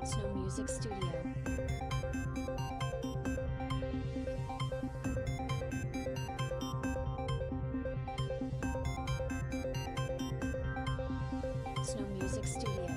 Snow Music Studio. Snow Music Studio.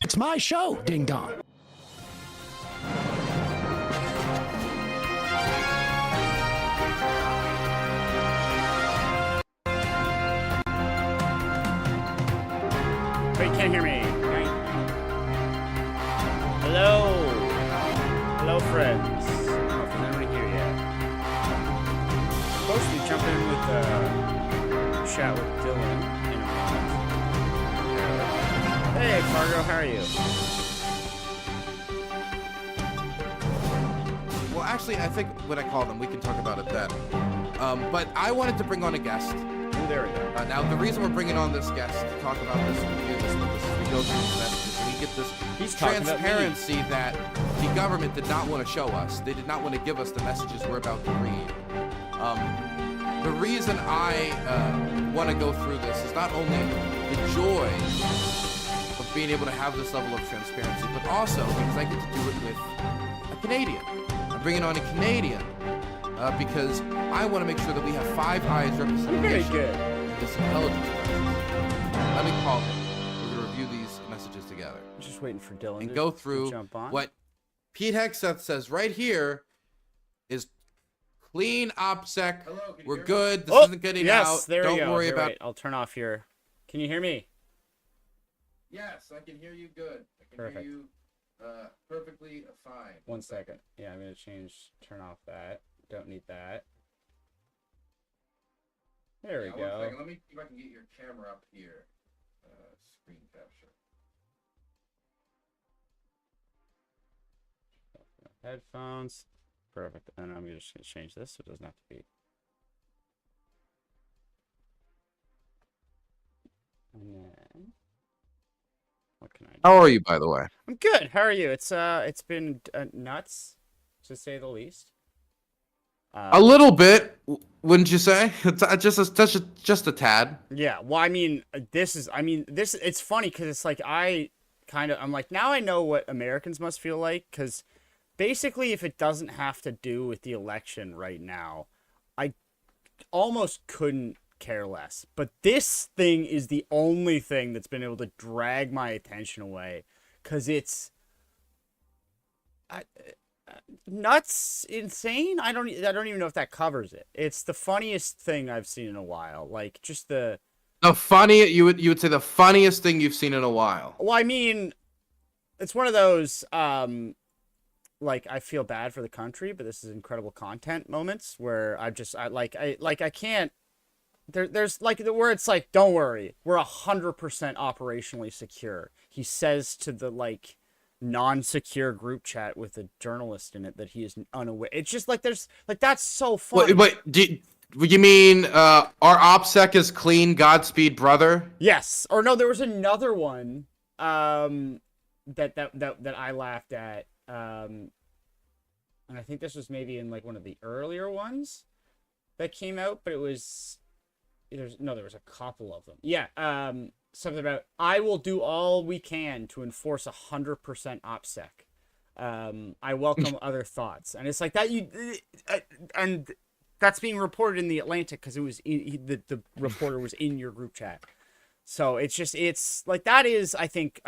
It's my show, ding dong. Wait, can't hear me. Hello. Hello, friends. Oh, can everybody hear yet? Supposed to be jumping in with chat with Dylan in a moment. Hey, Fargo, how are you? Well, actually, I think when I call them, we can talk about it then. But I wanted to bring on a guest. Ooh, there we go. Now, the reason we're bringing on this guest to talk about this, we do this with this, we go through these messages, and we get this transparency that the government did not want to show us. They did not want to give us the messages we're about to read. The reason I want to go through this is not only the joy of being able to have this level of transparency, but also because I get to do it with a Canadian. I'm bringing on a Canadian because I want to make sure that we have Five Eyes representation in this intelligence crisis. Let me call him. We're going to review these messages together. I'm just waiting for Dylan and go through jump on. What Pete Hexeth says right here is clean OPSEC. Hello, we're good. This isn't getting out. There Don't we go. worry about Right. I'll turn off your... Can you hear me? Yes, I can hear you good. I can hear you perfectly fine. 1 second. Yeah, I'm going to turn off that. Don't need that. There we go. 1 second. Let me see if I can get your camera up here. Screen capture. Headphones. Perfect. And I'm just going to change this so it doesn't have to be. And then... What can I do? How are you, by the way? I'm good. How are you? It's been nuts, to say the least. A little bit. Wouldn't you say? Just a tad. Yeah. Well, I mean, it's funny because it's like I'm like, now I know what Americans must feel like, because basically if it doesn't have to do with the election right now, I almost couldn't care less. But this thing is the only thing that's been able to drag my attention away, because it's nuts, insane. I don't even know if that covers it. It's the funniest thing I've seen in a while. Like, just the funny, you would say the funniest thing you've seen in a while. Well, I mean, it's one of those like, I feel bad for the country, but this is incredible content moments where I can't. There's like where it's like, don't worry, we're 100% operationally secure. He says to the like non-secure group chat with a journalist in it that he is unaware. It's just like, there's like, that's so funny. Wait, you mean our OPSEC is clean, Godspeed, brother? Yes. Or no, there was another one that I laughed at. And I think this was maybe in like one of the earlier ones that came out, but there was a couple of them. Yeah. Something about, I will do all we can to enforce 100% OPSEC. I welcome other thoughts. And it's like that, and that's being reported in the Atlantic because it was the reporter was in your group chat. So it's like, that is, I think,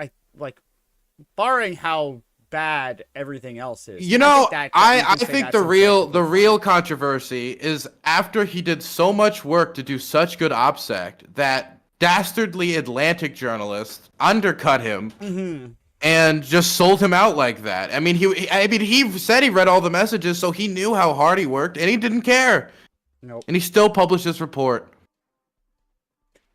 barring how bad everything else is. I think the real controversy is after he did so much work to do such good OPSEC, that dastardly Atlantic journalist undercut him and just sold him out like that. I mean, he said he read all the messages, so he knew how hard he worked, and he didn't care. Nope. And he still published this report.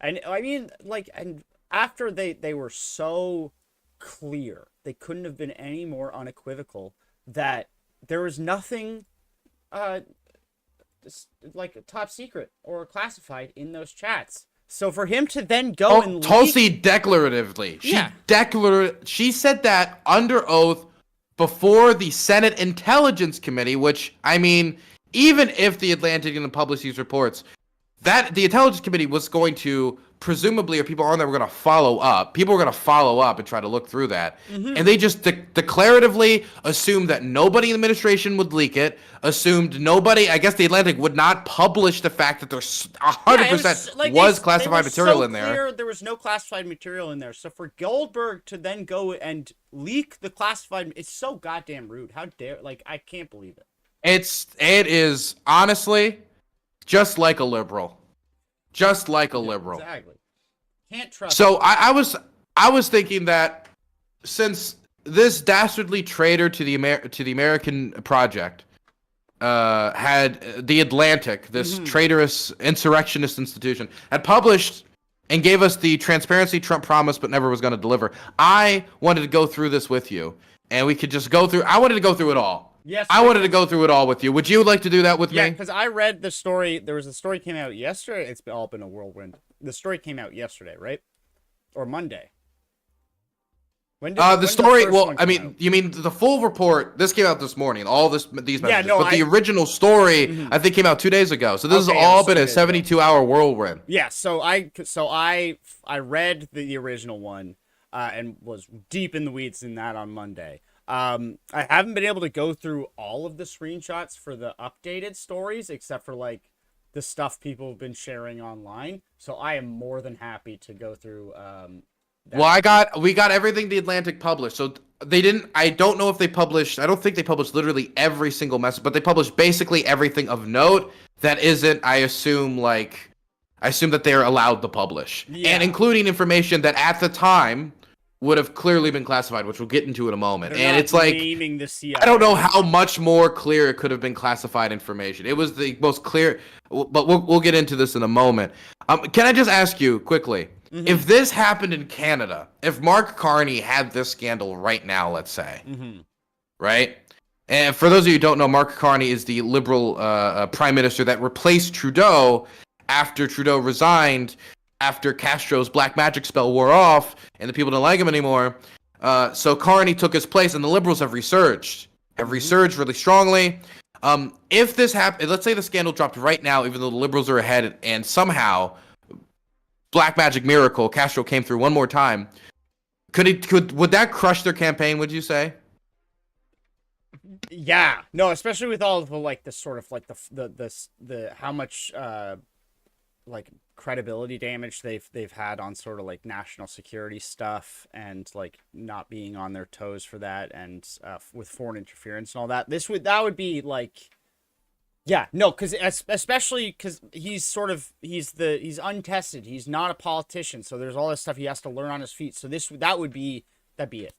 And I mean, like, and after they were so clear, they couldn't have been any more unequivocal that there was nothing like top secret or classified in those chats. So for him to then go and Tulsi declaratively. She said that under oath before the Senate Intelligence Committee, which, I mean, even if the Atlantic didn't publish these reports, that the Intelligence Committee was going to, presumably, or people on there were going to follow up. People were going to follow up and try to look through that. And they just declaratively assumed that nobody in the administration would leak it, assumed nobody, I guess the Atlantic would not publish the fact that there's 100% was classified material in there. There was no classified material in there. So for Goldberg to then go and leak the classified, it's so goddamn rude. How dare, like, I can't believe it. It is honestly just like a liberal. Just like a liberal. Exactly. Can't trust. So I was thinking that since this dastardly traitor to the American project had the Atlantic, this traitorous insurrectionist institution, had published and gave us the transparency Trump promised but never was going to deliver, I wanted to go through this with you, and we could just go through. I wanted to go through it all. Yes, I wanted to go through it all with you. Would you like to do that with me? Yeah, because I read the story. There was a story came out yesterday. It's all been a whirlwind. The story came out yesterday, right? Or Monday. When did the story? Well, I mean, you mean the full report? This came out this morning. All these messages. Yeah, no, but the original story, I think, came out 2 days ago. So this has all been a 72-hour whirlwind. Yeah. So I read the original one and was deep in the weeds in that on Monday. I haven't been able to go through all of the screenshots for the updated stories, except for like the stuff people have been sharing online. So I am more than happy to go through. Well, we got everything the Atlantic published. So they didn't. I don't know if they published. I don't think they published literally every single message, but they published basically everything of note that isn't. I assume that they're allowed to publish, and including information that at the time would have clearly been classified, which we'll get into in a moment. They're and it's like, naming the CIA. I don't know how much more clear it could have been classified information. It was the most clear, but we'll get into this in a moment. Can I just ask you quickly, if this happened in Canada, if Mark Carney had this scandal right now, let's say, right? And for those of you who don't know, Mark Carney is the Liberal prime minister that replaced Trudeau after Trudeau resigned, after Castro's black magic spell wore off and the people didn't like him anymore. So Carney took his place, and the Liberals have resurged really strongly. If this happened, let's say the scandal dropped right now, even though the liberals are ahead, and somehow Black Magic Miracle Castro came through one more time, would that crush their campaign? Would you say? Yeah, no, especially with all of the like the sort of like the how much like credibility damage they've had on sort of like national security stuff and like not being on their toes for that, and with foreign interference and all that. That would be like, yeah, no, because especially because he's untested. He's not a politician, so there's all this stuff he has to learn on his feet. So that'd be it.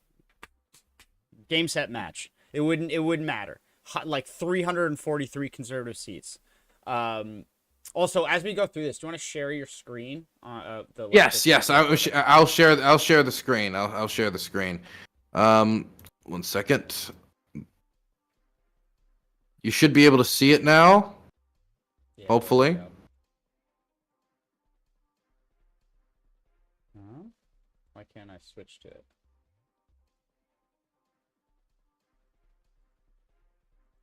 Game, set, match. It wouldn't matter. Like 343 conservative seats. Also, as we go through this, do you want to share your screen? Yes. I'll share the screen. I'll share the screen. 1 second. You should be able to see it now. Yeah, hopefully. Why can't I switch to it?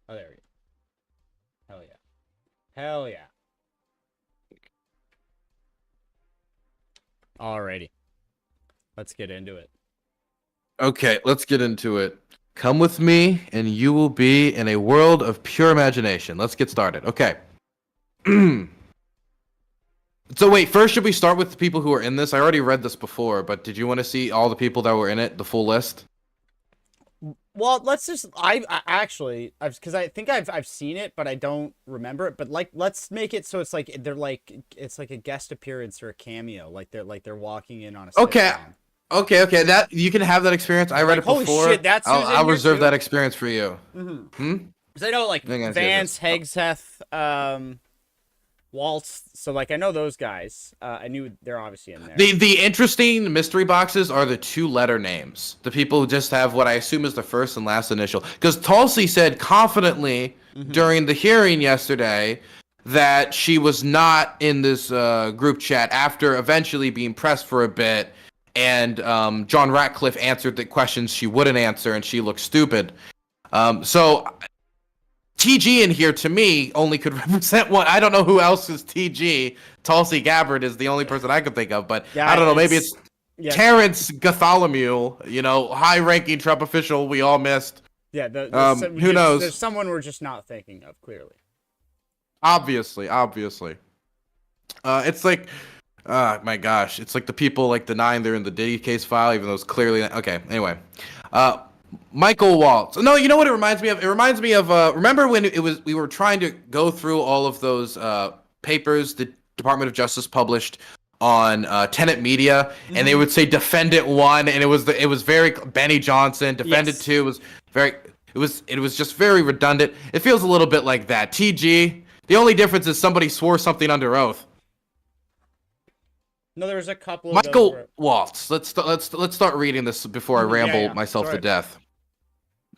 Oh, there we go. Hell yeah. Hell yeah. Alrighty. Let's get into it. Okay, let's get into it. Come with me, and you will be in a world of pure imagination. Let's get started. Okay. So wait, first should we start with the people who are in this? I already read this before, but did you want to see all the people that were in it, the full list? Well, let's just because I think I've seen it, but I don't remember it. But like, let's make it so it's like it's like a guest appearance or a cameo, like they're walking in on a sitcom. Okay. That you can have that experience. I read it before. Holy shit, that's I'll reserve that experience for you. Because I know like Vance, Hegseth, Waltz. So like I know those guys. I knew they're obviously in there. The interesting mystery boxes are the 2-letter names. The people who just have what I assume is the first and last initial. Because Tulsi said confidently during the hearing yesterday that she was not in this group chat after eventually being pressed for a bit, and John Ratcliffe answered the questions she wouldn't answer, and she looked stupid. So TG in here, to me, only could represent one. I don't know who else is TG. Tulsi Gabbard is the only person I could think of, but yeah, I don't know. Maybe it's Terrence Bartholomew, high-ranking Trump official we all missed. Yeah, who knows? There's someone we're just not thinking of, clearly. Obviously. It's like, my gosh, it's like the people like denying they're in the Diddy case file, even though it's clearly okay. Anyway, Michael Waltz. No, you know what it reminds me of? It reminds me of remember when we were trying to go through all of those papers the Department of Justice published on Tenet Media, and they would say Defendant 1, and it was very Benny Johnson. Defendant 2 was very. It was just very redundant. It feels a little bit like that. TG. The only difference is somebody swore something under oath. No, there was a couple of Michael Waltz. Let's start reading this before I ramble myself to death.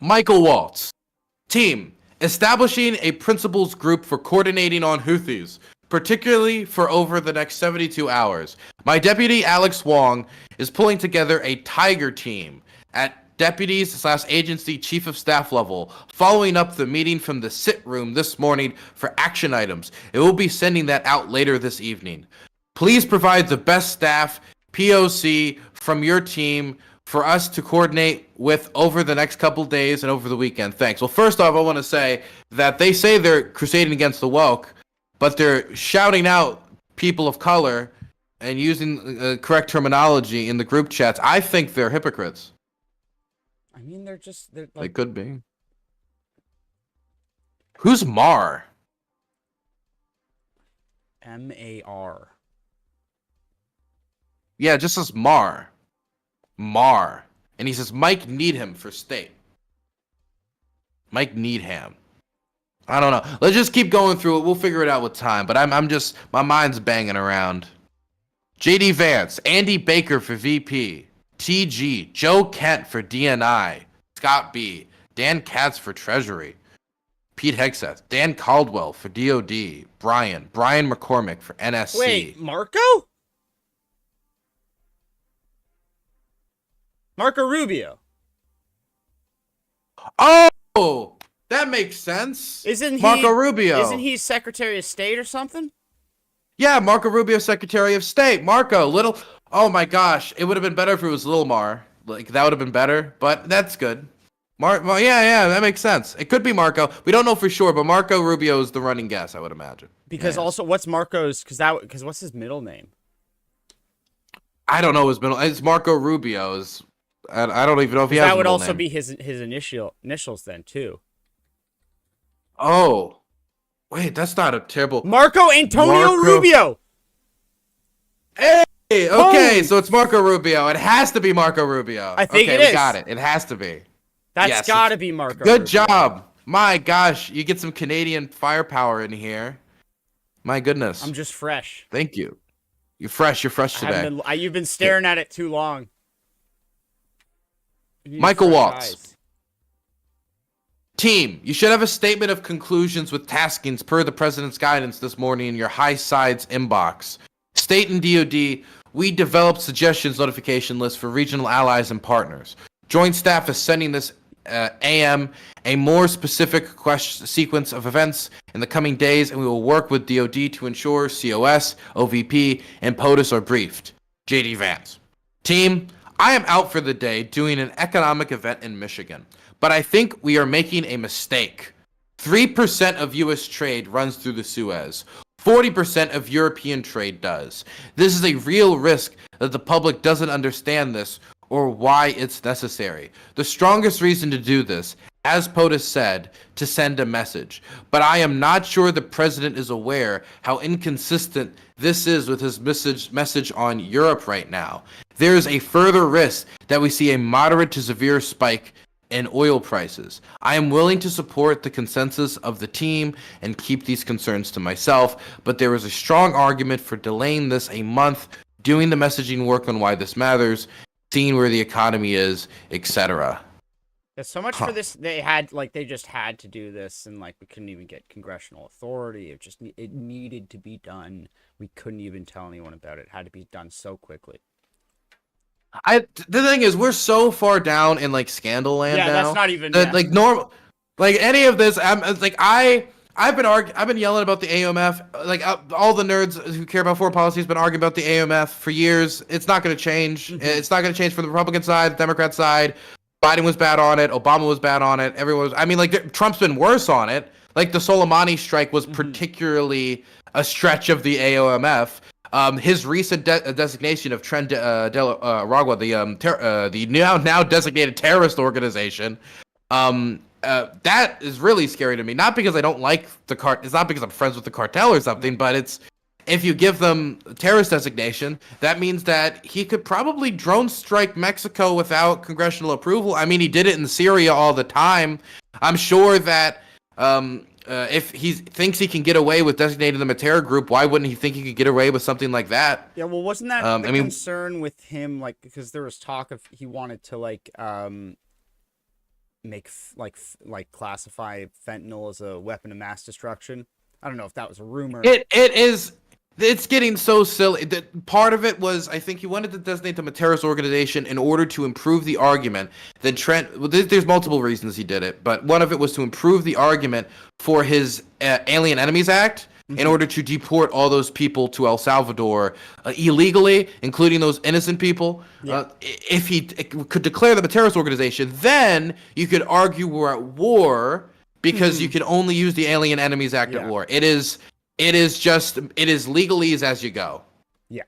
Michael Waltz. Team, establishing a principals group for coordinating on Houthis, particularly for over the next 72 hours. My deputy Alex Wong is pulling together a Tiger team at deputies/agency chief of staff level, following up the meeting from the sit room this morning for action items. It will be sending that out later this evening. Please provide the best staff, POC, from your team for us to coordinate with over the next couple days and over the weekend. Thanks. Well, first off, I want to say that they say they're crusading against the woke, but they're shouting out people of color and using correct terminology in the group chats. I think they're hypocrites. I mean, they're like... They could be. Who's Mar? M-A-R. Yeah, just says Mar. Mar. And he says Mike Needham for state. Mike Needham. I don't know. Let's just keep going through it. We'll figure it out with time. But I'm just, my mind's banging around. JD Vance, Andy Baker for VP. TG, Joe Kent for DNI, Scott B, Dan Katz for Treasury, Pete Hegseth, Dan Caldwell for DOD, Brian McCormick for NSC. Wait, Marco Rubio. Oh, That makes sense. Isn't Marco Rubio? Isn't he Secretary of State or something? Yeah, Marco Rubio, Secretary of State. Marco, little. Oh my gosh, it would have been better if it was Lil Mar. Like that would have been better, but that's good. Yeah, that makes sense. It could be Marco. We don't know for sure, but Marco Rubio is the running guess, I would imagine. Because also, what's Marco's? Because what's his middle name? I don't know his middle. It's Marco Rubio's. I don't even know if he has. That a would middle also name. be his initials then too. Oh, wait, that's not a terrible. Marco Antonio Rubio. Hey, okay, so it's Marco Rubio. It has to be Marco Rubio. I think it is. We got it. It has to be. That's got to be Marco. Good Rubio. job. My gosh, you get some Canadian firepower in here. My goodness. I'm just fresh. Thank you. You're fresh. You're fresh today. You've been staring at it too long. Michael Waltz. Team, you should have a statement of conclusions with taskings per the president's guidance this morning in your high sides inbox. State and DoD, we developed suggestions notification list for regional allies and partners. Joint staff is sending this AM a more specific sequence of events in the coming days, and we will work with DoD to ensure COS, OVP, and POTUS are briefed. JD Vance. Team, I am out for the day doing an economic event in Michigan, but I think we are making a mistake. 3% of U.S. trade runs through the Suez. 40% of European trade does. This is a real risk that the public doesn't understand this or why it's necessary. The strongest reason to do this, as POTUS said, to send a message. But I am not sure the president is aware how inconsistent this is with his message on Europe right now. There is a further risk that we see a moderate to severe spike in oil prices. I am willing to support the consensus of the team and keep these concerns to myself, but there is a strong argument for delaying this a month, doing the messaging work on why this matters, seeing where the economy is, etc. There's so much for this. They just had to do this, and we couldn't even get congressional authority. It needed to be done. We couldn't even tell anyone about it. It had to be done so quickly. The thing is, we're so far down in scandal land now. Yeah, that's not even normal. Any of this, I've been yelling about the AOMF. All the nerds who care about foreign policy has been arguing about the AOMF for years. It's not going to change. Mm-hmm. It's not going to change from the Republican side, the Democrat side. Biden was bad on it. Obama was bad on it. Everyone was. Trump's been worse on it. The Soleimani strike was particularly a stretch of the AOMF. His recent designation of Tren Ragua, the now designated terrorist organization, that is really scary to me. Not because I don't like it's not because I'm friends with the cartel or something, but it's if you give them terrorist designation, that means that he could probably drone strike Mexico without congressional approval. I mean, he did it in Syria all the time. I'm sure that if he thinks he can get away with designating them a terror group, why wouldn't he think he could get away with something like that? Yeah, well, wasn't that concern with him? Because there was talk of he wanted to make classify fentanyl as a weapon of mass destruction. I don't know if that was a rumor. It's getting so silly. Part of it was, I think he wanted to designate them a terrorist organization in order to improve the argument. Then there's multiple reasons he did it, but one of it was to improve the argument for his Alien Enemies Act in order to deport all those people to El Salvador illegally, including those innocent people. Yeah. If he could declare them a terrorist organization, then you could argue we're at war because you can only use the Alien Enemies Act at war. It is legalese as you go. Yeah.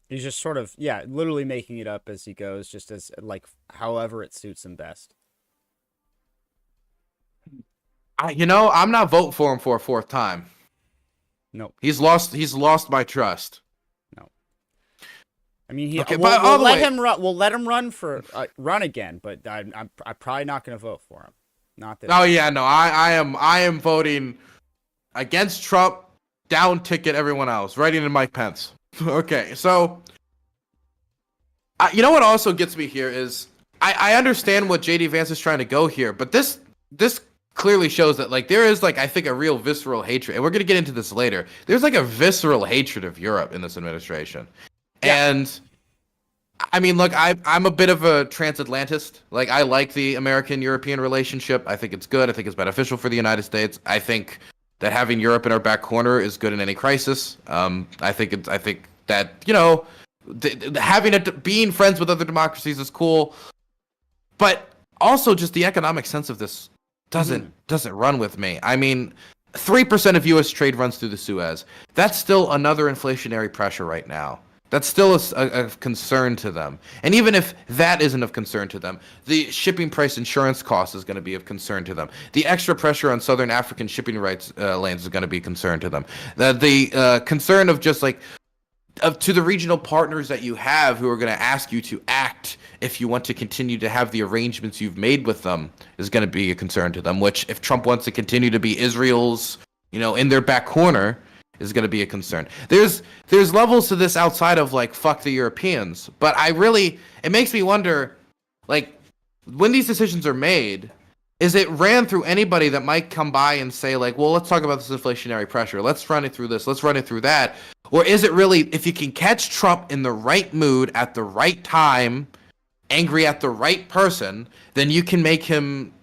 He's just sort of, literally making it up as he goes, just as however it suits him best. I'm not voting for him for a fourth time. No. He's lost my trust. No. I mean, we'll let him run for run again, but I'm probably not going to vote for him. Not this. Oh yeah, no. I am voting against Trump. Down ticket everyone else, writing in Mike Pence. Okay, so you know what also gets me here is I understand what JD Vance is trying to go here, but this clearly shows that there is I think a real visceral hatred, and we're gonna get into this later. There's a visceral hatred of Europe in this administration, and I mean, look, I'm a bit of a transatlantist. Like, I like the American-European relationship. I think it's good. I think it's beneficial for the United States. I think that having Europe in our back corner is good in any crisis. I think that, you know, having it, being friends with other democracies is cool, but also just the economic sense of this doesn't run with me. I mean, 3% of U.S. trade runs through the Suez. That's still another inflationary pressure right now. That's still a concern to them. And even if that isn't of concern to them, the shipping price insurance cost is going to be of concern to them. The extra pressure on Southern African shipping rights lanes is going to be a concern to them. The concern of just like to the regional partners that you have who are going to ask you to act if you want to continue to have the arrangements you've made with them is going to be a concern to them, which if Trump wants to continue to be Israel's, you know, in their back corner, is going to be a concern. There's levels to this outside of like fuck the Europeans, but it makes me wonder, like, when these decisions are made, is it ran through anybody that might come by and say like, well, let's talk about this inflationary pressure, let's run it through this, let's run it through that, or is it really, if you can catch Trump in the right mood at the right time, angry at the right person, then you can make him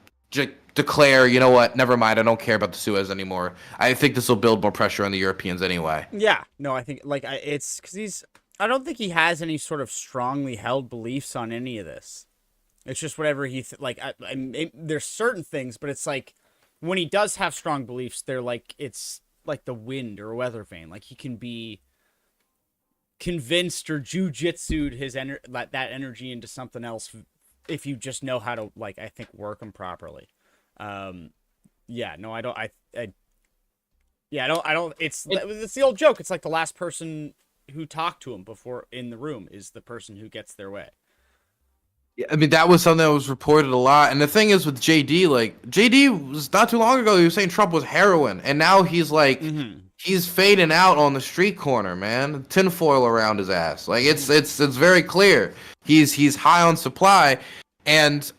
declare, you know what, never mind, I don't care about the Suez anymore. I think this will build more pressure on the Europeans anyway. Yeah, no, I think, like, it's because I don't think he has any sort of strongly held beliefs on any of this. It's just whatever he, there's certain things, but it's like, when he does have strong beliefs, they're like, it's like the wind or a weather vane. Like, he can be convinced or jujitsu'd that energy into something else if you just know how to, like, I think, work them properly. Yeah, no, I don't, it's the old joke. It's like the last person who talked to him before in the room is the person who gets their way. Yeah, I mean, that was something that was reported a lot. And the thing is with JD, like, JD was not too long ago, he was saying Trump was heroin. And now he's like, he's fading out on the street corner, man. Tinfoil around his ass. Like, it's very clear. He's high on supply. And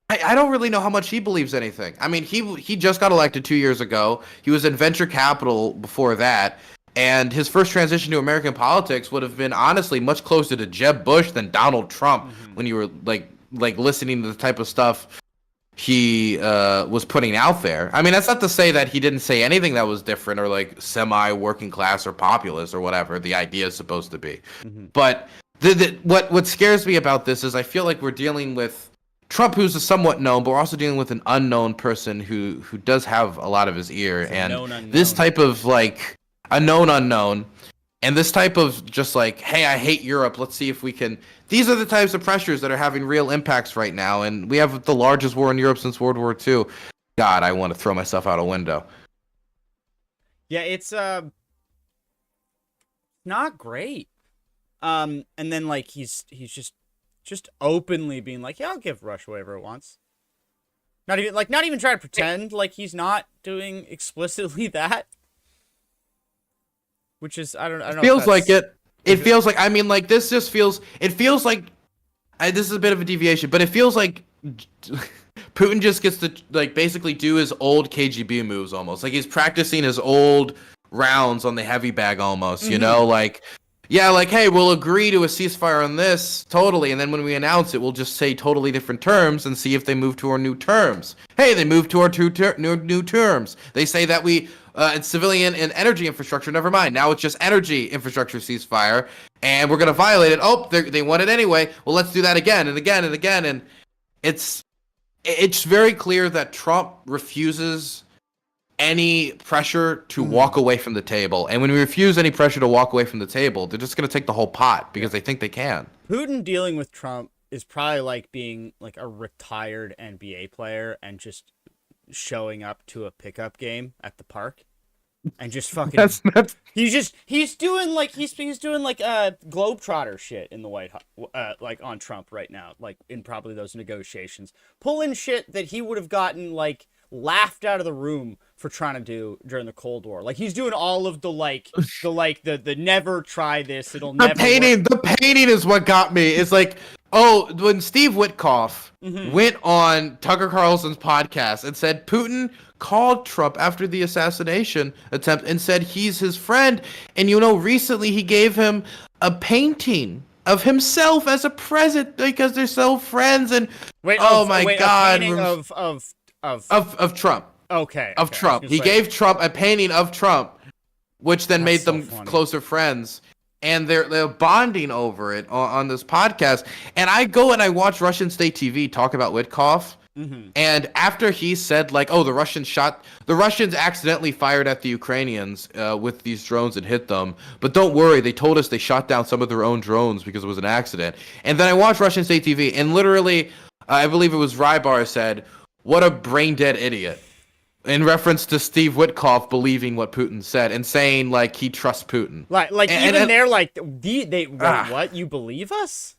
I don't really know how much he believes anything. I mean, he just got elected 2 years ago. He was in venture capital before that. And his first transition to American politics would have been, honestly, much closer to Jeb Bush than Donald Trump when you were, like listening to the type of stuff he was putting out there. I mean, that's not to say that he didn't say anything that was different or, like, semi-working class or populist or whatever the idea is supposed to be. But what scares me about this is I feel like we're dealing with Trump, who's a somewhat known, but we're also dealing with an unknown person who does have a lot of his ear. And this type of, like, a known unknown, and this type of just like, hey, I hate Europe, let's see if we can. These are the types of pressures that are having real impacts right now. And we have the largest war in Europe since World War II. God, I want to throw myself out a window. Yeah, it's not great. And then, like, he's just openly being like, yeah, I'll give Russia whatever it wants. Not even trying to pretend like he's not doing explicitly that. Which is, I don't know. Feels like it. It feels like, I mean, like, this just feels, it feels like, this is a bit of a deviation, but it feels like Putin just gets to, like, basically do his old KGB moves almost. Like, he's practicing his old rounds on the heavy bag almost, you know? Like, yeah, like, hey, we'll agree to a ceasefire on this, totally, and then when we announce it, we'll just say totally different terms and see if they move to our new terms. Hey, they moved to our new terms. They say that it's civilian and energy infrastructure, never mind. Now it's just energy infrastructure ceasefire, and we're going to violate it. Oh, they want it anyway. Well, let's do that again and again and again, and it's very clear that Trump refuses any pressure to walk away from the table. And when we refuse any pressure to walk away from the table, they're just going to take the whole pot because they think they can. Putin dealing with Trump is probably like being like a retired NBA player and just showing up to a pickup game at the park and just fucking he's doing like Globetrotter shit in the White House, like on Trump right now, like in probably those negotiations, pulling shit that he would have gotten like laughed out of the room for trying to do during the Cold War. Like, he's doing all of the never try this, it'll never work. The painting is what got me. It's like, oh, when Steve Witkoff went on Tucker Carlson's podcast and said Putin called Trump after the assassination attempt and said he's his friend, and, you know, recently he gave him a painting of himself as a present because they're so friends. And wait, oh my God, a painting of Trump. Okay. Of Trump. He gave Trump a painting of Trump, which then made them closer friends. And they're bonding over it on this podcast. And I go and I watch Russian State TV talk about Witkoff. Mm-hmm. And after he said, like, oh, the Russians accidentally fired at the Ukrainians with these drones and hit them. But don't worry, they told us they shot down some of their own drones because it was an accident. And then I watched Russian State TV, and literally, I believe it was Rybar said, what a brain-dead idiot. In reference to Steve Witkoff believing what Putin said and saying, like, he trusts Putin. They're like, what? You believe us?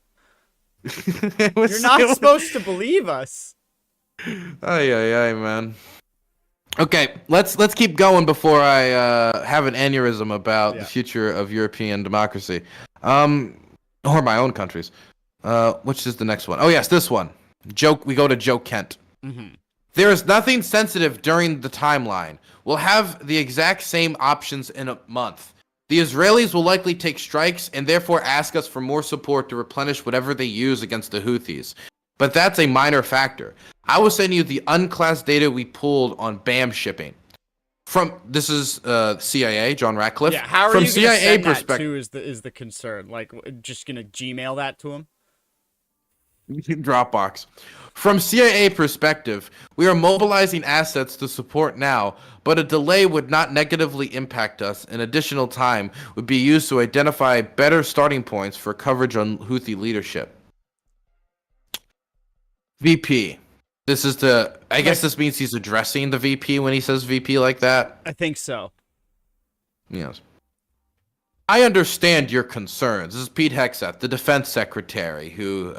You're not supposed to believe us. Ay, man. Okay, let's keep going before I have an aneurysm about the future of European democracy, or my own countries. Which is the next one? Oh yes, this one. We go to Joe Kent. Mm-hmm. There is nothing sensitive during the timeline. We'll have the exact same options in a month. The Israelis will likely take strikes and therefore ask us for more support to replenish whatever they use against the Houthis. But that's a minor factor. I will send you the unclassed data we pulled on BAM shipping. This is CIA, John Ratcliffe. Yeah, how are from you going to send that to is the concern? Like, just going to Gmail that to him? Dropbox. From CIA perspective, we are mobilizing assets to support now, but a delay would not negatively impact us, and additional time would be used to identify better starting points for coverage on Houthi leadership. VP. This is I guess this means he's addressing the VP when he says VP like that. I think so. Yes. I understand your concerns. This is Pete Hegseth, the defense secretary, who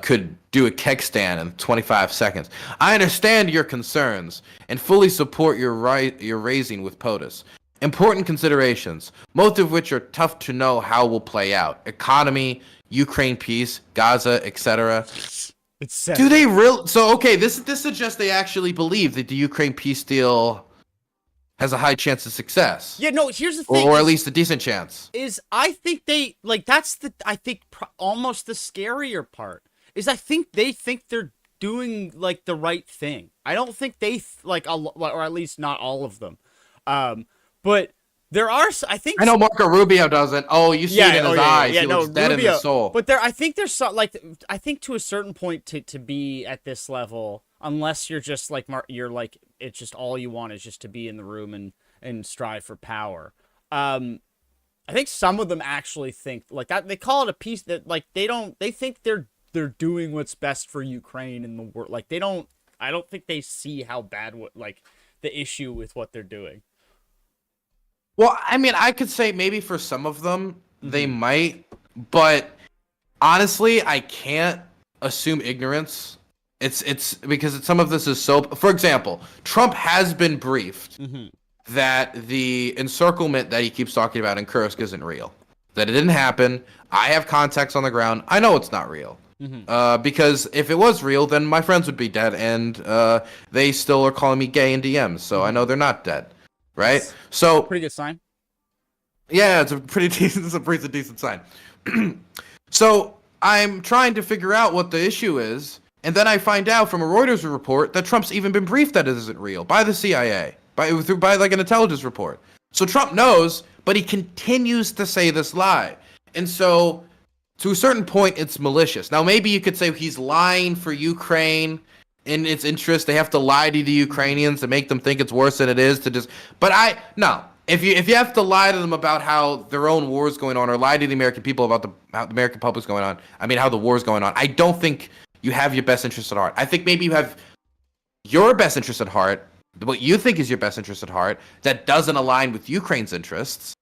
could do a keg stand in 25 seconds. I understand your concerns and fully support your raising with POTUS. Important considerations, most of which are tough to know how will play out. Economy, Ukraine peace, Gaza, etc. Do they So okay, this suggests they actually believe that the Ukraine peace deal has a high chance of success. Yeah, no, here's the thing. Or at least a decent chance. I think they, that's almost the scarier part. I think they think they're doing, like, the right thing. I don't think they, or at least not all of them. But there are, I think... I know Marco Rubio doesn't. Oh, you see it in his eyes. He looks dead in the soul. But I think there's, I think to a certain point to be at this level, unless you're just, it's just all you want is just to be in the room and strive for power. I think some of them actually think, like, that they call it a peace that, like, they think they're doing what's best for Ukraine in the world. Like, I don't think they see how bad, the issue with what they're doing. Well, I mean, I could say maybe for some of them, they might, but honestly, I can't assume ignorance. It's because some of this is so... For example, Trump has been briefed that the encirclement that he keeps talking about in Kursk isn't real. That it didn't happen. I have contacts on the ground. I know it's not real. Because if it was real, then my friends would be dead, and they still are calling me gay in DMs, so I know they're not dead. Right? So pretty good sign. Yeah, it's a pretty decent sign. So I'm trying to figure out what the issue is, and then I find out from a Reuters report that Trump's even been briefed that it isn't real by the CIA, by like an intelligence report. So Trump knows, but he continues to say this lie. And so to a certain point, it's malicious. Now, maybe you could say he's lying for Ukraine in its interest. They have to lie to the Ukrainians to make them think it's worse than it is to just... But no. If you have to lie to them about how their own war is going on, or lie to the American people about how the American public's going on, how the war is going on, I don't think you have your best interest at heart. I think maybe you have your best interest at heart, what you think is your best interest at heart, that doesn't align with Ukraine's interests.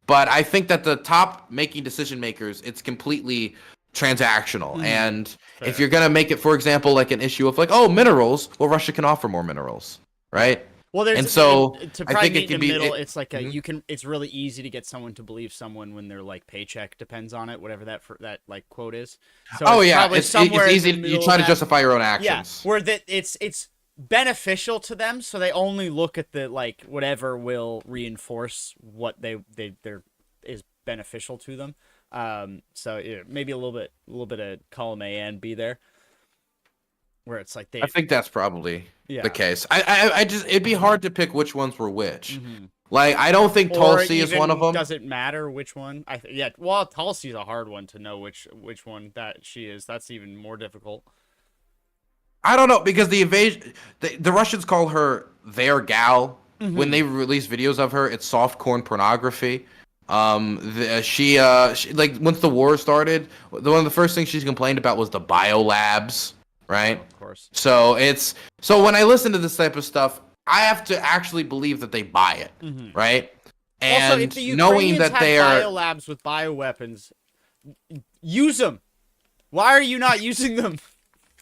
But I think that the top making decision makers, it's completely transactional. And fair. If you're going to make it, for example, like an issue of minerals, well, Russia can offer more minerals, right? Well, I think it can be middle, it's like it's really easy to get someone to believe someone when their paycheck depends on it, whatever that quote is. So it's easy. You try to justify your own actions. Yeah, where it's beneficial to them, so they only look at the whatever will reinforce what they're is beneficial to them. So maybe a little bit of column A and B there, where it's like I think that's probably Yeah. the case. I just it'd be hard to pick which ones were which. Like I don't think Tulsi is one of them. Does it matter which one? Well, Tulsi's a hard one to know which one that she is. That's even more difficult. I don't know because the Russians call her their gal when they release videos of her. It's softcore pornography. She like once the war started, one of the first things she's complained about was the biolabs, right? Oh, of course. So when I listen to this type of stuff, I have to actually believe that they buy it, right? And also, if the Ukrainians knowing that they are biolabs with bioweapons, use them. Why are you not using them?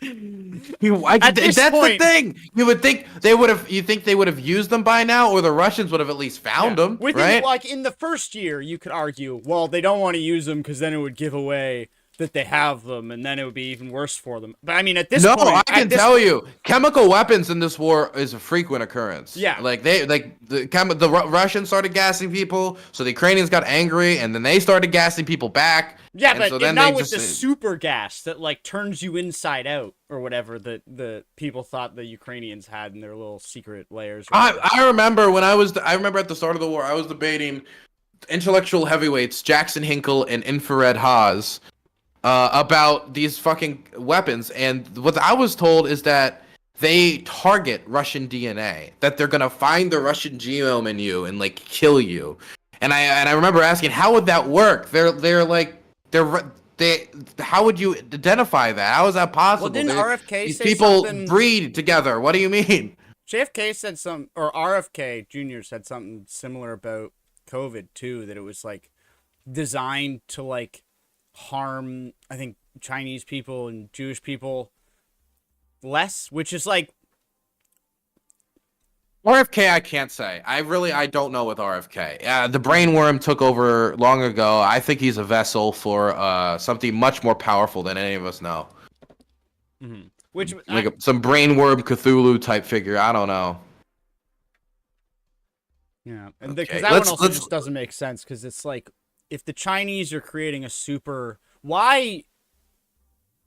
That's the thing. You would think they would have. You think they would have used them by now, or the Russians would have at least found them, right? Like in the first year, you could argue, well, they don't want to use them because then it would give away that they have them, and then it would be even worse for them. But I mean, at this point, I can tell you, chemical weapons in this war is a frequent occurrence. Yeah, like the Russians started gassing people, so the Ukrainians got angry, and then they started gassing people back. Yeah, but so not with the super gas that like turns you inside out or whatever that the people thought the Ukrainians had in their little secret layers. I remember when I remember at the start of the war, I was debating intellectual heavyweights Jackson Hinkle and Infrared Haas about these fucking weapons, and what I was told is that they target Russian DNA, that they're gonna find the Russian genome in you and like kill you. And I remember asking, how would that work? How would you identify that? How is that possible? Well, didn't RFK these say people something... breed together? What do you mean? JFK said or RFK Jr. said something similar about COVID too, that it was like designed to like harm, I think, Chinese people and Jewish people less, which is like RFK, I can't say. I don't know with RFK. The brainworm took over long ago. I think he's a vessel for something much more powerful than any of us know. Which like some brainworm Cthulhu type figure. I don't know. Yeah, and because that one also just doesn't make sense, because it's like if the Chinese are creating a super, why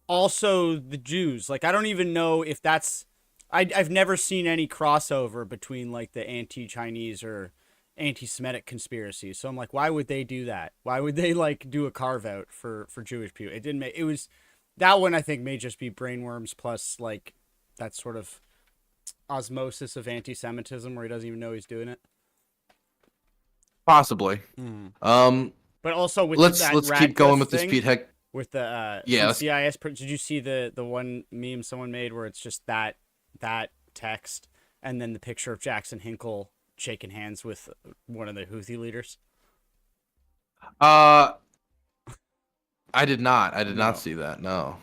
also the Jews? Like I don't even know if that's. I've never seen any crossover between like the anti-Chinese or anti-Semitic conspiracies. So I'm like, why would they do that? Why would they like do a carve out for Jewish people? It didn't make, it was, that one I think may just be brainworms plus like that sort of osmosis of anti-Semitism where he doesn't even know he's doing it. Possibly. But also with let's keep going with this Pete Heck. With the CIS. Did you see the one meme someone made where it's just that text and then the picture of Jackson Hinkle shaking hands with one of the Houthi leaders? I did not. I did not see that. No.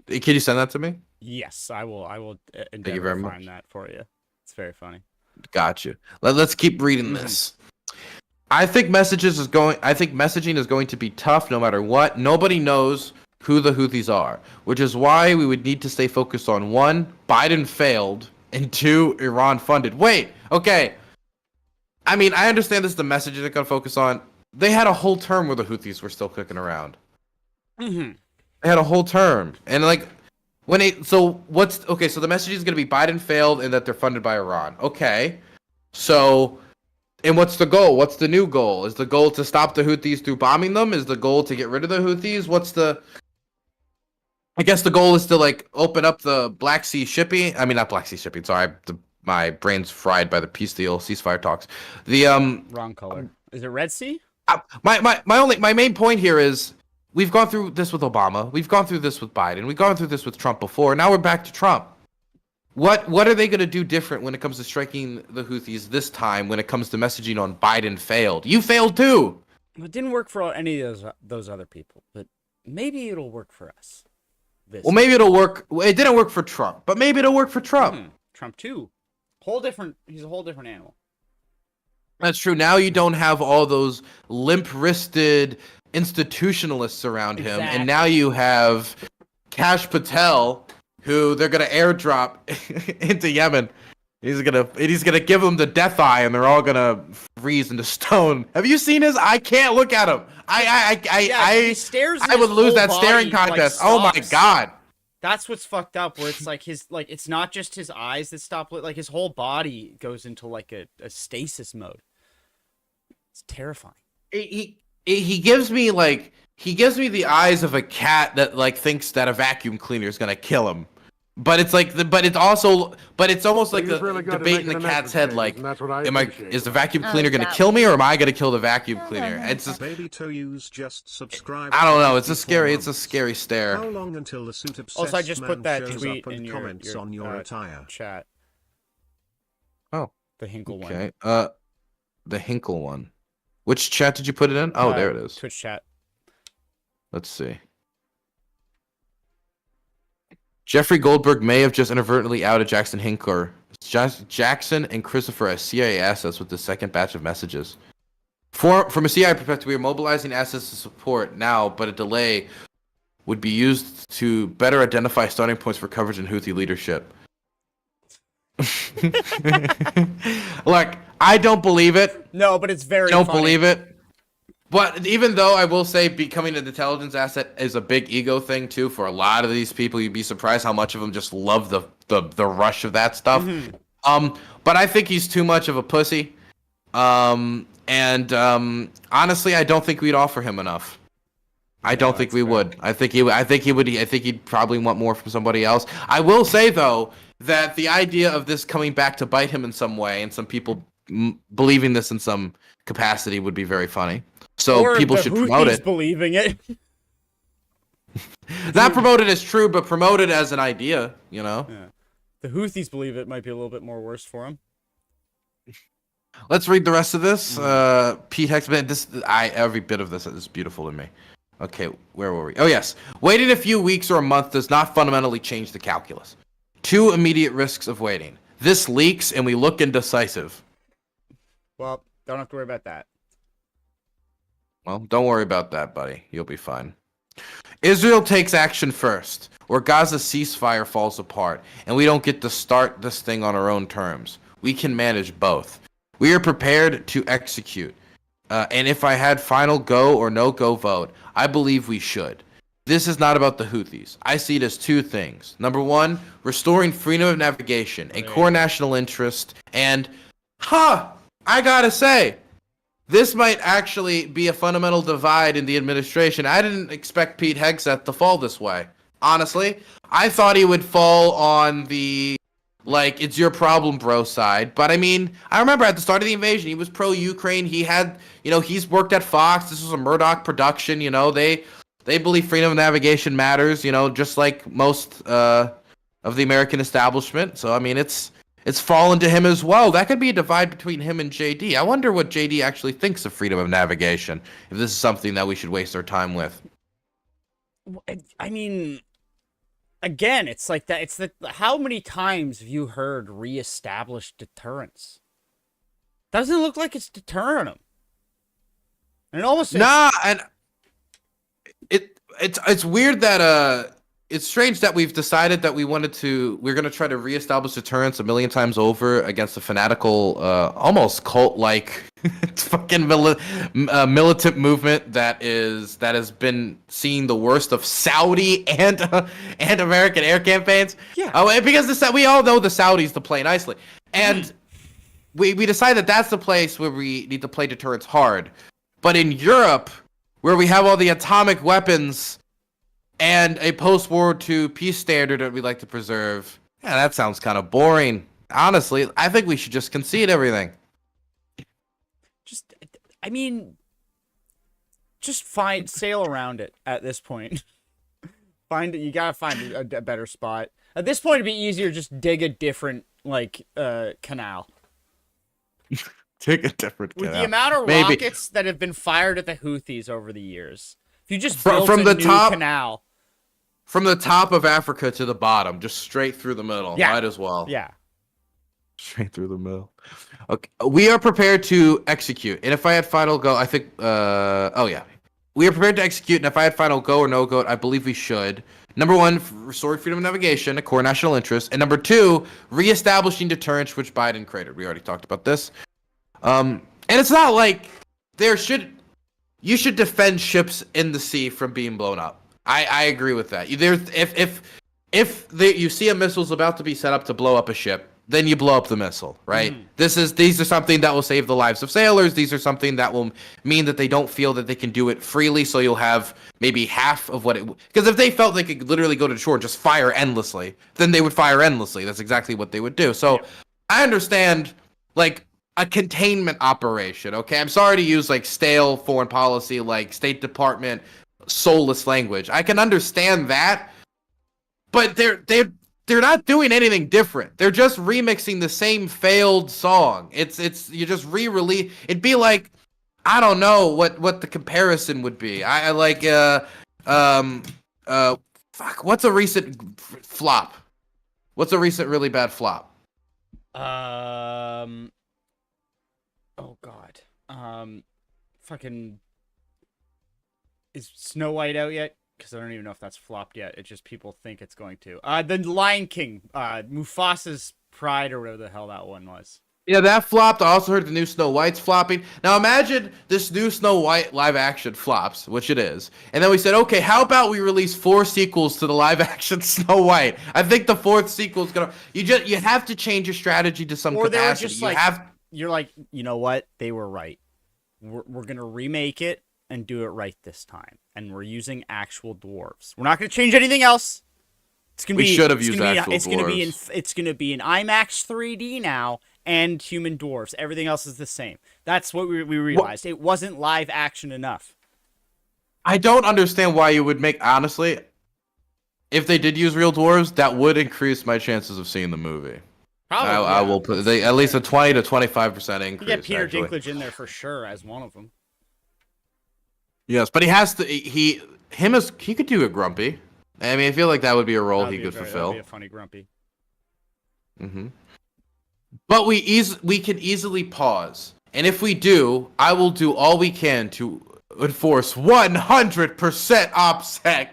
Can you send that to me? Yes, I will. I will Thank you very find much. that for you. It's very funny. Got you. Let's keep reading this. I think messaging is going to be tough no matter what. Nobody knows who the Houthis are, which is why we would need to stay focused on 1, Biden failed, and 2, Iran funded. Wait, okay. I mean, I understand this is the message they're going to focus on. They had a whole term where the Houthis were still kicking around. They had a whole term. And like, so the message is going to be Biden failed and that they're funded by Iran. Okay. So, and what's the goal? What's the new goal? Is the goal to stop the Houthis through bombing them? Is the goal to get rid of the Houthis? I guess the goal is to like open up the Black Sea shipping. I mean, not Black Sea shipping. Sorry, my brain's fried by the peace deal, ceasefire talks. The wrong color. Is it Red Sea? My main point here is we've gone through this with Obama. We've gone through this with Biden. We've gone through this with Trump before. Now we're back to Trump. What are they going to do different when it comes to striking the Houthis this time when it comes to messaging on Biden failed? You failed too. It didn't work for any of those other people, but maybe it'll work for us. Maybe it'll work. It didn't work for Trump, but maybe it'll work for Trump. Trump too. He's a whole different animal. That's true. Now you don't have all those limp-wristed institutionalists around him, and now you have Kash Patel, who they're going to airdrop into Yemen. He's gonna give them the death eye, and they're all gonna freeze into stone. Have you seen his? I can't look at him. He stares. I would lose that staring body, contest. Like, oh my god. That's what's fucked up. Where it's like it's not just his eyes that stop. Like his whole body goes into like a stasis mode. It's terrifying. He gives me the eyes of a cat that like thinks that a vacuum cleaner is gonna kill him. But it's like it's almost like the really debate in the cat's head. Like, is the vacuum cleaner gonna kill me, or am I gonna kill the vacuum cleaner? It's just, Baby Toyus just subscribed. I don't know. It's a scary stare. How long until the suit obsessed Also, I just put that man shows tweet up and in your comments on your attire chat. Oh, the Hinkle one. Okay. The Hinkle one. Which chat did you put it in? Oh, there it is. Twitch chat. Let's see. Jeffrey Goldberg may have just inadvertently outed Jackson Hinkler. Jackson and Christopher as CIA assets with the second batch of messages. From a CIA perspective, we are mobilizing assets to support now, but a delay would be used to better identify starting points for coverage and Houthi leadership. Look, I don't believe it. No, but it's very Don't funny. believe it. But even though I will say becoming an intelligence asset is a big ego thing too for a lot of these people, you'd be surprised how much of them just love the rush of that stuff. Mm-hmm. But I think he's too much of a pussy. Honestly, I don't think we'd offer him enough. I don't think we would. I think he'd probably want more from somebody else. I will say though that the idea of this coming back to bite him in some way, and some people believing this in some capacity, would be very funny. So or people should promote it. Believing it. Not promoted as true, but promoted as an idea. You know. Yeah. The Houthis believe it might be a little bit more worse for him. Let's read the rest of this. Pete Hexman. Every bit of this is beautiful to me. Okay, where were we? Oh yes, waiting a few weeks or a month does not fundamentally change the calculus. Two immediate risks of waiting. This leaks, and we look indecisive. Well, don't have to worry about that. Well, don't worry about that, buddy. You'll be fine. Israel takes action first, or Gaza's ceasefire falls apart, and we don't get to start this thing on our own terms. We can manage both. We are prepared to execute. And if I had final go or no-go vote, I believe we should. This is not about the Houthis. I see it as two things. Number one, restoring freedom of navigation, a core national interest, and, I gotta say, this might actually be a fundamental divide in the administration. I didn't expect Pete Hegseth to fall this way. Honestly, I thought he would fall on the, like, it's your problem, bro side. But I mean, I remember at the start of the invasion, he was pro-Ukraine. He had, he's worked at Fox. This was a Murdoch production. They believe freedom of navigation matters, just like most of the American establishment. So, I mean, it's fallen to him as well. That could be a divide between him and JD. I wonder what JD actually thinks of freedom of navigation, if this is something that we should waste our time with. I mean, again, it's like that. It's how many times have you heard reestablish deterrence? Doesn't look like it's deterring them. And it almost and it's weird that it's strange that we've decided that we're going to try to reestablish deterrence a million times over against a fanatical, almost cult-like fucking militant movement that has been seeing the worst of Saudi and American air campaigns. Yeah. Because we all know the Saudis to play nicely. And we decided that's the place where we need to play deterrence hard. But in Europe, where we have all the atomic weapons and a post-World War II peace standard that we like to preserve, that sounds kind of boring. Honestly, I think we should just concede everything. Sail around it at this point. You gotta find a better spot. At this point, it'd be easier to just dig a different, canal. Dig a different canal. With the amount of rockets that have been fired at the Houthis over the years. If you just built from a the new top canal. From the top of Africa to the bottom, just straight through the middle. Yeah. Might as well. Yeah. Straight through the middle. Okay. We are prepared to execute. And if I had final go, I think, We are prepared to execute, and if I had final go or no go, I believe we should. Number one, restore freedom of navigation, a core national interest. And number two, reestablishing deterrence, which Biden created. We already talked about this. And it's not like you should defend ships in the sea from being blown up. I agree with that. If you see a missile's about to be set up to blow up a ship, then you blow up the missile, right? These are something that will save the lives of sailors. These are something that will mean that they don't feel that they can do it freely. So you'll have maybe half of what it. Because if they felt they could literally go to shore and just fire endlessly, then they would fire endlessly. That's exactly what they would do. So I understand like a containment operation. Okay, I'm sorry to use like stale foreign policy, like State Department soulless language. I can understand that, but they're not doing anything different. They're just remixing the same failed song. It's you just re-release. It'd be like, I don't know what the comparison would be. I like fuck. What's a recent flop? What's a recent really bad flop? Oh God. Fucking. Is Snow White out yet? Because I don't even know if that's flopped yet. It's just people think it's going to. The Lion King, Mufasa's Pride or whatever the hell that one was. Yeah, that flopped. I also heard the new Snow White's flopping. Now imagine this new Snow White live action flops, which it is. And then we said, okay, how about we release 4 sequels to the live action Snow White? I think the 4th sequel is gonna. You have to change your strategy to some capacity. They were just you're like, you know what? They were right. We're gonna remake it and do it right this time. And we're using actual dwarves. We're not going to change anything else. It's going to be. We should have used actual dwarves. It's going to be in IMAX 3D now and human dwarves. Everything else is the same. That's what we realized. It wasn't live action enough. I don't understand why you would make. Honestly, if they did use real dwarves, that would increase my chances of seeing the movie. Probably. I will put at least a 20 to 25% increase. You get Peter Dinklage in there for sure as one of them. Yes, but he has to. He could do a grumpy. I mean, I feel like that would be a role he could fulfill. That'd be a funny grumpy. But we can easily pause, and if we do, I will do all we can to enforce 100% OPSEC.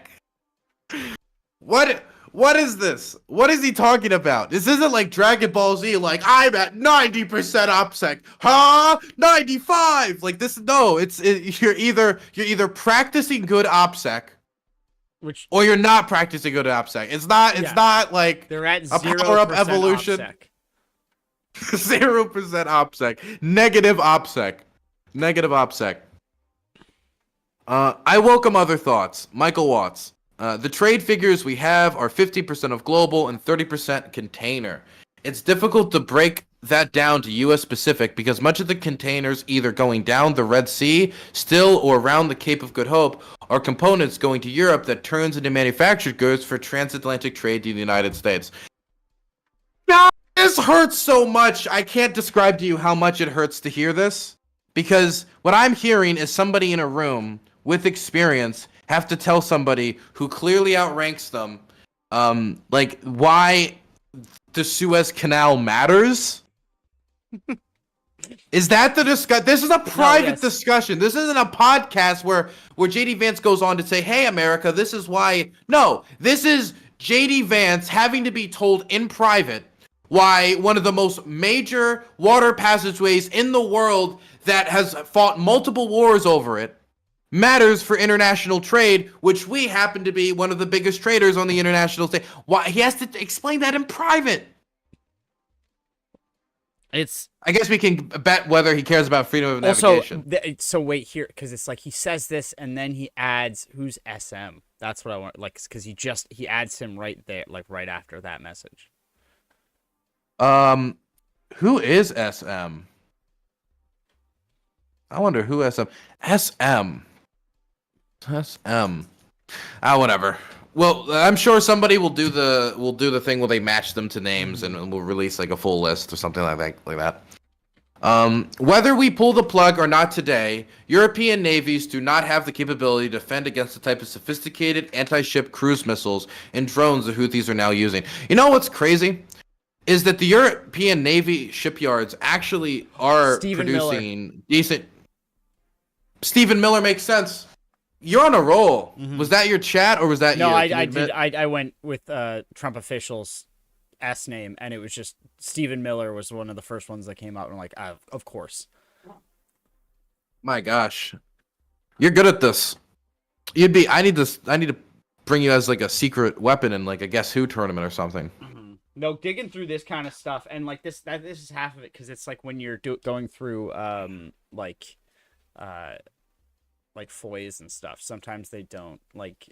What is this? What is he talking about? This isn't like Dragon Ball Z, like, I'm at 90% OPSEC. Huh? 95! Like, this, no, you're either practicing good OPSEC, or you're not practicing good OPSEC. It's not like they're at a power-up evolution. 0% OPSEC. Negative OPSEC. Negative OPSEC. I welcome other thoughts. Michael Watts. The trade figures we have are 50% of global and 30% container. It's difficult to break that down to U.S. specific because much of the containers either going down the Red Sea still or around the Cape of Good Hope are components going to Europe that turns into manufactured goods for transatlantic trade to the United States. God, this hurts so much. I can't describe to you how much it hurts to hear this because what I'm hearing is somebody in a room with experience have to tell somebody who clearly outranks them, like, why the Suez Canal matters? Is that the discussion? This is a private discussion. This isn't a podcast where JD Vance goes on to say, hey, America, this is why. No, this is JD Vance having to be told in private why one of the most major water passageways in the world that has fought multiple wars over it matters for international trade, which we happen to be one of the biggest traders on the international stage. Why he has to explain that in private? I guess we can bet whether he cares about freedom of navigation. So wait here, because it's like he says this and then he adds who's SM. That's what I want, like, because he adds him right there, like right after that message. Who is SM? I wonder who SM. SM. Whatever. Well, I'm sure somebody will do the thing where they match them to names and we'll release like a full list or something like that. Whether we pull the plug or not today, European navies do not have the capability to defend against the type of sophisticated anti-ship cruise missiles and drones the Houthis are now using. You know what's crazy? Is that the European Navy shipyards actually are producing decent. Stephen Miller makes sense. you're on a roll. Was that your chat or was that No, you? I did. I went with Trump officials' S name, and it was just Stephen Miller was one of the first ones that came out, and I'm like, of course. My gosh, you're good at this. I need to bring you as like a secret weapon in like a Guess Who tournament or something. No, digging through this kind of stuff, and like this is half of it, because it's like when you're going through like FOIAs and stuff. Sometimes they don't like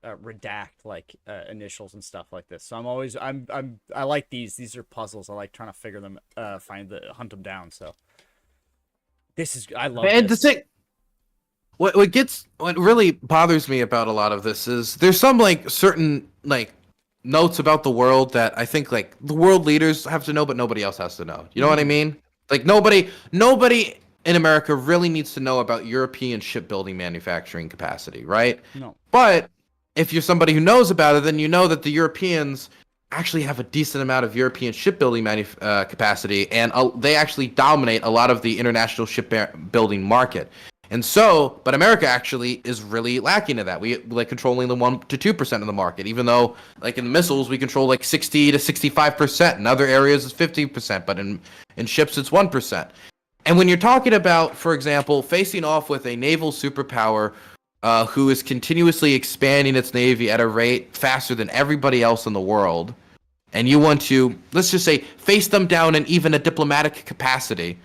redact like initials and stuff like this. So I like these. These are puzzles. I like trying to figure them, hunt them down. So I love this. What really bothers me about a lot of this is there's some like certain like notes about the world that I think like the world leaders have to know, but nobody else has to know. You know what I mean? Like nobody in America really needs to know about European shipbuilding manufacturing capacity, right? No. But if you're somebody who knows about it, then you know that the Europeans actually have a decent amount of European shipbuilding capacity, and they actually dominate a lot of the international shipbuilding market. And so, but America actually is really lacking in that. We like controlling the 1 to 2% of the market, even though like in missiles we control like 60 to 65%. In other areas it's 50%, but in ships it's 1%. And when you're talking about, for example, facing off with a naval superpower who is continuously expanding its navy at a rate faster than everybody else in the world, and you want to, let's just say, face them down in even a diplomatic capacity,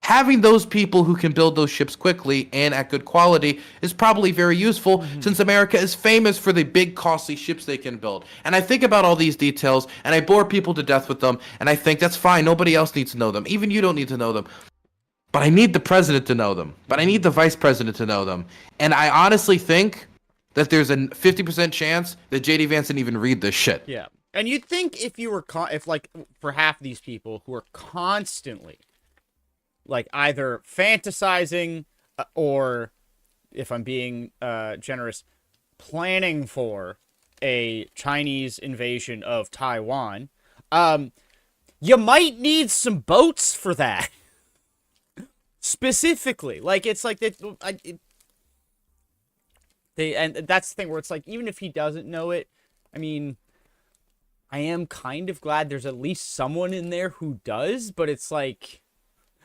having those people who can build those ships quickly and at good quality is probably very useful, since America is famous for the big, costly ships they can build. And I think about all these details, and I bore people to death with them, and I think that's fine. Nobody else needs to know them. Even you don't need to know them. But I need the president to know them. But I need the vice president to know them. And I honestly think that there's a 50% chance that J.D. Vance didn't even read this shit. Yeah. And you'd think if you were, if like for half these people who are constantly like either fantasizing or, if I'm being generous, planning for a Chinese invasion of Taiwan, you might need some boats for that. Specifically, like it's like and that's the thing where it's like, even if he doesn't know it, I mean, I am kind of glad there's at least someone in there who does, but it's like,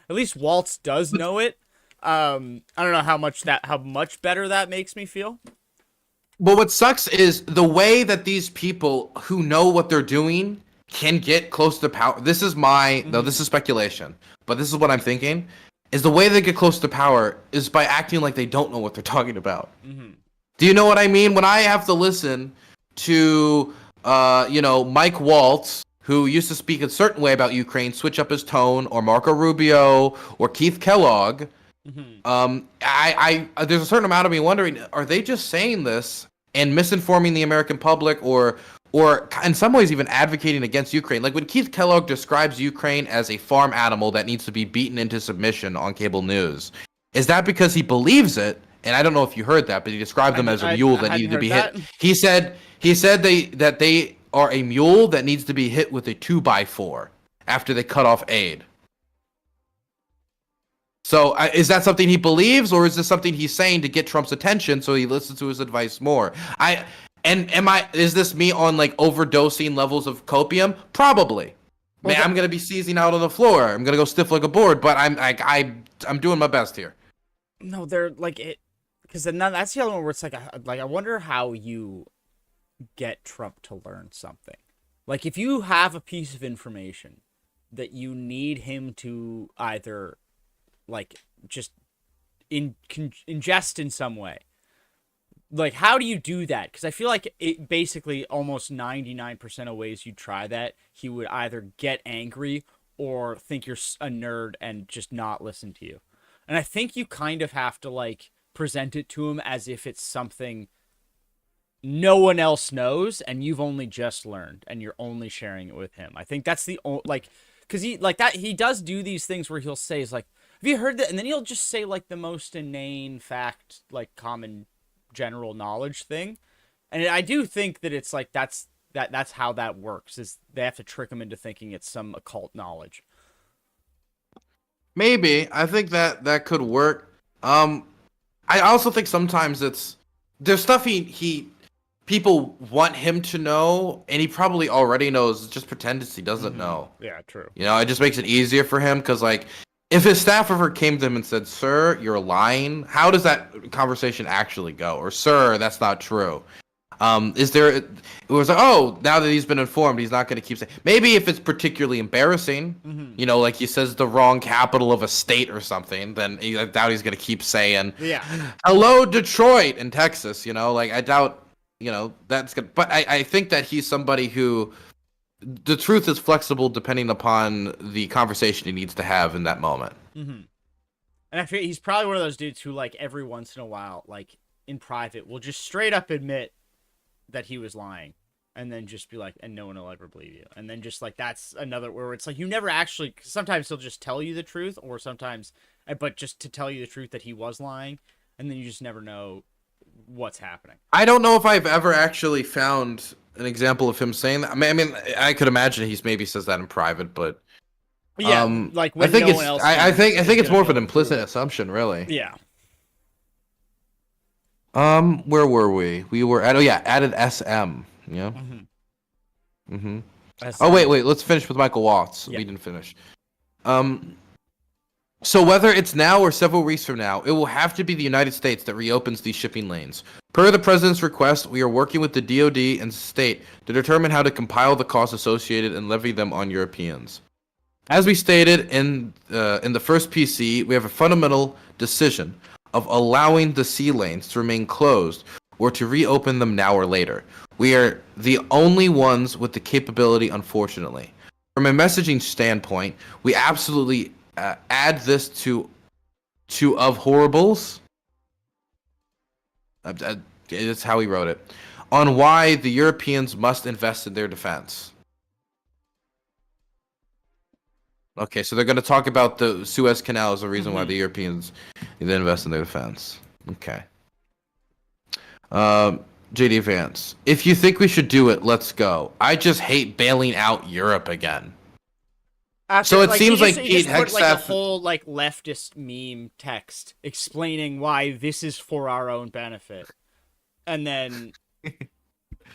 at least Waltz does know it. I don't know how much better that makes me feel. But what sucks is the way that these people who know what they're doing can get close to power. This is though this is speculation, but this is what I'm thinking, is the way they get close to power is by acting like they don't know what they're talking about. Do you know what I mean? When I have to listen to, Mike Waltz, who used to speak a certain way about Ukraine, switch up his tone, or Marco Rubio, or Keith Kellogg, there's a certain amount of me wondering, are they just saying this and misinforming the American public, or in some ways even advocating against Ukraine? Like when Keith Kellogg describes Ukraine as a farm animal that needs to be beaten into submission on cable news, is that because he believes it? And I don't know if you heard that, but he described them as a mule that needed to be hit. He said that they are a mule that needs to be hit with a 2x4 after they cut off aid. So is that something he believes, or is this something he's saying to get Trump's attention so he listens to his advice more? Is this me on like overdosing levels of copium? Probably. Man, I'm gonna be seizing out on the floor. I'm gonna go stiff like a board, but I'm doing my best here. No, they're like it, because then that's the other one where it's like I wonder how you get Trump to learn something. Like if you have a piece of information that you need him to either like just ingest in some way, like how do you do that? Because I feel like it basically almost 99% of ways you try that, he would either get angry or think you're a nerd and just not listen to you. And I think you kind of have to like present it to him as if it's something no one else knows and you've only just learned and you're only sharing it with him. I think that's the like, because he does do these things where he'll say, is like, have you heard that? And then he'll just say like the most inane fact, like common general knowledge thing. And I do think that it's like that's how that works, is they have to trick him into thinking it's some occult knowledge. Maybe. I think that could work. I also think sometimes there's stuff people want him to know, and he probably already knows. Just pretends he doesn't know. Yeah, true. You know, it just makes it easier for him because, like, if his staff ever came to him and said, "Sir, you're lying," how does that conversation actually go? Or, "Sir, that's not true." It was like, oh, now that he's been informed, he's not going to keep saying. Maybe if it's particularly embarrassing, you know, like he says the wrong capital of a state or something, then I doubt he's going to keep saying, "Hello, Detroit," in Texas. You know, like I doubt, you know, that's good. But I think that he's somebody who the truth is flexible depending upon the conversation he needs to have in that moment. And I feel he's probably one of those dudes who, like, every once in a while, like in private, will just straight up admit that he was lying, and then just be like, and no one will ever believe you. And then just like, that's another where it's like, you never actually, sometimes he'll just tell you the truth, or sometimes, but just to tell you the truth that he was lying, and then you just never know what's happening. I don't know if I've ever actually found an example of him saying that. I mean, I could imagine he maybe says that in private, but yeah, like when I think no one else I think it's more of an implicit assumption, really. Yeah. Where were we? We were at added SM. Yeah. Oh wait. Let's finish with Michael Watts. Yeah. We didn't finish. So whether it's now or several weeks from now, it will have to be the United States that reopens these shipping lanes. Per the president's request, we are working with the DoD and state to determine how to compile the costs associated and levy them on Europeans. As we stated in the first PC, we have a fundamental decision of allowing the sea lanes to remain closed or to reopen them now or later. We are the only ones with the capability, unfortunately. From a messaging standpoint, we absolutely add this to of horribles. That's how he wrote it. On why the Europeans must invest in their defense. Okay, so they're going to talk about the Suez Canal as a reason why the Europeans need to invest in their defense. Okay. JD Vance, if you think we should do it, let's go. I just hate bailing out Europe again. So it seems like he just put like a whole like leftist meme text explaining why this is for our own benefit, and then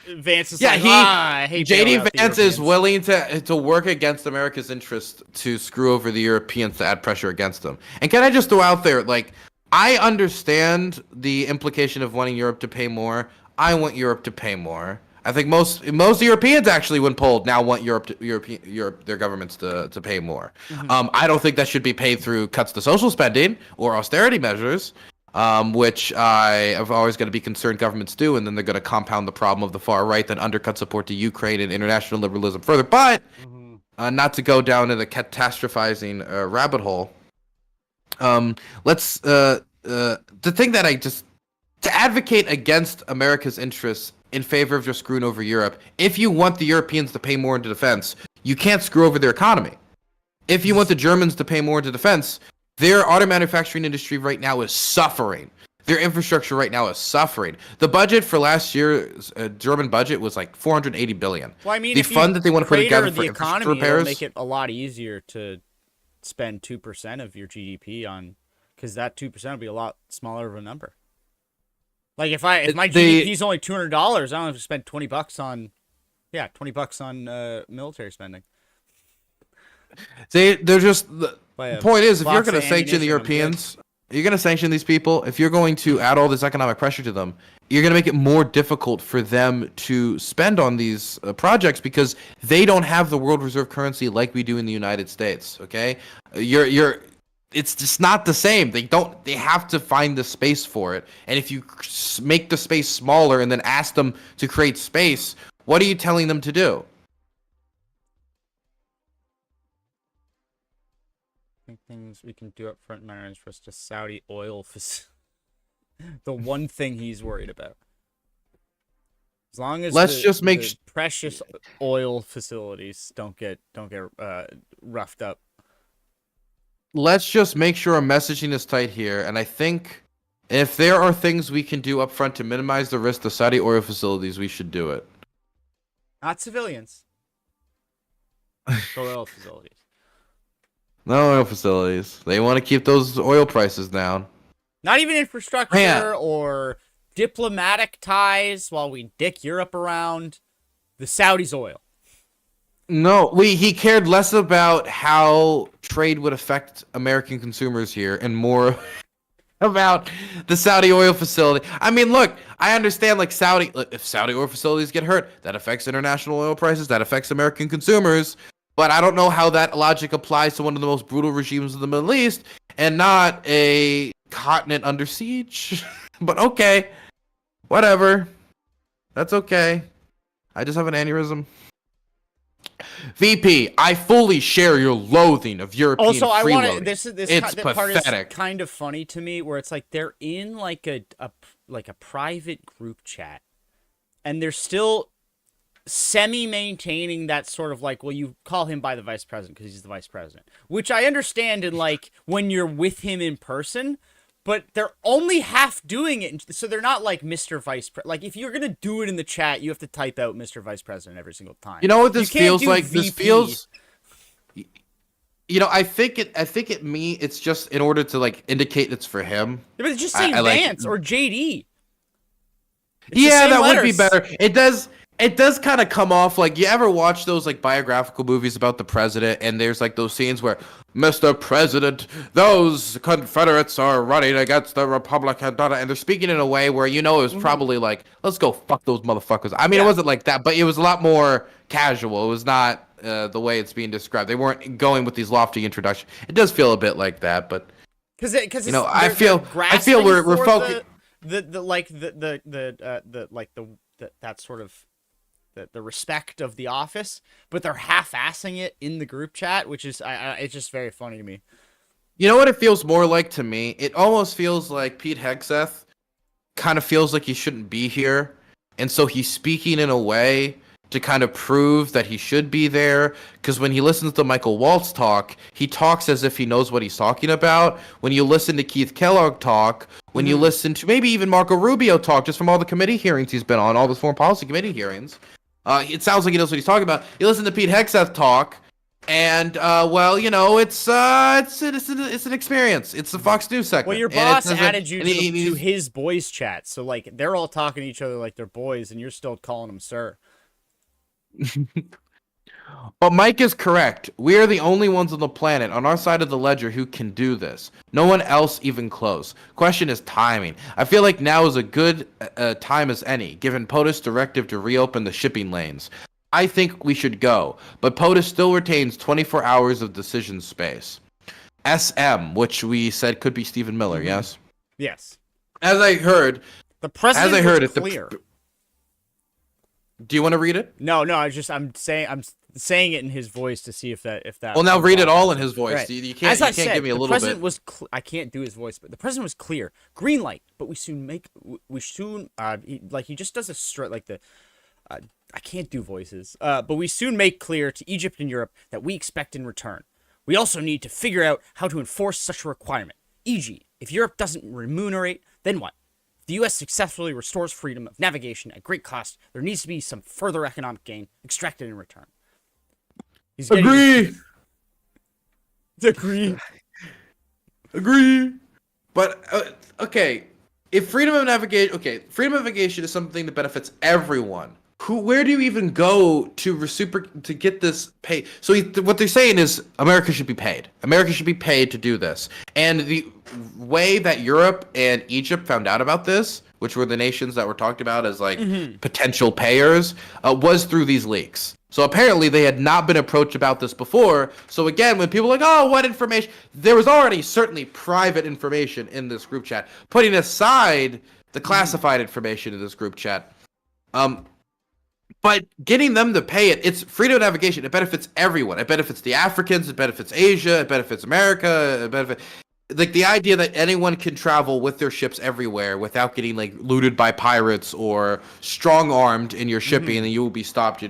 Vance is I hate JD Vance is willing to work against America's interest to screw over the Europeans to add pressure against them. And can I just throw out there, like, I understand the implication of wanting Europe to pay more. I want Europe to pay more. I think most Europeans actually, when polled, now want their governments to pay more. I don't think that should be paid through cuts to social spending or austerity measures, which I have always going to be concerned governments do, and then they're going to compound the problem of the far right that undercut support to Ukraine and international liberalism further. But not to go down in the catastrophizing rabbit hole. The thing that to advocate against America's interests in favor of just screwing over Europe, if you want the Europeans to pay more into defense, you can't screw over their economy. If you want the Germans to pay more into defense, their auto manufacturing industry right now is suffering. Their infrastructure right now is suffering. The budget for last year's German budget was like $480 billion. Well, I mean, the fund that they want to put together for the economy repairs will make it a lot easier to spend 2% of your GDP on, because that 2% will be a lot smaller of a number. Like if my GDP is only $200, I don't have to spend $20 on, $20 on military spending. They're just the point is, if you're going to sanction the Europeans, you're going to sanction these people. If you're going to add all this economic pressure to them, you're going to make it more difficult for them to spend on these projects because they don't have the world reserve currency like we do in the United States. Okay, it's just not the same. They have to find the space for it. And if you make the space smaller and then ask them to create space, what are you telling them to do? I think things we can do up front in our interest to Saudi oil the one thing he's worried about. As long as the precious oil facilities don't get roughed up. Let's just make sure our messaging is tight here, and I think if there are things we can do up front to minimize the risk to Saudi oil facilities, we should do it. Not civilians. Oil facilities. No oil facilities. They want to keep those oil prices down. Not even infrastructure Man. or diplomatic ties while we dick Europe around. The Saudis' oil. No, he cared less about how trade would affect American consumers here and more about the Saudi oil facility. I mean, look, I understand if Saudi oil facilities get hurt, that affects international oil prices, that affects American consumers. But I don't know how that logic applies to one of the most brutal regimes of the Middle East and not a continent under siege. But okay, whatever. That's okay. I just have an aneurysm. VP, I fully share your loathing of European Also, I want to. freeloading. This part is pathetic. kind of funny to me, where it's like they're in like a private group chat, and they're still semi-maintaining that sort of like, well, you call him by the vice president because he's the vice president, which I understand in like when you're with him in person. But they're only half doing it, so they're not like Mr. Vice President. Like, if you're gonna do it in the chat, you have to type out Mr. Vice President every single time. You know what this feels like? VP. This feels. You know, I think it's just in order to like indicate it's for him. Yeah, but just say Vance or JD. Yeah, that would be better. It does kind of come off like, you ever watch those like biographical movies about the president, and there's like those scenes where, Mr. President, those Confederates are running against the Republic, and they're speaking in a way where it was probably like, let's go fuck those motherfuckers. I mean, It wasn't like that, but it was a lot more casual. It was not the way it's being described. They weren't going with these lofty introductions. It does feel a bit like that, but because I feel we're focused. That sort of the respect of the office, but they're half-assing it in the group chat, which is it's just very funny to me. You know what it feels more like to me? It almost feels like Pete Hegseth kind of feels like he shouldn't be here, and so he's speaking in a way to kind of prove that he should be there, because when he listens to Michael Waltz talk, he talks as if he knows what he's talking about. When you listen to Keith Kellogg talk, when you listen to maybe even Marco Rubio talk, just from all the committee hearings he's been on, all the foreign policy committee hearings, it sounds like he knows what he's talking about. You listen to Pete Hegseth talk, and it's an experience. It's the Fox News segment. Well, your boss added you to his boys chat, so like they're all talking to each other like they're boys, and you're still calling them sir. But Mike is correct. We are the only ones on the planet on our side of the ledger who can do this. No one else even close. Question is timing. I feel like now is a good time as any, given POTUS' directive to reopen the shipping lanes. I think we should go, but POTUS still retains 24 hours of decision space. SM, which we said could be Stephen Miller, yes? Yes. As I heard, the president was clear. Do you want to read it? No, I'm saying it in his voice to see if that. Well, now read it all in his voice. Right. You can't give me a little bit. I can't do his voice, but the president was clear. Green light, but he just does a straight like the. I can't do voices. But we soon make clear to Egypt and Europe that we expect in return. We also need to figure out how to enforce such a requirement. E.g., if Europe doesn't remunerate, then what? If the U.S. successfully restores freedom of navigation at great cost, there needs to be some further economic gain extracted in return. Agree. But okay, if freedom of navigation is something that benefits everyone. Where do you even go to get this pay? So what they're saying is America should be paid. America should be paid to do this. And the way that Europe and Egypt found out about this, which were the nations that were talked about as like potential payers, was through these leaks. So apparently they had not been approached about this before. So again, when people are like, oh, what information? There was already certainly private information in this group chat. Putting aside the classified information in this group chat. But getting them to pay it's freedom of navigation. It benefits everyone. It benefits the Africans. It benefits Asia. It benefits America. Like the idea that anyone can travel with their ships everywhere without getting like looted by pirates or strong-armed in your shipping and you will be stopped.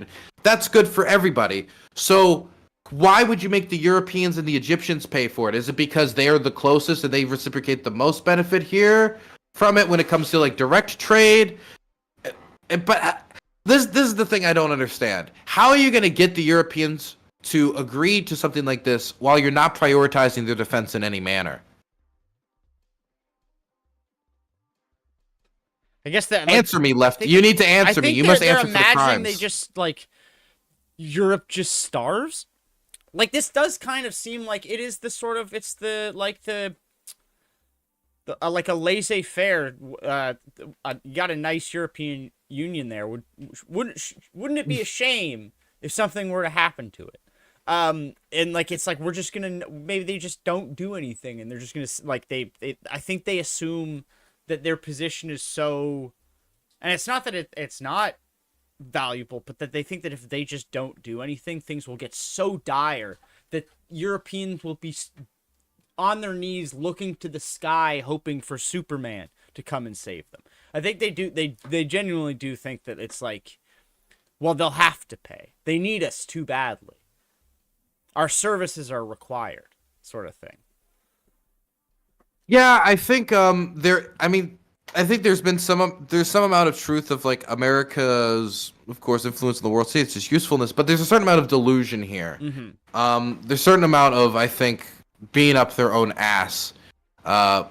That's good for everybody. So why would you make the Europeans and the Egyptians pay for it? Is it because they are the closest and they reciprocate the most benefit here from it when it comes to like direct trade? But this is the thing I don't understand. How are you going to get the Europeans to agree to something like this while you're not prioritizing their defense in any manner? I guess that Answer me, Lefty. You need to answer me. You must answer for the crimes. They're imagining they just like Europe just starves. Like this does kind of seem like it is the sort of like a laissez-faire. You got a nice European Union there. Wouldn't it be a shame if something were to happen to it? And like it's like we're just gonna maybe they just don't do anything and they're just gonna like I think they assume that their position is so, and it's not that it's not valuable, but that they think that if they just don't do anything, things will get so dire that Europeans will be on their knees looking to the sky hoping for Superman to come and save them. I think they genuinely do think that it's like, well, they'll have to pay. They need us too badly. Our services are required, sort of thing. Yeah, I think I think there's been some amount of truth of like America's, of course, influence in the world stage, just usefulness, but there's a certain amount of delusion here. Mm-hmm. There's a certain amount of, I think, being up their own ass. I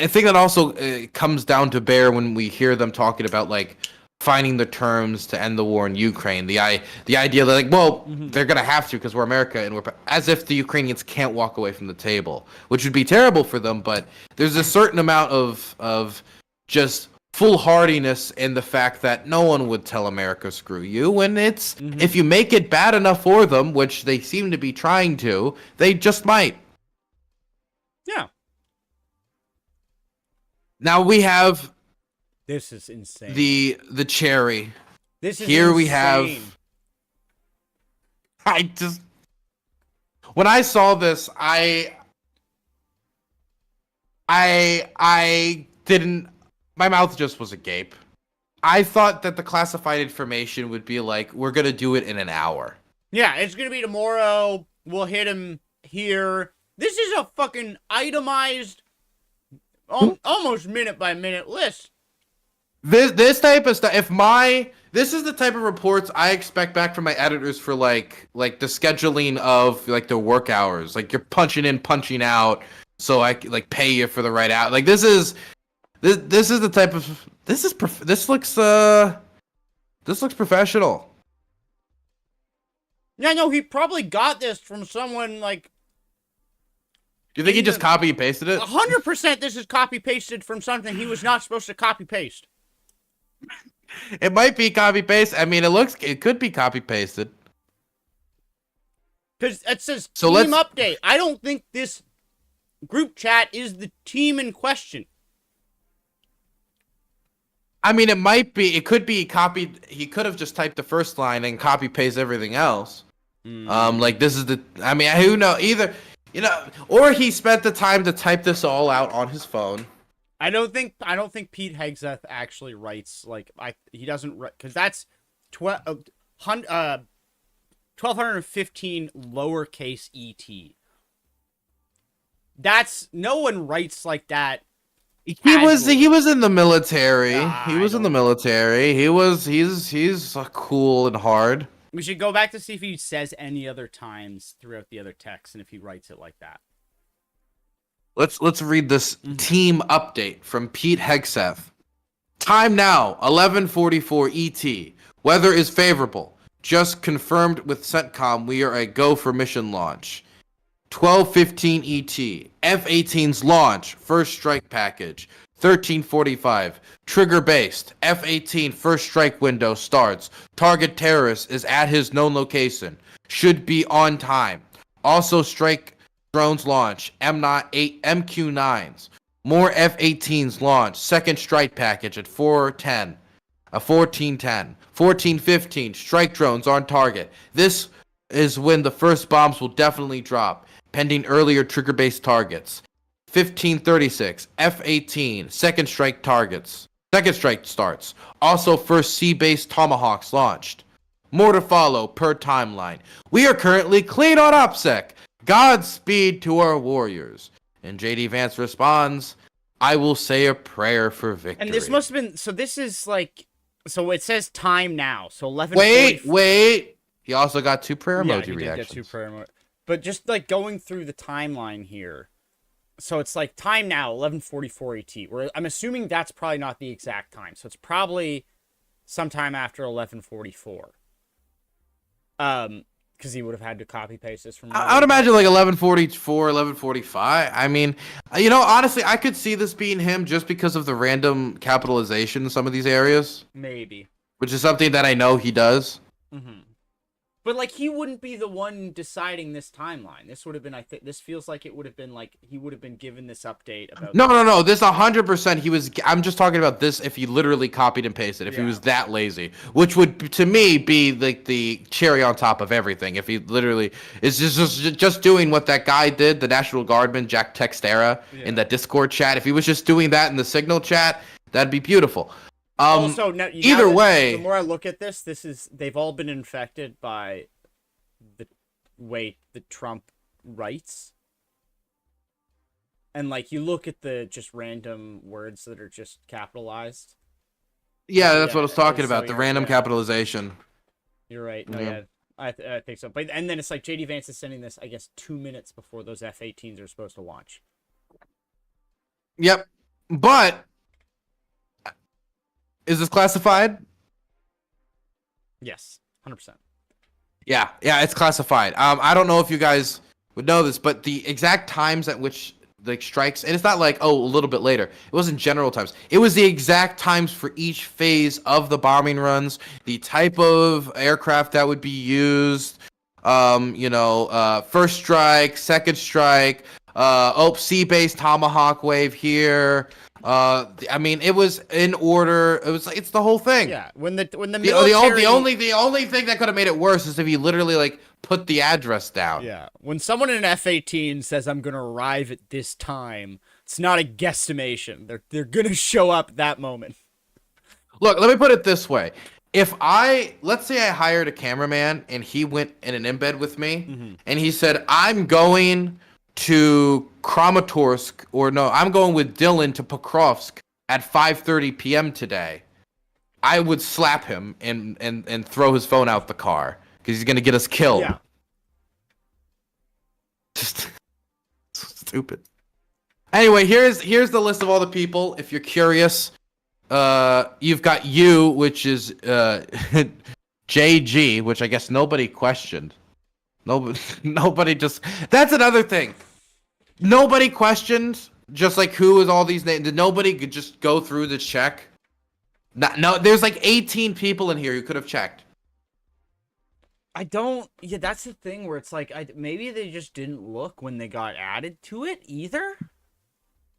think that also comes down to bear when we hear them talking about like finding the terms to end the war in Ukraine. The idea that like, well, they're gonna have to because we're America, and we're as if the Ukrainians can't walk away from the table, which would be terrible for them. But there's a certain amount of just foolhardiness in the fact that no one would tell America screw you, and it's if you make it bad enough for them, which they seem to be trying to, they just might. Yeah. Now we have this is insane. The cherry. This is here insane. We have. When I saw this, I didn't. My mouth just was agape. I thought that the classified information would be like, we're gonna do it in an hour. Yeah, it's gonna be tomorrow. We'll hit him here. This is a fucking itemized, almost minute by minute list. This type of stuff. This is the type of reports I expect back from my editors for like the scheduling of like the work hours. Like you're punching in, punching out, so I like pay you for the right out. Like this is the type of this looks professional. Yeah, no, he probably got this from someone like. Do you think he just copy and pasted it? 100% this is copy pasted from something he was not supposed to copy paste. It might be copy paste. I mean, it could be copy pasted. Because it says team update. I don't think this group chat is the team in question. I mean, it might be. It could be copied. He could have just typed the first line and copy paste everything else. Like this is the. I mean, who knows? Either. You know, or he spent the time to type this all out on his phone. I don't think Pete Hegseth actually writes he doesn't write because that's 1215 lowercase et. That's no one writes like that. He was in the military. He's cool and hard. We should go back to see if he says any other times throughout the other texts and if he writes it like that. Let's read this team update from Pete Hegseth. Time now, 11:44 ET. Weather is favorable. Just confirmed with CENTCOM we are a go for mission launch. 12:15 ET. F-18's launch, first strike package. 13:45. Trigger based. F-18 first strike window starts. Target terrorist is at his known location. Should be on time. Also strike drones launch. MQ-9s. More F-18s launch. Second strike package at 4:10. 14:10. 14:15. Strike drones on target. This is when the first bombs will definitely drop, pending earlier trigger-based targets. 15:36. F-18. Second strike targets. Second strike starts. Also first sea-based Tomahawks launched. More to follow per timeline. We are currently clean on OPSEC. Godspeed to our warriors. And JD Vance responds, I will say a prayer for victory. And this must have been, so this is like, so it says time now. So 11. Wait. He also got 2 prayer emoji he reactions. Did get 2 prayer emojis. But just like going through the timeline here, So it's like time now, 11:44 ET. Where I'm assuming that's probably not the exact time. So it's probably sometime after 11:44. Because he would have had to copy paste this from. I would imagine like 11:44, 11:45. I mean, honestly, I could see this being him just because of the random capitalization in some of these areas. Maybe. Which is something that I know he does. Mm-hmm. But like he wouldn't be the one deciding this timeline. This would have been, I think, this feels like it would have been like he would have been given this update about. No. This 100%. He was. I'm just talking about this. If he literally copied and pasted, if he was that lazy, which would to me be like the cherry on top of everything. If he literally is just doing what that guy did, the National Guardman Jack Textera in that Discord chat. If he was just doing that in the Signal chat, that'd be beautiful. Also, either way, the more I look at this is they've all been infected by the way the Trump writes, and like you look at the just random words that are just capitalized. Yeah, that's what I was talking about. The random capitalization. You're right. No, I think so. But and then it's like JD Vance is sending this, I guess, 2 minutes before those F-18s are supposed to launch. Yep, but. Is this classified? Yes, 100%. Yeah, it's classified. I don't know if you guys would know this, but the exact times at which the strikes, and it's not like, a little bit later. It wasn't general times. It was the exact times for each phase of the bombing runs, the type of aircraft that would be used, first strike, second strike, sea-based Tomahawk wave here. I mean, it was in order. It's the whole thing. Yeah, when the military... the only thing that could have made it worse is if he literally like put the address down. Yeah, when someone in an F-18 says I'm gonna arrive at this time, it's not a guesstimation. They're gonna show up at that moment. Look, let me put it this way: let's say I hired a cameraman and he went in an embed with me, and he said I'm going to Kramatorsk, I'm going with Dylan to Pokrovsk at 5:30 p.m. today. I would slap him and throw his phone out the car because he's gonna get us killed. Yeah. Just stupid. Anyway, here's the list of all the people. If you're curious, you've got you, which is JG, which I guess nobody questioned. Nobody just. That's another thing. Nobody questioned just like who is all these names. Nobody could just go through the check. No, there's like 18 people in here who could have checked. Yeah, that's the thing where it's like maybe they just didn't look when they got added to it either.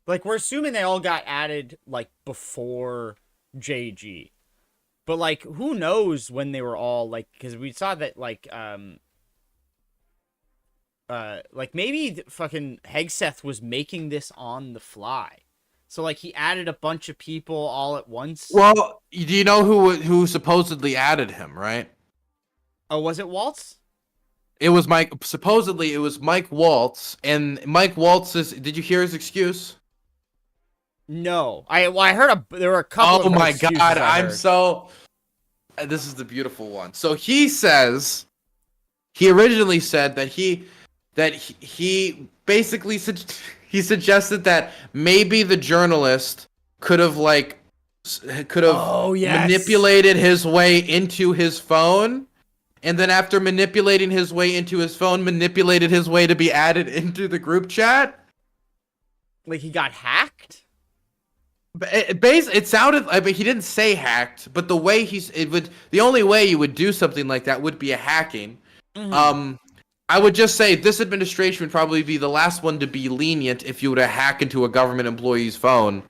Like we're assuming they all got added like before JG, but like who knows when they were all like, because we saw that like maybe fucking Hegseth was making this on the fly. So like he added a bunch of people all at once. Well, do you know who supposedly added him, right? Oh, was it Waltz? It was Mike. Supposedly it was Mike Waltz, and Mike Waltz's. Did you hear his excuse? No, I heard there were a couple. Oh my god, I'm so. This is the beautiful one. So he says, he originally said that he basically he suggested that maybe the journalist could have manipulated his way into his phone, and then after manipulating his way into his phone, manipulated his way to be added into the group chat. Like he got hacked? It sounded. I mean, he didn't say hacked, but the way the only way you would do something like that would be a hacking. Mm-hmm. I would just say this administration would probably be the last one to be lenient if you were to hack into a government employee's phone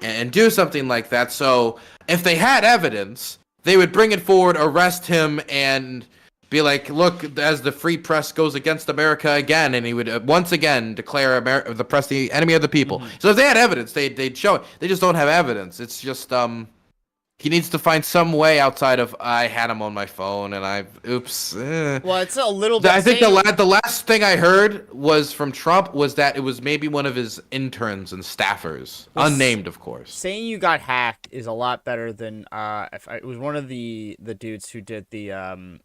and do something like that. So if they had evidence, they would bring it forward, arrest him, and be like, look, as the free press goes against America again, and he would once again declare the press the enemy of the people. Mm-hmm. So if they had evidence, they'd show it. They just don't have evidence. It's just he needs to find some way outside of I had him on my phone and oops. Well, it's a little bit. I think the last thing I heard was from Trump was that it was maybe one of his interns and staffers, unnamed, of course. Saying you got hacked is a lot better than it was one of the dudes who did the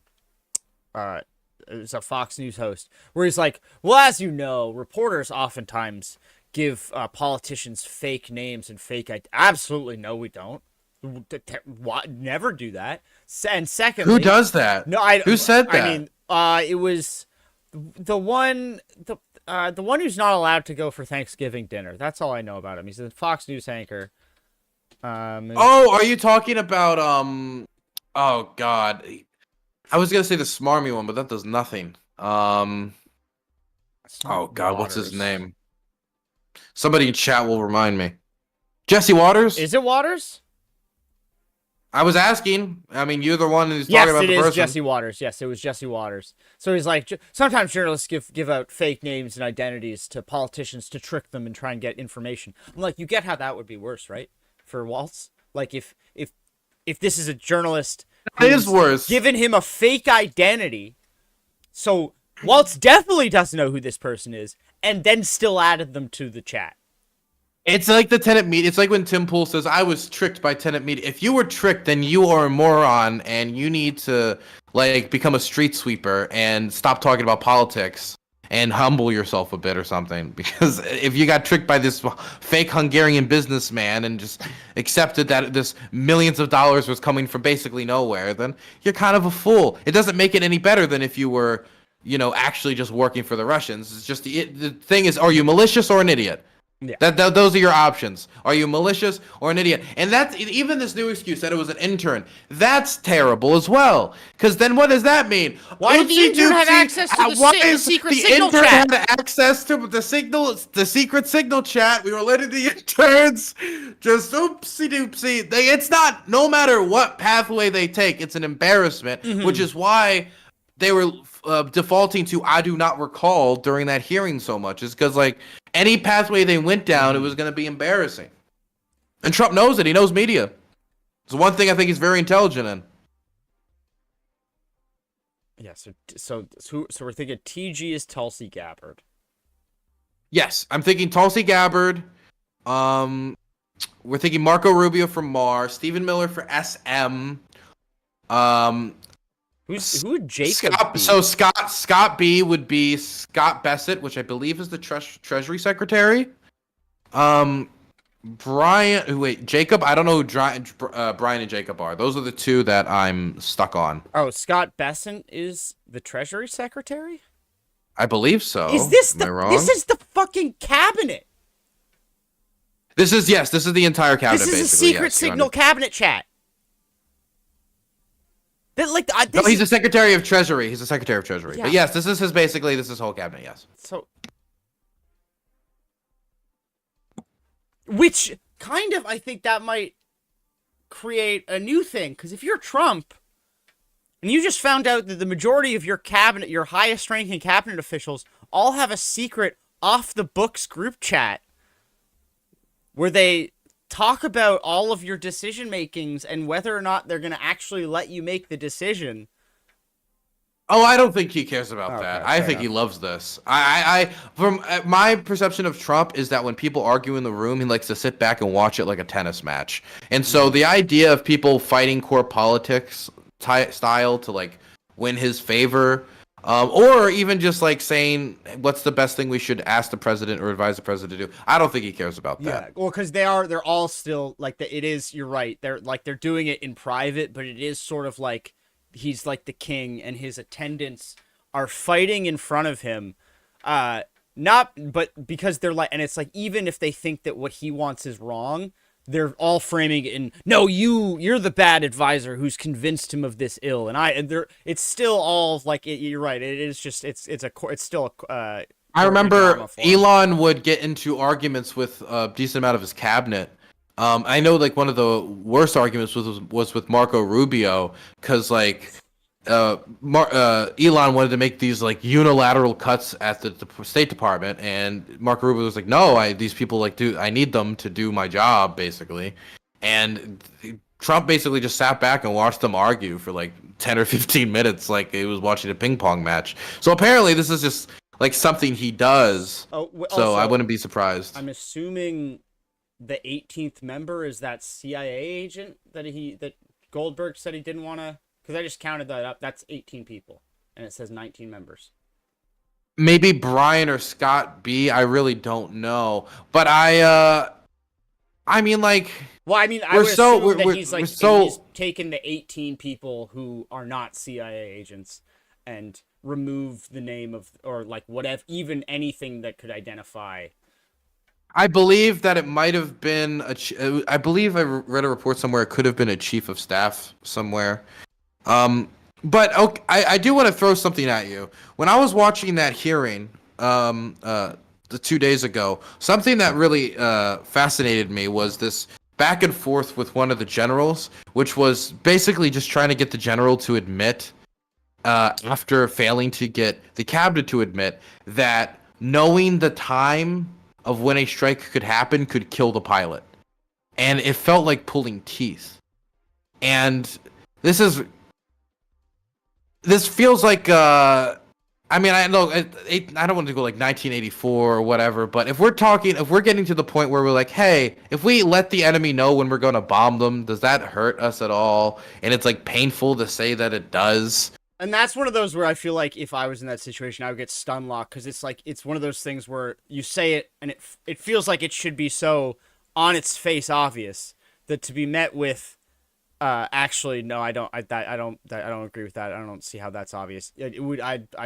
it was a Fox News host where he's like, well, as you know, reporters oftentimes give politicians fake names and fake absolutely no, we don't. Never do that. And secondly, Who does that? No, I. Who said that? I mean, it was the one who's not allowed to go for Thanksgiving dinner. That's all I know about him. He's a Fox News anchor. Are you talking about Oh God, I was gonna say the smarmy one, but that does nothing. Oh God, what's his name? Somebody in chat will remind me. Jesse Waters? Is it Waters? I was asking. I mean, you're the one who's talking about the person. Yes, it is Jesse Waters. Yes, it was Jesse Waters. So he's like, sometimes journalists give out fake names and identities to politicians to trick them and try and get information. I'm like, you get how that would be worse, right? For Waltz, like if this is a journalist, it is worse. Given him a fake identity, so Waltz definitely doesn't know who this person is, and then still added them to the chat. It's like the tenant media. It's like when Tim Pool says, I was tricked by tenant media. If you were tricked, then you are a moron and you need to like become a street sweeper and stop talking about politics and humble yourself a bit or something. Because if you got tricked by this fake Hungarian businessman and just accepted that this millions of dollars was coming from basically nowhere, then you're kind of a fool. It doesn't make it any better than if you were, actually just working for the Russians. It's just the thing is, are you malicious or an idiot? Yeah. Those are your options. Are you malicious or an idiot? And that's even this new excuse that it was an intern. That's terrible as well. Because then what does that mean? Why did the intern have access to the secret signal chat? The intern had access to the secret signal chat. We were letting the interns just oopsie doopsie. It's not, no matter what pathway they take, it's an embarrassment, which is why they were defaulting to I do not recall during that hearing so much. Is because like any pathway they went down, it was going to be embarrassing. And Trump knows it. He knows media. It's one thing I think he's very intelligent in. Yeah, so we're thinking TG is Tulsi Gabbard. Yes, I'm thinking Tulsi Gabbard. We're thinking Marco Rubio from MAR, Stephen Miller for SM. Who would Jacob be? So Scott B would be Scott Bessett, which I believe is the Treasury Secretary. Jacob. I don't know who Brian and Jacob are. Those are the two that I'm stuck on. Oh, Scott Bessent is the Treasury Secretary? I believe so. Is this Am I wrong? This is the fucking cabinet. This is the entire cabinet. This is basically. a secret signal cabinet chat. No, he's a Secretary of Treasury. He's a Secretary of Treasury. Yeah. But yes, this is his whole cabinet, yes. So, which kind of, I think that might create a new thing. Because if you're Trump, and you just found out that the majority of your cabinet, your highest ranking cabinet officials, all have a secret off-the-books group chat where they talk about all of your decision makings and whether or not they're going to actually let you make the decision. Oh, I don't think he cares about that. I think enough. he loves this. From my perception of Trump is that when people argue in the room, he likes to sit back and watch it like a tennis match. And so the idea of people fighting core politics style to like win his favor, or even just like saying what's the best thing we should ask the president or advise the president to do, I don't think he cares about that. Yeah, well, because they're all still like it is. You're right. They're doing it in private, but it is sort of like he's like the king, and his attendants are fighting in front of him. But because they're like, and it's like even if they think that what he wants is wrong, they're all framing it in, no, you're the bad advisor who's convinced him of this ill, it's still all like you're right. It is just it's still a. I remember Elon would get into arguments with a decent amount of his cabinet. I know like one of the worst arguments was with Marco Rubio because like Elon wanted to make these like unilateral cuts at the State Department, and Marco Rubio was like, "No, these people I need them to do my job, basically." And Trump basically just sat back and watched them argue for like 10 or 15 minutes, like he was watching a ping pong match. So apparently, this is just like something he does. So also, I wouldn't be surprised. I'm assuming the 18th member is that CIA agent that Goldberg said he didn't want to. Because I just counted that up. That's 18 people. And it says 19 members. maybe Brian or Scott B. I really don't know, but I mean, like. Well, I mean, I would assume that he's taken the 18 people who are not CIA agents and remove the name of, or like whatever, even anything that could identify. I believe that it might have been I believe I read a report somewhere it could have been a chief of staff somewhere. But okay, I do want to throw something at you. When I was watching that hearing, the 2 days ago, something that really fascinated me was this back and forth with one of the generals, which was basically just trying to get the general to admit, after failing to get the cabinet to admit, that knowing the time of when a strike could happen could kill the pilot. And it felt like pulling teeth. And this feels like, I mean, I know I don't want to go like 1984 or whatever, but if we're getting to the point where we're like, hey, if we let the enemy know when we're going to bomb them, does that hurt us at all? And it's like painful to say that it does. And that's one of those where I feel like if I was in that situation, I would get stun locked, because it's like, it's one of those things where you say it and it feels like it should be so on its face obvious, that to be met with, actually, no, I don't agree with that. I don't see how that's obvious. I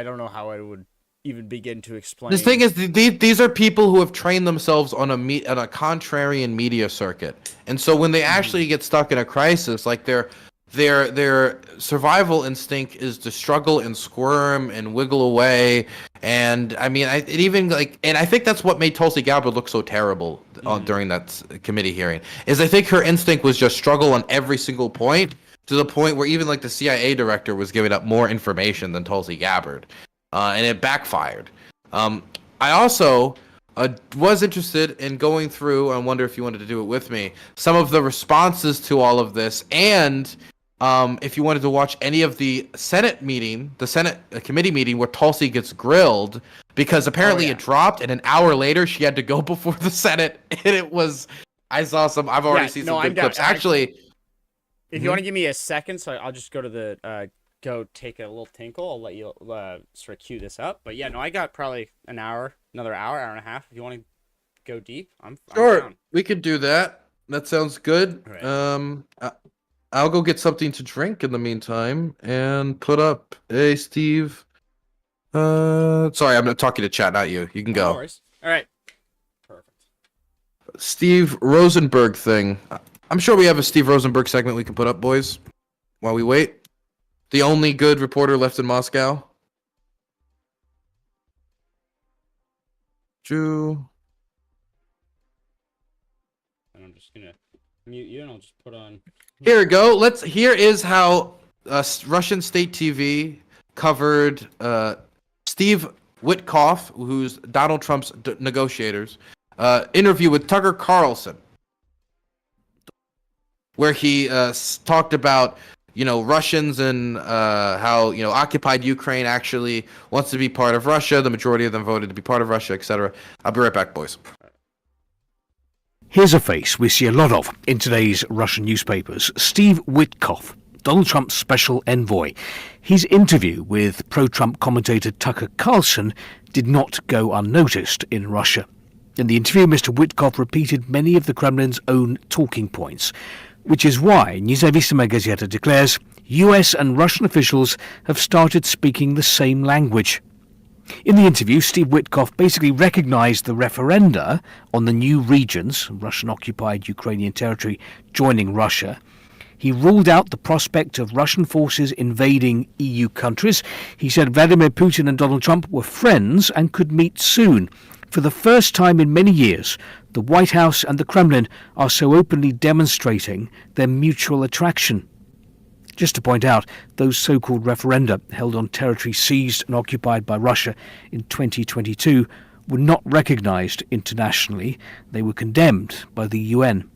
don't know how I would even begin to explain. The thing is, these are people who have trained themselves on a contrarian media circuit, and so when they actually get stuck in a crisis, like their survival instinct is to struggle and squirm and wiggle away. And I mean, I think that's what made Tulsi Gabbard look so terrible during that committee hearing. Is I think her instinct was just struggle on every single point, to the point where even like the CIA director was giving up more information than Tulsi Gabbard, and it backfired. I also was interested in going through, I wonder if you wanted to do it with me, some of the responses to all of this, and if you wanted to watch any of the Senate committee meeting where Tulsi gets grilled, because apparently it dropped, and an hour later she had to go before the Senate, and it was, I've already seen some good clips. Actually, if you want to give me a second, so I'll just go to go take a little tinkle. I'll let you sort of cue this up. But yeah, no, I got probably another hour and a half. If you want to go deep, I'm down. We could do that. That sounds good. Right. I'll go get something to drink in the meantime and put up a Steve. Sorry, I'm not talking to chat, not you. You can go. No worries. All right. Perfect. Steve Rosenberg thing. I'm sure we have a Steve Rosenberg segment we can put up, boys, while we wait. The only good reporter left in Moscow. Drew. And I'm just gonna mute you, and I'll just put on. Here we go. Here is how Russian state TV covered Steve Witkoff, who's Donald Trump's negotiators, interview with Tucker Carlson, where he talked about Russians and how occupied Ukraine actually wants to be part of Russia. The majority of them voted to be part of Russia, etc. I'll be right back, boys. Here's a face we see a lot of in today's Russian newspapers. Steve Witkoff, Donald Trump's special envoy. His interview with pro-Trump commentator Tucker Carlson did not go unnoticed in Russia. In the interview, Mr. Witkoff repeated many of the Kremlin's own talking points, which is why Nezavisima Gazeta declares US and Russian officials have started speaking the same language. In the interview, Steve Witkoff basically recognized the referenda on the new regions, Russian-occupied Ukrainian territory, joining Russia. He ruled out the prospect of Russian forces invading EU countries. He said Vladimir Putin and Donald Trump were friends and could meet soon. For the first time in many years, the White House and the Kremlin are so openly demonstrating their mutual attraction. Just to point out, those so-called referenda held on territory seized and occupied by Russia in 2022 were not recognized internationally. They were condemned by the UN.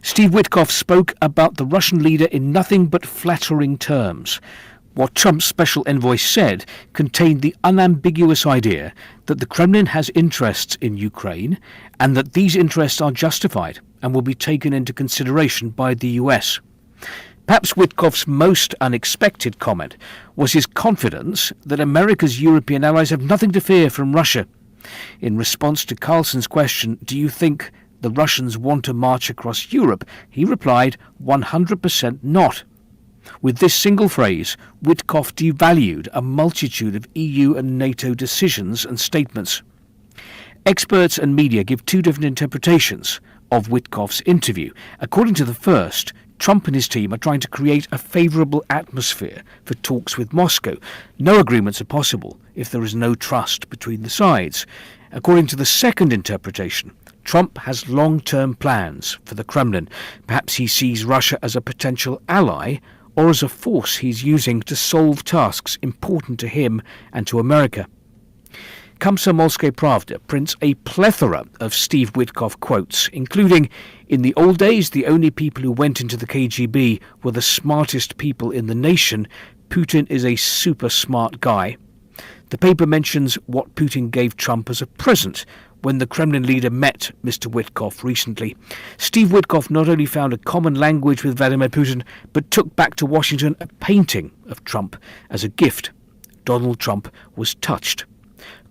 Steve Witkoff spoke about the Russian leader in nothing but flattering terms. What Trump's special envoy said contained the unambiguous idea that the Kremlin has interests in Ukraine and that these interests are justified and will be taken into consideration by the US. Perhaps Witkoff's most unexpected comment was his confidence that America's European allies have nothing to fear from Russia. In response to Carlson's question, do you think the Russians want to march across Europe, he replied, 100% not. With this single phrase, Witkoff devalued a multitude of EU and NATO decisions and statements. Experts and media give two different interpretations of Witkoff's interview. According to the first, Trump and his team are trying to create a favourable atmosphere for talks with Moscow. No agreements are possible if there is no trust between the sides. According to the second interpretation, Trump has long-term plans for the Kremlin. Perhaps he sees Russia as a potential ally or as a force he's using to solve tasks important to him and to America. Komsomolskaya Pravda prints a plethora of Steve Witkoff quotes, including, "In the old days, the only people who went into the KGB were the smartest people in the nation. Putin is a super smart guy." The paper mentions what Putin gave Trump as a present when the Kremlin leader met Mr. Witkoff recently. Steve Witkoff not only found a common language with Vladimir Putin, but took back to Washington a painting of Trump as a gift. Donald Trump was touched.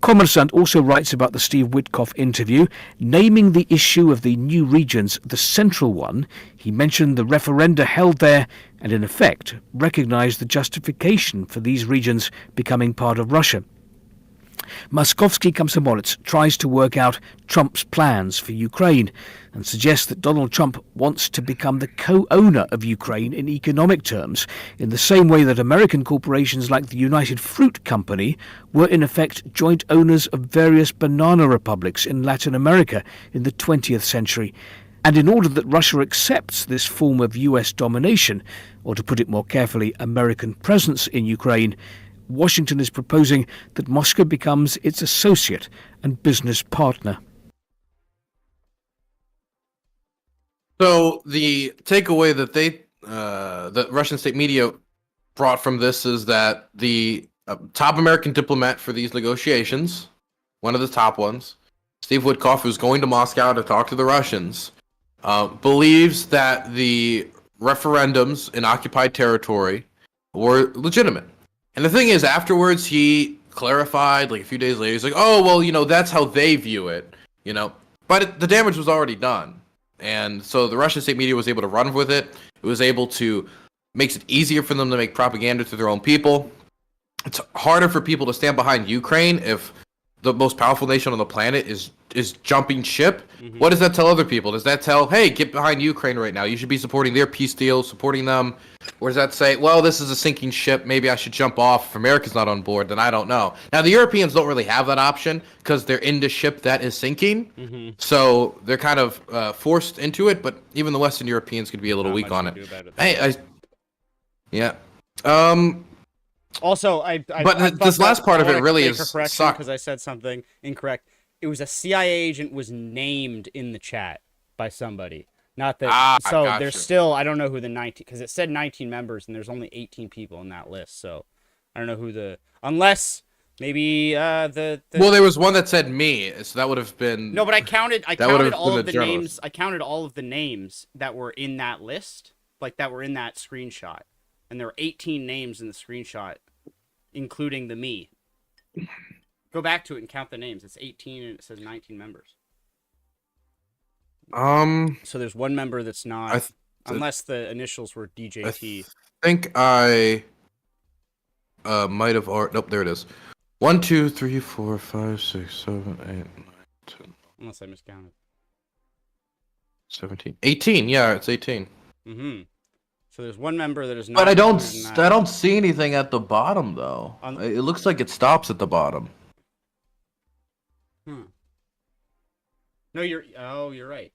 Kommersant also writes about the Steve Witkoff interview, naming the issue of the new regions the central one. He mentioned the referenda held there and, in effect, recognized the justification for these regions becoming part of Russia. Moskovsky Komsomolets tries to work out Trump's plans for Ukraine and suggests that Donald Trump wants to become the co-owner of Ukraine in economic terms, in the same way that American corporations like the United Fruit Company were in effect joint owners of various banana republics in Latin America in the 20th century. And in order that Russia accepts this form of US domination, or to put it more carefully, American presence in Ukraine, Washington is proposing that Moscow becomes its associate and business partner. So the takeaway that that Russian state media brought from this is that the top American diplomat for these negotiations, one of the top ones, Steve Witkoff, who's going to Moscow to talk to the Russians, believes that the referendums in occupied territory were legitimate. And the thing is, afterwards, he clarified, like a few days later, he's like, oh, well, that's how they view it, But the damage was already done. And so the Russian state media was able to run with it. It was able to, makes it easier for them to make propaganda to their own people. It's harder for people to stand behind Ukraine if the most powerful nation on the planet is jumping ship. Mm-hmm. What does that tell other people? Does that tell, hey, get behind Ukraine right now? You should be supporting their peace deal, supporting them. Or does that say, well, this is a sinking ship, maybe I should jump off if America's not on board? Then I don't know. Now, the Europeans don't really have that option because they're in the ship that is sinking. Mm-hmm. So they're kind of forced into it, but even the Western Europeans could be a little weak on it. Yeah. Also, this last part of it really is suck because I said something incorrect. It was a CIA agent was named in the chat by somebody. Not that. So gotcha. There's still, I don't know who the 19, because it said 19 members and there's only 18 people in that list. So I don't know who unless maybe the. Well, there was one that said me, so that would have been. No, but I counted all of the names. I counted all of the names that were in that list, like that were in that screenshot, and there were 18 names in the screenshot, including the me. Go back to it and count the names. It's 18 and it says 19 members. So there's one member that's not, unless the initials were DJT. I think I might have already. Nope, there it is. 1, 2, 3, 4, 5, 6, 7, 8, 9, 10. Unless I miscounted. 17, 18. Yeah, it's 18. Mm-hmm. So there's one member that is not. But I don't see anything at the bottom though. It looks like it stops at the bottom. No, you're right.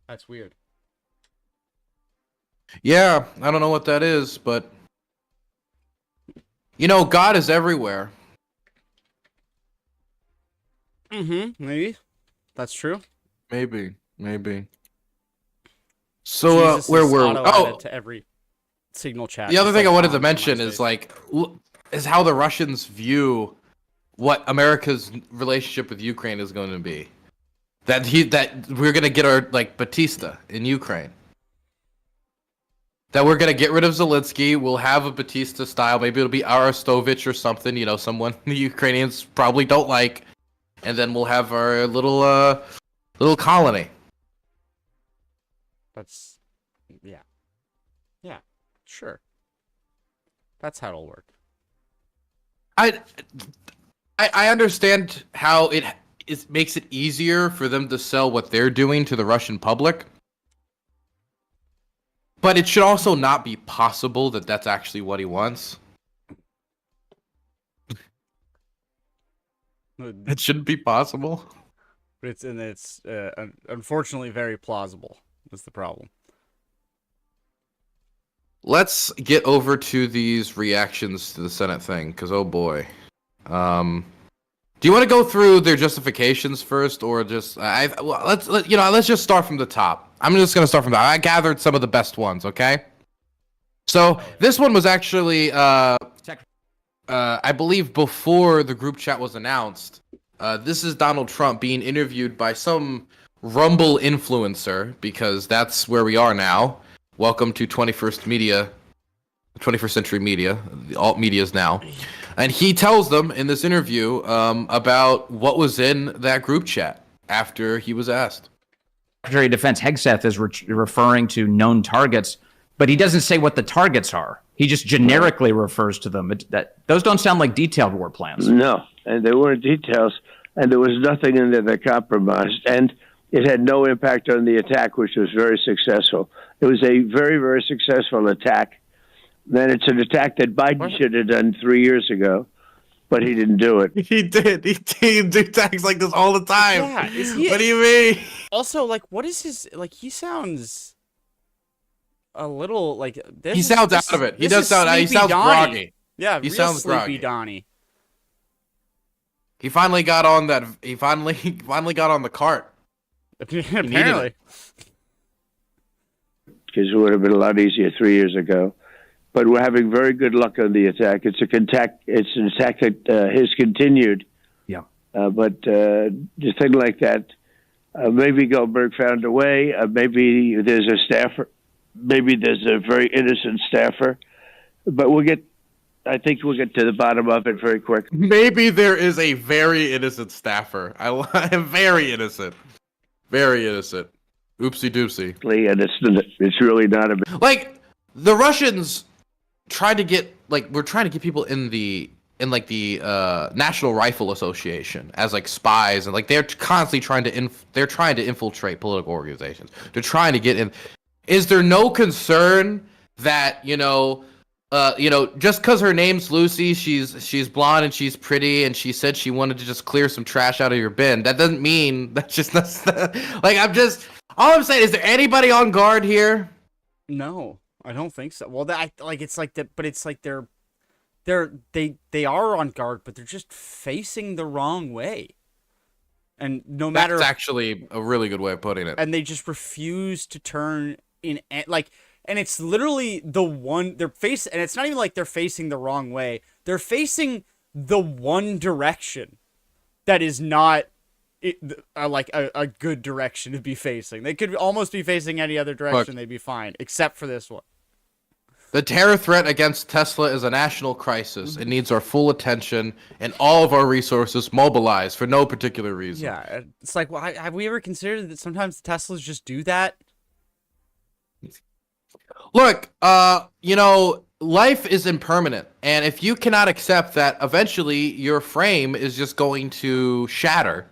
That's weird. Yeah, I don't know what that is, but God is everywhere. Maybe. That's true. Maybe. So where were we? Oh, to every signal chat. The other thing I wanted to mention is how the Russians view what America's relationship with Ukraine is going to be. that we're gonna get our like Batista in Ukraine. That we're gonna get rid of Zelensky. We'll have a Batista style. Maybe it'll be Arestovich or something. You know, someone the Ukrainians probably don't like, and then we'll have our little colony. That's, yeah, sure. That's how it'll work. I understand how it makes it easier for them to sell what they're doing to the Russian public. But it should also not be possible that that's actually what he wants. It shouldn't be possible. But it's unfortunately very plausible. That's the problem. Let's get over to these reactions to the Senate thing, because oh boy. Do you want to go through their justifications first, or just let's just start from the top. I'm just gonna start from the top. I gathered some of the best ones. Okay. So this one was actually, I believe, before the group chat was announced. This is Donald Trump being interviewed by some Rumble influencer, because that's where we are now. Welcome to 21st century media. The alt media is now. And he tells them in this interview about what was in that group chat after he was asked. Secretary of Defense Hegseth is referring to known targets, but he doesn't say what the targets are. He just generically refers to them. Those don't sound like detailed war plans. No, and there weren't details, and there was nothing in there that compromised, and it had no impact on the attack, which was very successful. It was a very, very successful attack. Then it's an attack that Biden should have done 3 years ago, but he didn't do it. He did. He do attacks like this all the time. Yeah, what do you mean? Also, like, what is his, like, he sounds a little, like, he sounds out of it. He does sound, he sounds groggy. Yeah, he real sounds sleepy groggy. Donnie. He finally got on that, he finally got on the cart. Apparently. Because it would have been a lot easier 3 years ago. But we're having very good luck on the attack. It's an attack that has continued. Yeah. But just thing like that, maybe Goldberg found a way. Maybe there's a staffer. Maybe there's a very innocent staffer. But I think we'll get to the bottom of it very quick. Maybe there is a very innocent staffer. I'm very innocent. Very innocent. Oopsie doopsie. And it's really not a... Like, the Russians tried to get, like, we're trying to get people in the National Rifle Association as like spies, and like they're constantly trying to infiltrate political organizations. They're trying to get in. Is there no concern that just because her name's Lucy, she's blonde and she's pretty, and she said she wanted to just clear some trash out of your bin? That doesn't mean that's like all I'm saying is, there anybody on guard here? No, I don't think so. Well, it's like that, but it's like they are on guard, but they're just facing the wrong way. And no matter, that's actually a really good way of putting it. And they just refuse to turn in, like, and it's literally the one they're facing, and it's not even like they're facing the wrong way. They're facing the one direction that is not like a good direction to be facing. They could almost be facing any other direction. They'd be fine, except for this one. The terror threat against Tesla is a national crisis. It needs our full attention and all of our resources mobilized for no particular reason. Yeah, it's like, well, have we ever considered that sometimes Teslas just do that? Look, life is impermanent, and if you cannot accept that eventually your frame is just going to shatter,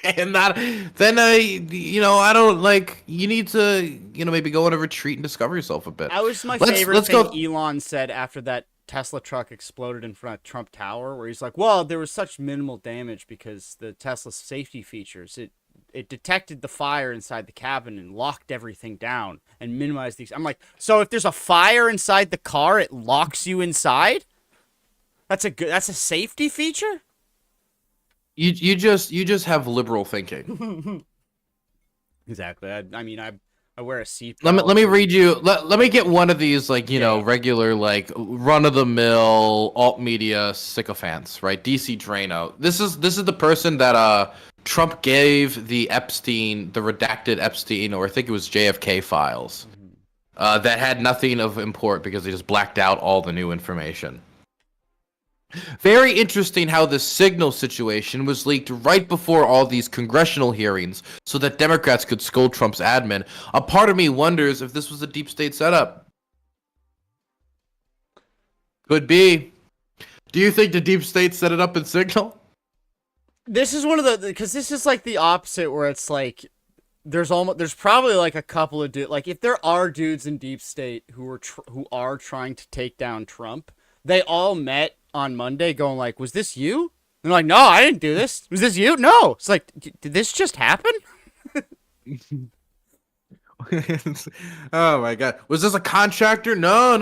and then I don't like. You need to, maybe go on a retreat and discover yourself a bit. That was my favorite thing Elon said after that Tesla truck exploded in front of Trump Tower, where he's like, "Well, there was such minimal damage because the Tesla safety features it detected the fire inside the cabin and locked everything down and minimized these." I'm like, so if there's a fire inside the car, it locks you inside? That's a safety feature? You just have liberal thinking. Exactly. I wear a seatbelt. Let me read you. Let me get one of these regular run of the mill alt media sycophants, right? DC Drano. This is the person that Trump gave the redacted Epstein, or I think it was JFK files, that had nothing of import because they just blacked out all the new information. Very interesting how the Signal situation was leaked right before all these congressional hearings so that Democrats could scold Trump's admin. A part of me wonders if this was a deep state setup. Could be. Do you think the deep state set it up in Signal? This is one of the, because this is like the opposite, where it's like there's probably like a couple of dudes, like if there are dudes in deep state who are trying to take down Trump, they all met on Monday going like, was this you? And they're like, no, I didn't do this. Was this you? No. It's like, did this just happen? Oh my God. Was this a contractor? No.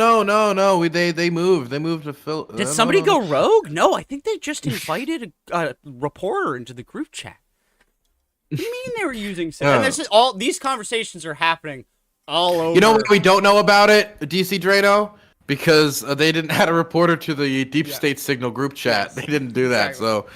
They moved to Phil. Did somebody go rogue? No, I think they just invited a reporter into the group chat. What do you mean they were using and this is all, these conversations are happening all over. You know what we don't know about it, DC Drano? Because they didn't add a reporter to the Deep State Signal group chat. Yes. They didn't do that, so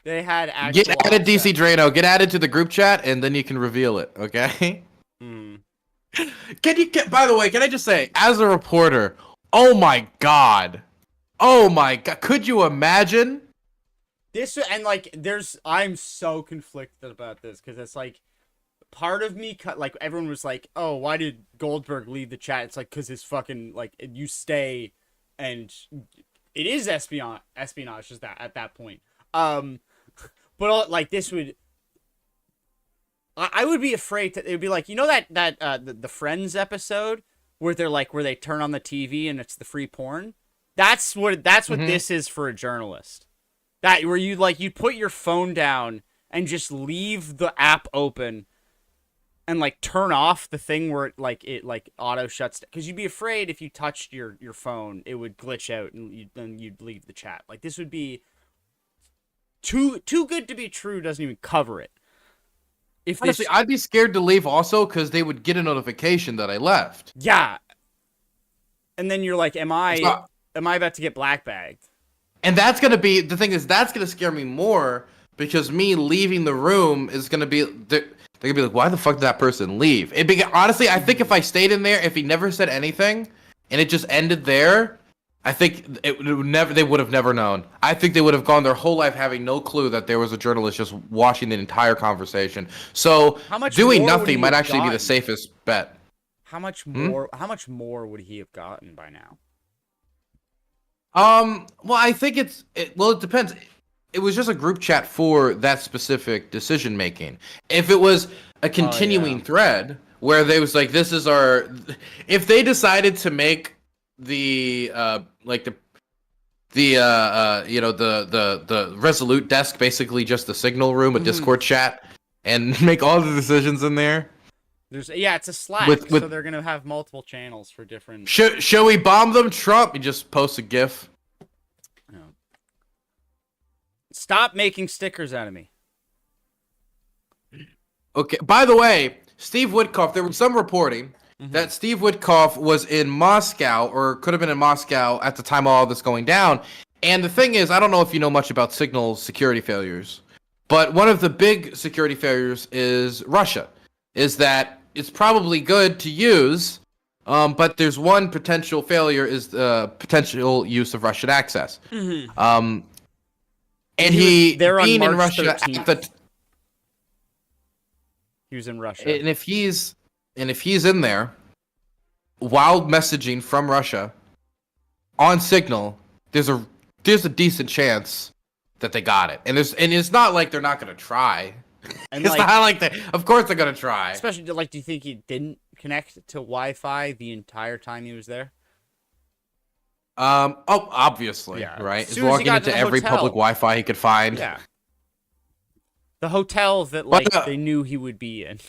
they had actual get added, DC Drano. Get added to the group chat, and then you can reveal it. Okay. By the way, can I just say, as a reporter, oh my god, could you imagine this? And like, I'm so conflicted about this because it's like, part of me like, everyone was like, oh, why did Goldberg leave the chat? It's like, because his fucking, like, you stay, and it is espionage is that at that point. But like, this would, I would be afraid that it would be like, you know, that the Friends episode where they turn on the TV and it's the free porn. That's what this is for a journalist. That where you'd put your phone down and just leave the app open and like turn off the thing where it auto shuts down, because you'd be afraid if you touched your phone it would glitch out and then you'd leave the chat. Like, this would be too good to be true. Doesn't even cover it. Honestly, I'd be scared to leave also because they would get a notification that I left. Yeah, and then you're like, am I about to get black bagged? And that's gonna be the thing, is that's gonna scare me more, because me leaving the room is gonna be they're gonna be like, why the fuck did that person leave? Honestly, I think if I stayed in there, if he never said anything and it just ended there, I think they would have never known. I think they would have gone their whole life having no clue that there was a journalist just watching the entire conversation. So doing nothing might actually be the safest bet. How much more? How much more would he have gotten by now? Well, I think it depends. It was just a group chat for that specific decision making. If it was a continuing thread where they was like, this is if they decided to make the Resolute desk basically just the Signal room, a Discord chat, and make all the decisions in there. It's a Slack, so they're gonna have multiple channels for different. Shall we bomb them, Trump? You just post a GIF. No. Stop making stickers out of me. Okay. By the way, Steve Witkoff. There was some reporting that Steve Witkoff was in Moscow, or could have been in Moscow at the time of all this going down. And the thing is, I don't know if you know much about Signal's security failures, but one of the big security failures is Russia. Is that it's probably good to use, but there's one potential failure, is the potential use of Russian access. And they're on being March in Russia 13th. He was in Russia. And if he's in there while messaging from Russia on Signal, there's a decent chance that they got it. And it's not like they're not gonna try. And it's not like that. Of course they're gonna try. Especially, like, do you think he didn't connect to Wi-Fi the entire time he was there? Obviously, right? He's walking into every public Wi-Fi he could find. Yeah. The hotels that they knew he would be in.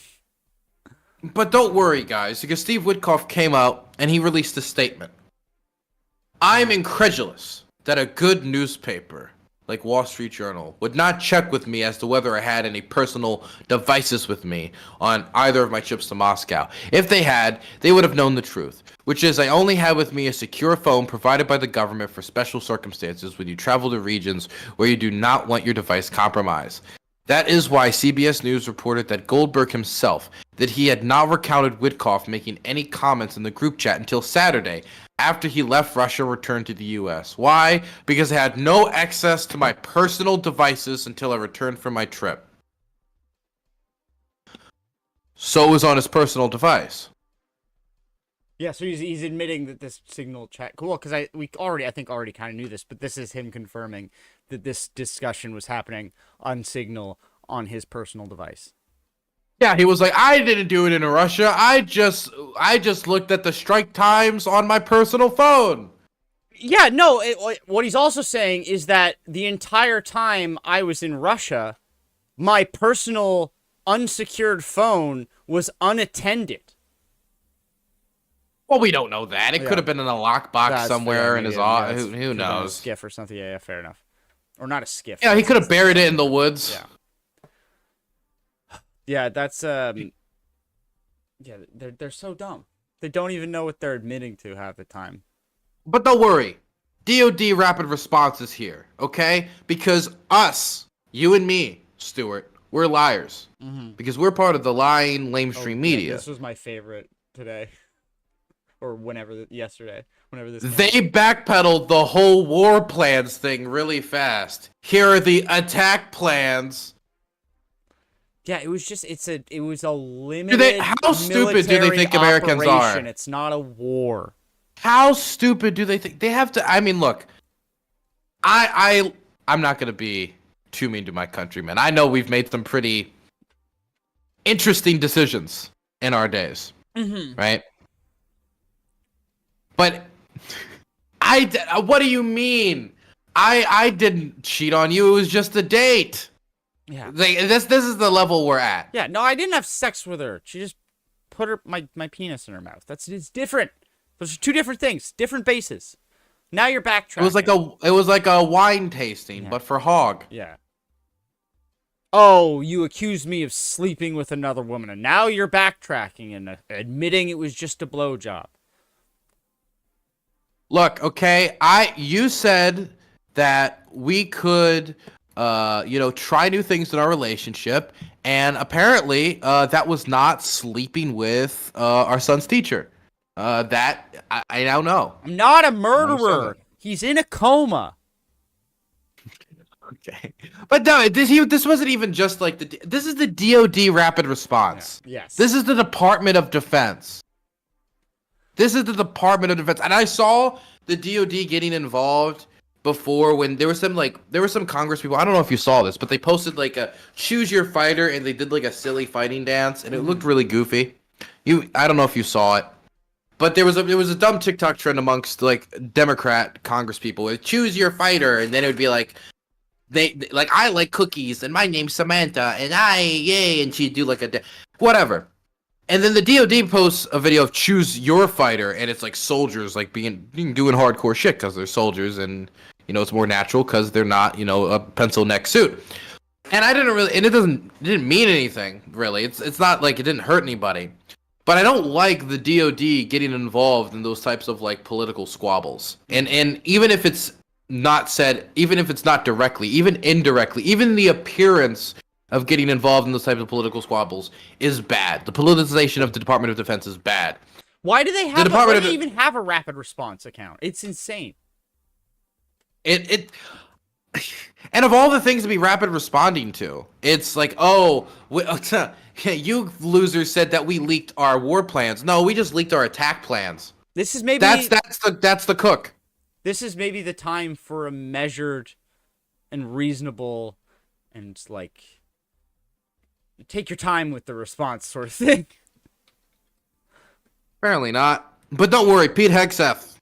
But don't worry, guys, because Steve Witkoff came out and he released a statement. I'm incredulous that a good newspaper like Wall Street Journal would not check with me as to whether I had any personal devices with me on either of my trips to Moscow. If they had, they would have known the truth, which is I only had with me a secure phone provided by the government for special circumstances when you travel to regions where you do not want your device compromised. That is why CBS News reported that Goldberg himself that he had not recounted Witkoff making any comments in the group chat until Saturday after he left Russia and returned to the U.S. Why? Because I had no access to my personal devices until I returned from my trip. So it was on his personal device. Yeah, so he's admitting that this Signal chat. Cool, because I think already kind of knew this, but this is him confirming that this discussion was happening on Signal on his personal device. Yeah, he was like, I didn't do it in Russia. I just looked at the strike times on my personal phone. Yeah, no. What he's also saying is that the entire time I was in Russia, my personal unsecured phone was unattended. Well, we don't know that. It could have been in a lockbox somewhere in his office. Who knows? A skiff or something. Yeah, fair enough. Or not a skiff. Yeah, he could have buried it in the woods. Yeah. Yeah, that's yeah, they're so dumb. They don't even know what they're admitting to half the time. But don't worry. DOD Rapid Response is here, okay? Because us, you and me, Stuart, we're liars. Because we're part of the lying lamestream media. Yeah, this was my favorite today. Or yesterday, whenever this. They backpedaled the whole war plans thing really fast. Here are the attack plans. Yeah, it was just it was a limited. How stupid do they think Americans are? It's not a war. How stupid do they think they have to? I mean, look, I'm not gonna be too mean to my countrymen. I know we've made some pretty interesting decisions in our days, right? But what do you mean? I didn't cheat on you. It was just a date. Yeah. This is the level we're at. Yeah. No, I didn't have sex with her. She just put my penis in her mouth. It's different. Those are two different things, different bases. Now you're backtracking. It was like a wine tasting, but for hog. Yeah. Oh, you accused me of sleeping with another woman, and now you're backtracking and admitting it was just a blowjob. Look, okay, you said that we could, try new things in our relationship, and apparently that was not sleeping with our son's teacher. That I now know. I'm not a murderer. He's in a coma. Okay, but no, this wasn't even just like this is the DOD Rapid Response. Yeah. Yes, this is the Department of Defense. This is the Department of Defense, and I saw the DOD getting involved before when there were some Congress people. I don't know if you saw this, but they posted like a choose your fighter, and they did like a silly fighting dance, and it looked really goofy. I don't know if you saw it, but there was a dumb TikTok trend amongst like Democrat Congress people with choose your fighter, and then it would be like I like cookies, and my name's Samantha, and and she'd do like whatever. And then the DOD posts a video of choose your fighter, and it's like soldiers like doing hardcore shit because they're soldiers, and it's more natural because they're not a pencil neck suit. And I didn't really, and it didn't mean anything really. It's not like it didn't hurt anybody, but I don't like the DOD getting involved in those types of like political squabbles. And even if it's not said, even if it's not directly, even indirectly, even the appearance of getting involved in those types of political squabbles is bad. The politicization of the Department of Defense is bad. Why do they even have a rapid response account? It's insane. And of all the things to be rapid responding to, it's like, you losers said that we leaked our war plans. No, we just leaked our attack plans. This is maybe that's the cook. This is maybe the time for a measured and reasonable and like take your time with the response sort of thing. Apparently not. But don't worry, Pete Hegseth.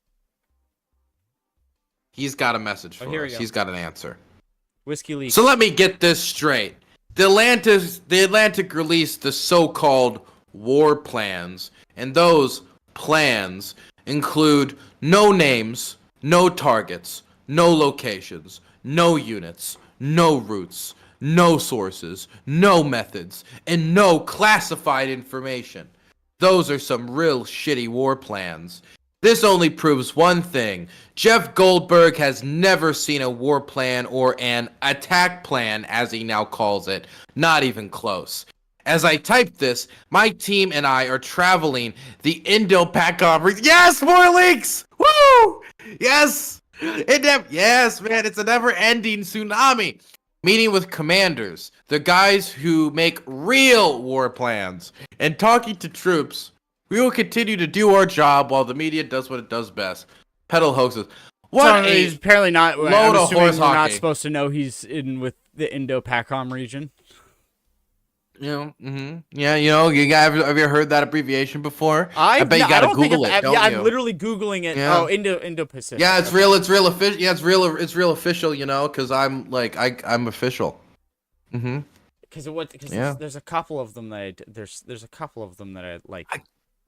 He's got a message for us. He's got an answer. Whiskey leaks. So let me get this straight. The Atlantic released the so-called war plans, and those plans include no names, no targets, no locations, no units, no routes, no sources, no methods, and no classified information. Those are some real shitty war plans. This only proves one thing. Jeff Goldberg has never seen a war plan or an attack plan, as he now calls it. Not even close. As I type this, my team and I are traveling the Indo-Pac region. Yes, more leaks! Woo! Yes! Yes, man, it's a never-ending tsunami. Meeting with commanders, the guys who make real war plans, and talking to troops. We will continue to do our job while the media does what it does best. Peddle hoaxes. What he's apparently not. Load I'm of assuming horse we're not hockey. supposed to know he's in with the Indo-Pacom region. Yeah, you guys have you heard that abbreviation before? I bet you I gotta don't think Google it. Don't I'm you? literally Googling it. Yeah. Oh, Indo-Pacific. Yeah, it's real. It's real official. Yeah, it's real official. You know, because I'm like I'm official. Because there's a couple of them that there's a couple of them that I like.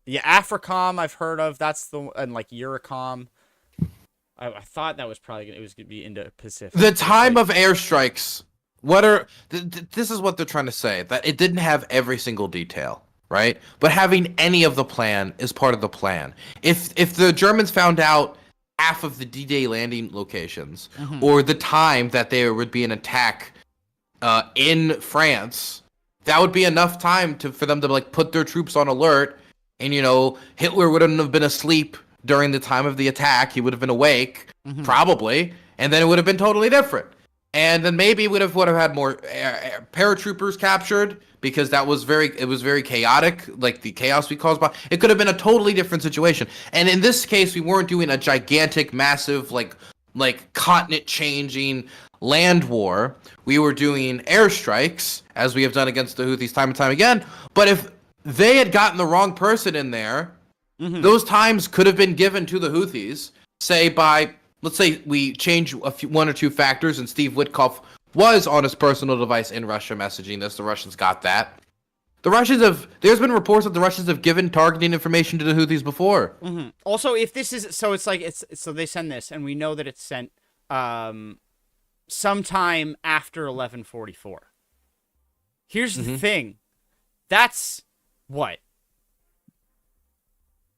Yeah, Africom I've heard of. That's the and like Eurocom. I thought that was probably it was gonna be Indo-Pacific. The time of airstrikes. This is what they're trying to say, that it didn't have every single detail, right? But having any of the plan is part of the plan. If the Germans found out half of the D-Day landing locations or the time that there would be an attack in France, that would be enough time for them to like put their troops on alert. And Hitler wouldn't have been asleep during the time of the attack. He would have been awake, probably, and then it would have been totally different. And then maybe would have had more paratroopers captured because it was very chaotic, like the chaos we caused by. It could have been a totally different situation. And in this case, we weren't doing a gigantic, massive, like continent-changing land war. We were doing airstrikes, as we have done against the Houthis time and time again. But if they had gotten the wrong person in there, those times could have been given to the Houthis, say by. Let's say we change one or two factors, and Steve Witkoff was on his personal device in Russia messaging this. The Russians got that. There's been reports that the Russians have given targeting information to the Houthis before. Also, if this is, so they send this, and we know that it's sent sometime after 11:44. Here's the thing. That's what?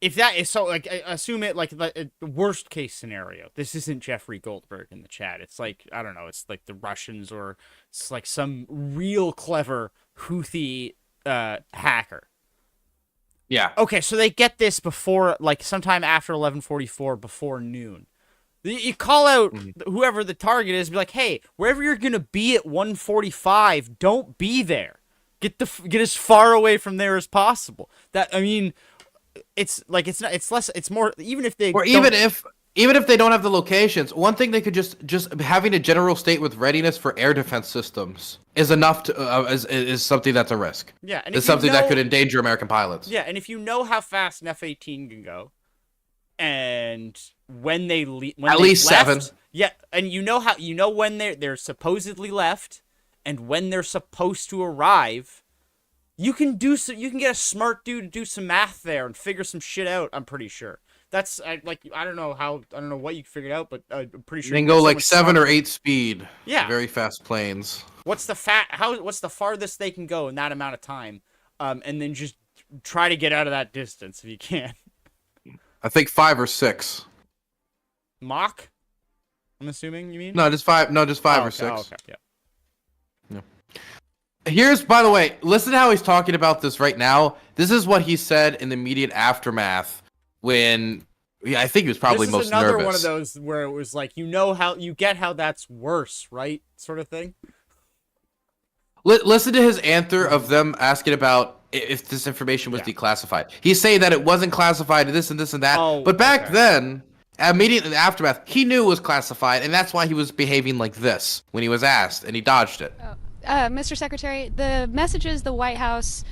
If that is so, like, assume it like the worst case scenario. This isn't Jeffrey Goldberg in the chat. It's like, I don't know. It's like the Russians or it's like some real clever Houthi hacker. Yeah. Okay, so they get this before, like, sometime after 11:44, before noon. You call out whoever the target is, be like, hey, wherever you're gonna be at 1:45, don't be there. Get as far away from there as possible. It's more, even if they even if they don't have the locations, one thing they could just having a general state with readiness for air defense systems is enough to is something that's a risk. Yeah, and it's something that could endanger American pilots. Yeah, and if you know how fast an F-18 can go, and when they at least left, 7. Yeah, and when they're supposedly left, and when they're supposed to arrive. You can get a smart dude to do some math there and figure some shit out. I'm pretty sure. I don't know what you figured out, but I'm pretty sure. They can go like 7 or 8 speed. Yeah, very fast planes. What's the farthest they can go in that amount of time? And then just try to get out of that distance if you can. I think 5 or 6. Mach? I'm assuming you mean? No, just 5. No, just 5 or 6. Oh, okay, yeah. Here's, by the way, listen to how he's talking about this right now. This is what he said in the immediate aftermath when I think he was probably most nervous. This is another one of those where it was like, you get how that's worse, right? Sort of thing. Listen to his answer of them asking about if this information was declassified. He's saying that it wasn't classified, this and this and that. But back then, immediately in the aftermath, he knew it was classified, and that's why he was behaving like this when he was asked, and he dodged it. Mr. Secretary, the messages the White House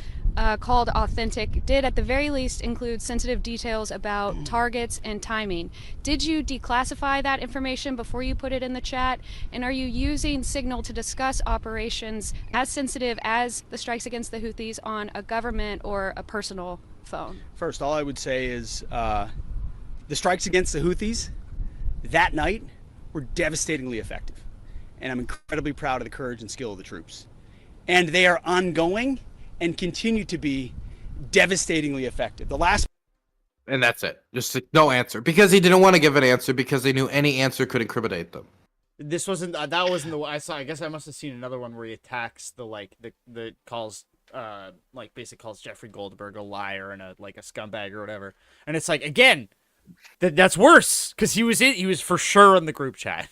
called authentic did at the very least include sensitive details about targets and timing. Did you declassify that information before you put it in the chat? And are you using Signal to discuss operations as sensitive as the strikes against the Houthis on a government or a personal phone? First, all I would say is the strikes against the Houthis that night were devastatingly effective. And I'm incredibly proud of the courage and skill of the troops. And they are ongoing and continue to be devastatingly effective. The last And that's it. Just no answer. Because he didn't want to give an answer because they knew any answer could incriminate them. This wasn't that wasn't the one I saw. I guess I must have seen another one where he attacks the calls basically calls Jeffrey Goldberg a liar and a scumbag or whatever. And it's like, again, that's worse because he was for sure in the group chat.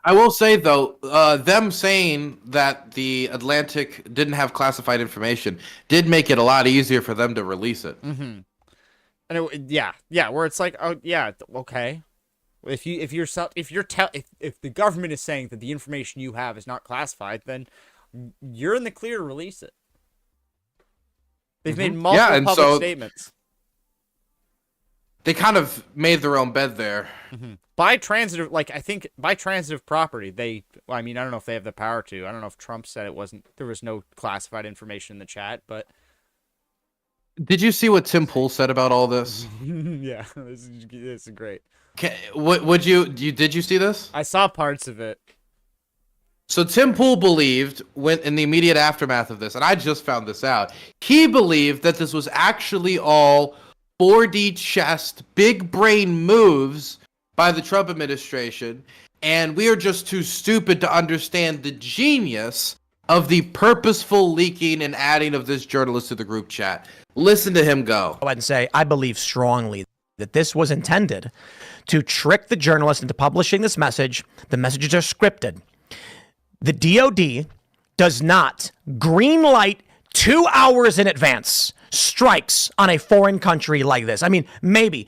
I will say though, them saying that the Atlantic didn't have classified information did make it a lot easier for them to release it. Mm-hmm. And where it's like, oh yeah, okay. If the government is saying that the information you have is not classified, then you're in the clear to release it. They've made multiple public statements. They kind of made their own bed there. Mm-hmm. By transitive property, I don't know if they have the power to. I don't know if Trump said there was no classified information in the chat, but. Did you see what Tim Pool said about all this? Yeah, this is great. Did you see this? I saw parts of it. So Tim Pool believed, in the immediate aftermath of this, and I just found this out, he believed that this was actually all 4D chess, big brain moves by the Trump administration, and we are just too stupid to understand the genius of the purposeful leaking and adding of this journalist to the group chat. Listen to him go. Go ahead and say, I believe strongly that this was intended to trick the journalist into publishing this message. The messages are scripted. The DOD does not greenlight 2 hours in advance strikes on a foreign country like this. I mean, maybe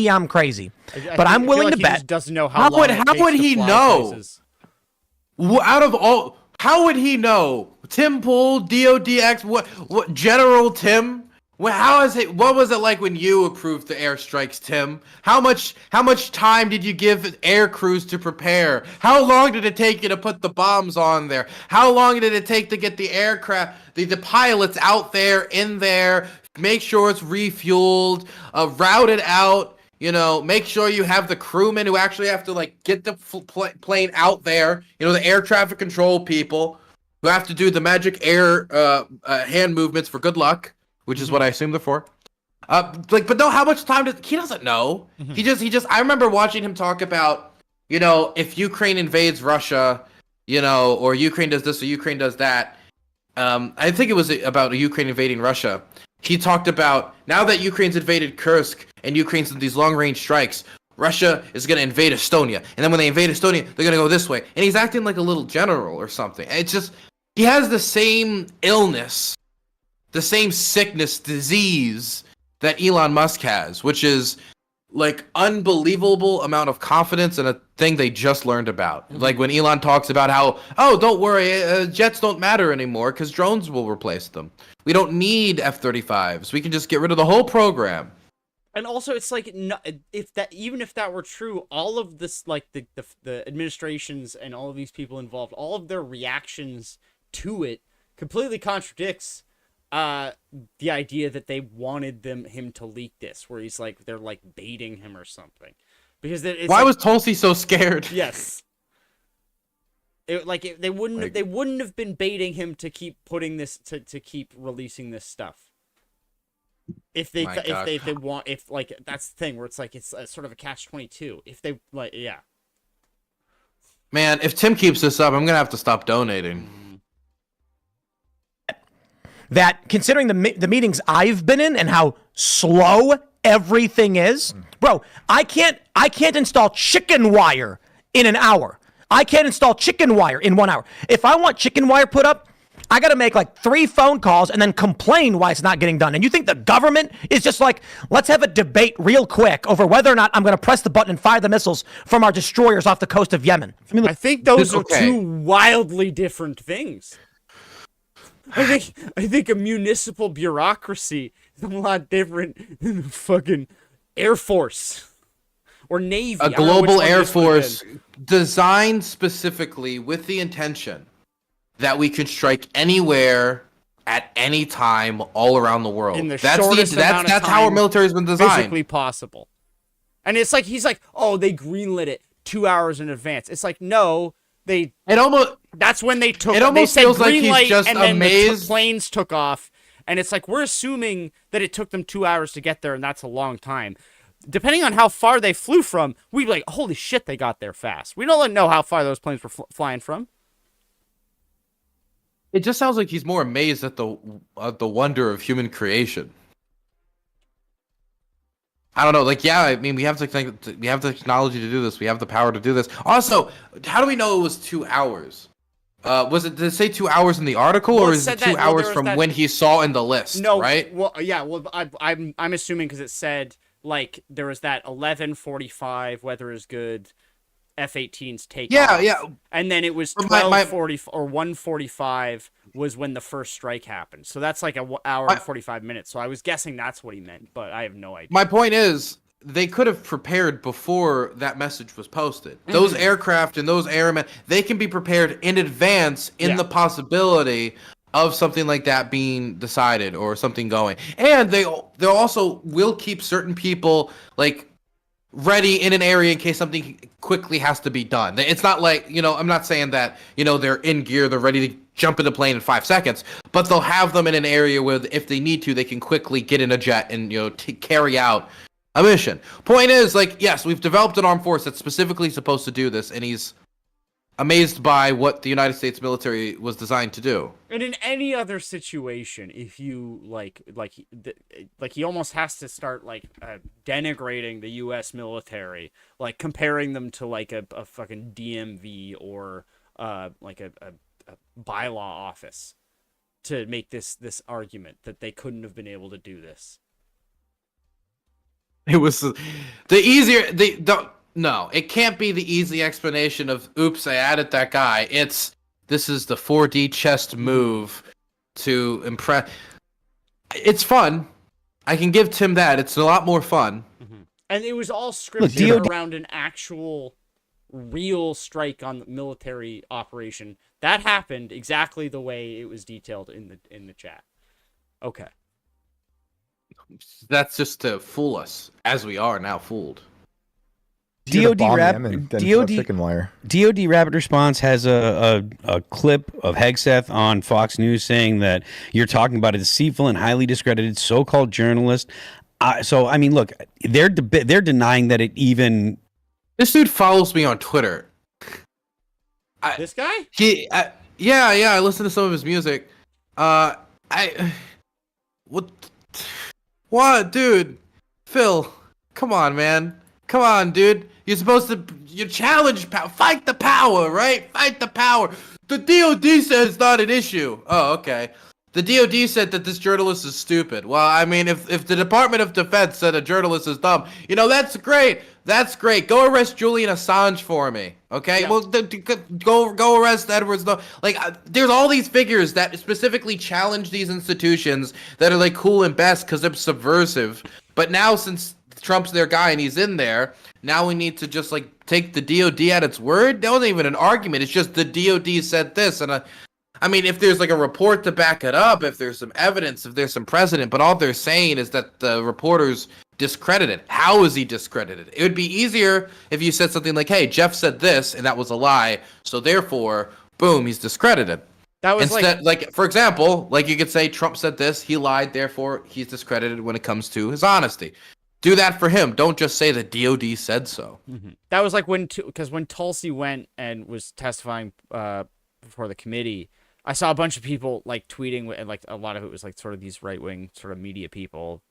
I'm crazy, but I'm willing to bet. Doesn't know how would he know? How would he know? Tim Pool, DODX, what General Tim? What was it like when you approved the airstrikes, Tim? How much time did you give air crews to prepare? How long did it take you to put the bombs on there? How long did it take to get the aircraft, the pilots out there, in there, make sure it's refueled, route it out, make sure you have the crewmen who actually have to get the plane out there, the air traffic control people who have to do the magic air hand movements for good luck. Which is what I assume they're for. But no, how much time he doesn't know. Mm-hmm. He just, I remember watching him talk about, if Ukraine invades Russia, or Ukraine does this or Ukraine does that. I think it was about Ukraine invading Russia. He talked about, now that Ukraine's invaded Kursk and Ukraine's in these long-range strikes, Russia is going to invade Estonia. And then when they invade Estonia, they're going to go this way. And he's acting like a little general or something. And it's just, he has the same illness, the same sickness, disease that Elon Musk has, which is unbelievable amount of confidence in a thing they just learned about. Mm-hmm. Like when Elon talks about how, don't worry, jets don't matter anymore because drones will replace them. We don't need F-35s. We can just get rid of the whole program. And also, it's even if that were true, all of this, the administrations and all of these people involved, all of their reactions to it completely contradicts the idea that they wanted him to leak this, where they're baiting him or something, because why was Tulsi so scared? Yes, they wouldn't have been baiting him to keep putting this to keep releasing this stuff if they want, that's the thing where it's sort of a catch-22 if they Man, if Tim keeps this up, I'm gonna have to stop donating. That considering the meetings I've been in and how slow everything is, bro, I can't install chicken wire in an hour. I can't install chicken wire in 1 hour. If I want chicken wire put up, I got to make 3 phone calls and then complain why it's not getting done. And you think the government is just let's have a debate real quick over whether or not I'm going to press the button and fire the missiles from our destroyers off the coast of Yemen? I think those are two wildly different things. I think a municipal bureaucracy is a lot different than a fucking Air Force or Navy. A global Air Force designed specifically with the intention that we could strike anywhere at any time all around the world. In the shortest amount of time, that's how our military has been designed. Physically possible. And it's he's they greenlit it 2 hours in advance. It's no. That's when they took. It almost they feels said green like he's light, just and then amazed. the planes took off, And it's like, we're assuming that it took them 2 hours to get there, and that's a long time. Depending on how far they flew from, we'd be like, holy shit, they got there fast. We don't know how far those planes were flying from. It just sounds like he's more amazed at the wonder of human creation. I don't know. Like, yeah, I mean, we have the technology to do this. We have the power to do this. Also, how do we know it was 2 hours? Did it say 2 hours in the article, or is it 2 hours from when he saw in the list? No, right? Well, yeah. Well, I'm assuming because it said like there was that 11:45 weather is good, F-18s take off. Yeah. And then it was 12:40 or 1:45 was when the first strike happened. So that's like an hour and 45 minutes. So I was guessing that's what he meant, but I have no idea. My point is, they could have prepared before that message was posted. Those aircraft and those airmen, they can be prepared in advance in the possibility of something like that being decided or something going. And they also will keep certain people like ready in an area in case something quickly has to be done. It's not like, I'm not saying that, they're in gear, they're ready to jump in the plane in 5 seconds, but they'll have them in an area where if they need to, they can quickly get in a jet and, carry out a mission. Point is, like, yes, we've developed an armed force that's specifically supposed to do this, and he's amazed by what the United States military was designed to do. And in any other situation, if you like he almost has to start denigrating the U.S. military, like comparing them to like a fucking DMV or like a bylaw office to make this argument that they couldn't have been able to do this. It was the easier No, it can't be the easy explanation of, oops, I added that guy. This is the 4D chest move to impress. It's fun. I can give Tim that. It's a lot more fun. And it was all scripted around an actual real strike on the military operation. That happened exactly the way it was detailed in the chat. Okay. That's just to fool us, as we are now fooled. DOD Rapid Response has a clip of Hegseth on Fox News saying that you're talking about a deceitful and highly discredited so-called journalist. So I mean, look, they're denying that it even. This dude follows me on Twitter. This guy? Yeah, I listen to some of his music. What, dude? Phil, come on, man. Come on, dude. You're supposed to, challenge power. Fight the power, right? Fight the power. The DOD says it's not an issue. Oh, okay. The DOD said that this journalist is stupid. Well, I mean, if the Department of Defense said a journalist is dumb, that's great. That's great. Go arrest Julian Assange for me. Okay? Yeah. Well, go arrest Edward Snowden. There's all these figures that specifically challenge these institutions that are like cool and best because they're subversive. But now, since Trump's their guy and he's in there, now we need to just take the DOD at its word. That wasn't even an argument. It's just the DOD said this, and I mean, if there's a report to back it up, if there's some evidence, if there's some precedent, but all they're saying is that the reporter's discredited. How is he discredited? It would be easier if you said something like, hey, Jeff said this and that was a lie, so therefore, boom, he's discredited. That was instead, for example, you could say Trump said this, he lied, therefore he's discredited when it comes to his honesty. Do that for him. Don't just say the DOD said so. That was when Tulsi went and was testifying before the committee, I saw a bunch of people tweeting, and a lot of it was sort of these right-wing sort of media people,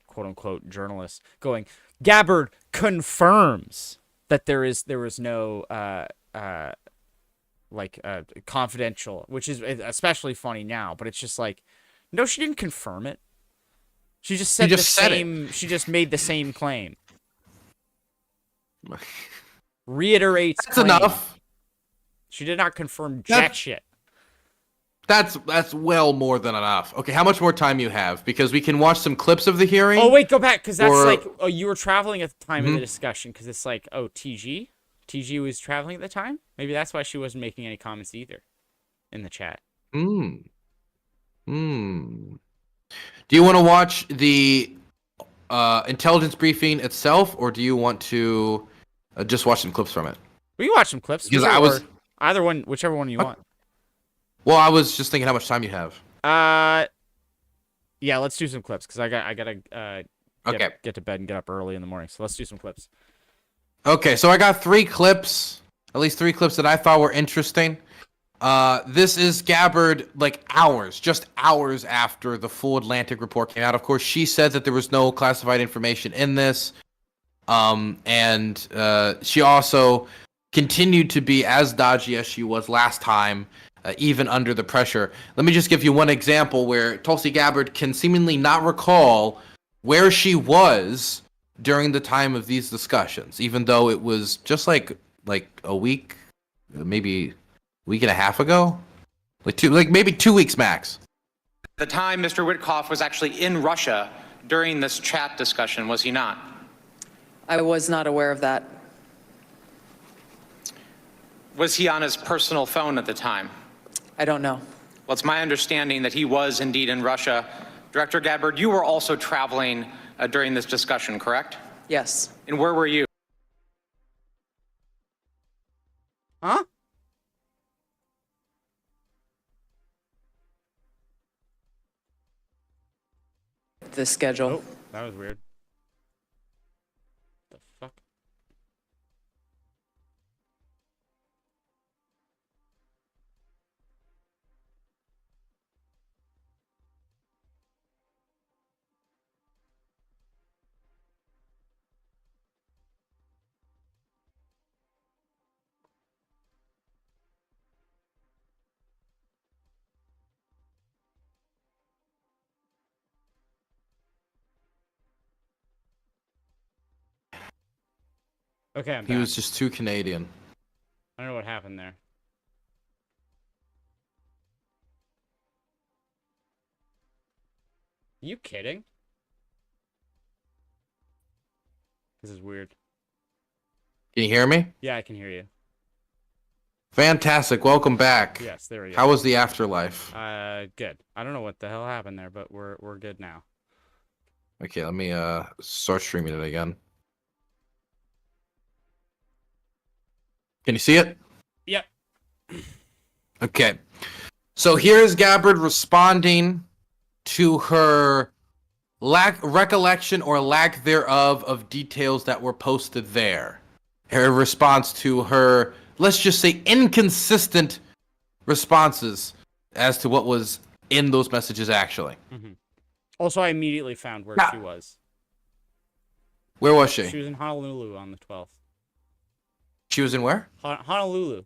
quote-unquote journalists, going, Gabbard confirms that there was no confidential, which is especially funny now, but it's just no, she didn't confirm it. She just said she just made the same claim. Reiterates That's claim. Enough. She did not confirm jack shit. That's well more than enough. Okay, how much more time you have? Because we can watch some clips of the hearing. Oh wait, go back, because that's you were traveling at the time of the discussion, because it's TG was traveling at the time. Maybe that's why she wasn't making any comments either in the chat. Do you want to watch the intelligence briefing itself, or do you want to just watch some clips from it? We can watch some clips. Because either one, whichever one you want. Well, I was just thinking how much time you have. Yeah, let's do some clips because I gotta Okay. get to bed and get up early in the morning. So let's do some clips. Okay, so I got 3 clips, at least 3 clips that I thought were interesting. This is Gabbard, like just hours after the full Atlantic report came out. Of course, she said that there was no classified information in this. And she also continued to be as dodgy as she was last time, even under the pressure. Let me just give you one example where Tulsi Gabbard can seemingly not recall where she was during the time of these discussions, even though it was just like a week, maybe a week and a half ago, maybe 2 weeks max. The time Mr. Witkoff was actually in Russia during this chat discussion, was he not? I was not aware of that. Was he on his personal phone at the time? I don't know. Well, it's my understanding that he was indeed in Russia. Director Gabbard, you were also traveling during this discussion, correct? Yes. And where were you? Huh? The schedule. Oh, that was weird. The fuck? Okay, I'm back. He was just too Canadian. I don't know what happened there. Are you kidding? This is weird. Can you hear me? Yeah, I can hear you. Fantastic. Welcome back. Yes, there we go. How was the afterlife? Good. I don't know what the hell happened there, but we're good now. Okay, let me start streaming it again. Can you see it? Yep. Okay. So here's Gabbard responding to her recollection or lack thereof of details that were posted there. Her response to her, let's just say, inconsistent responses as to what was in those messages actually. Mm-hmm. Also, I immediately found where she was. Where was she? She was in Honolulu on the 12th. She was in where? Honolulu.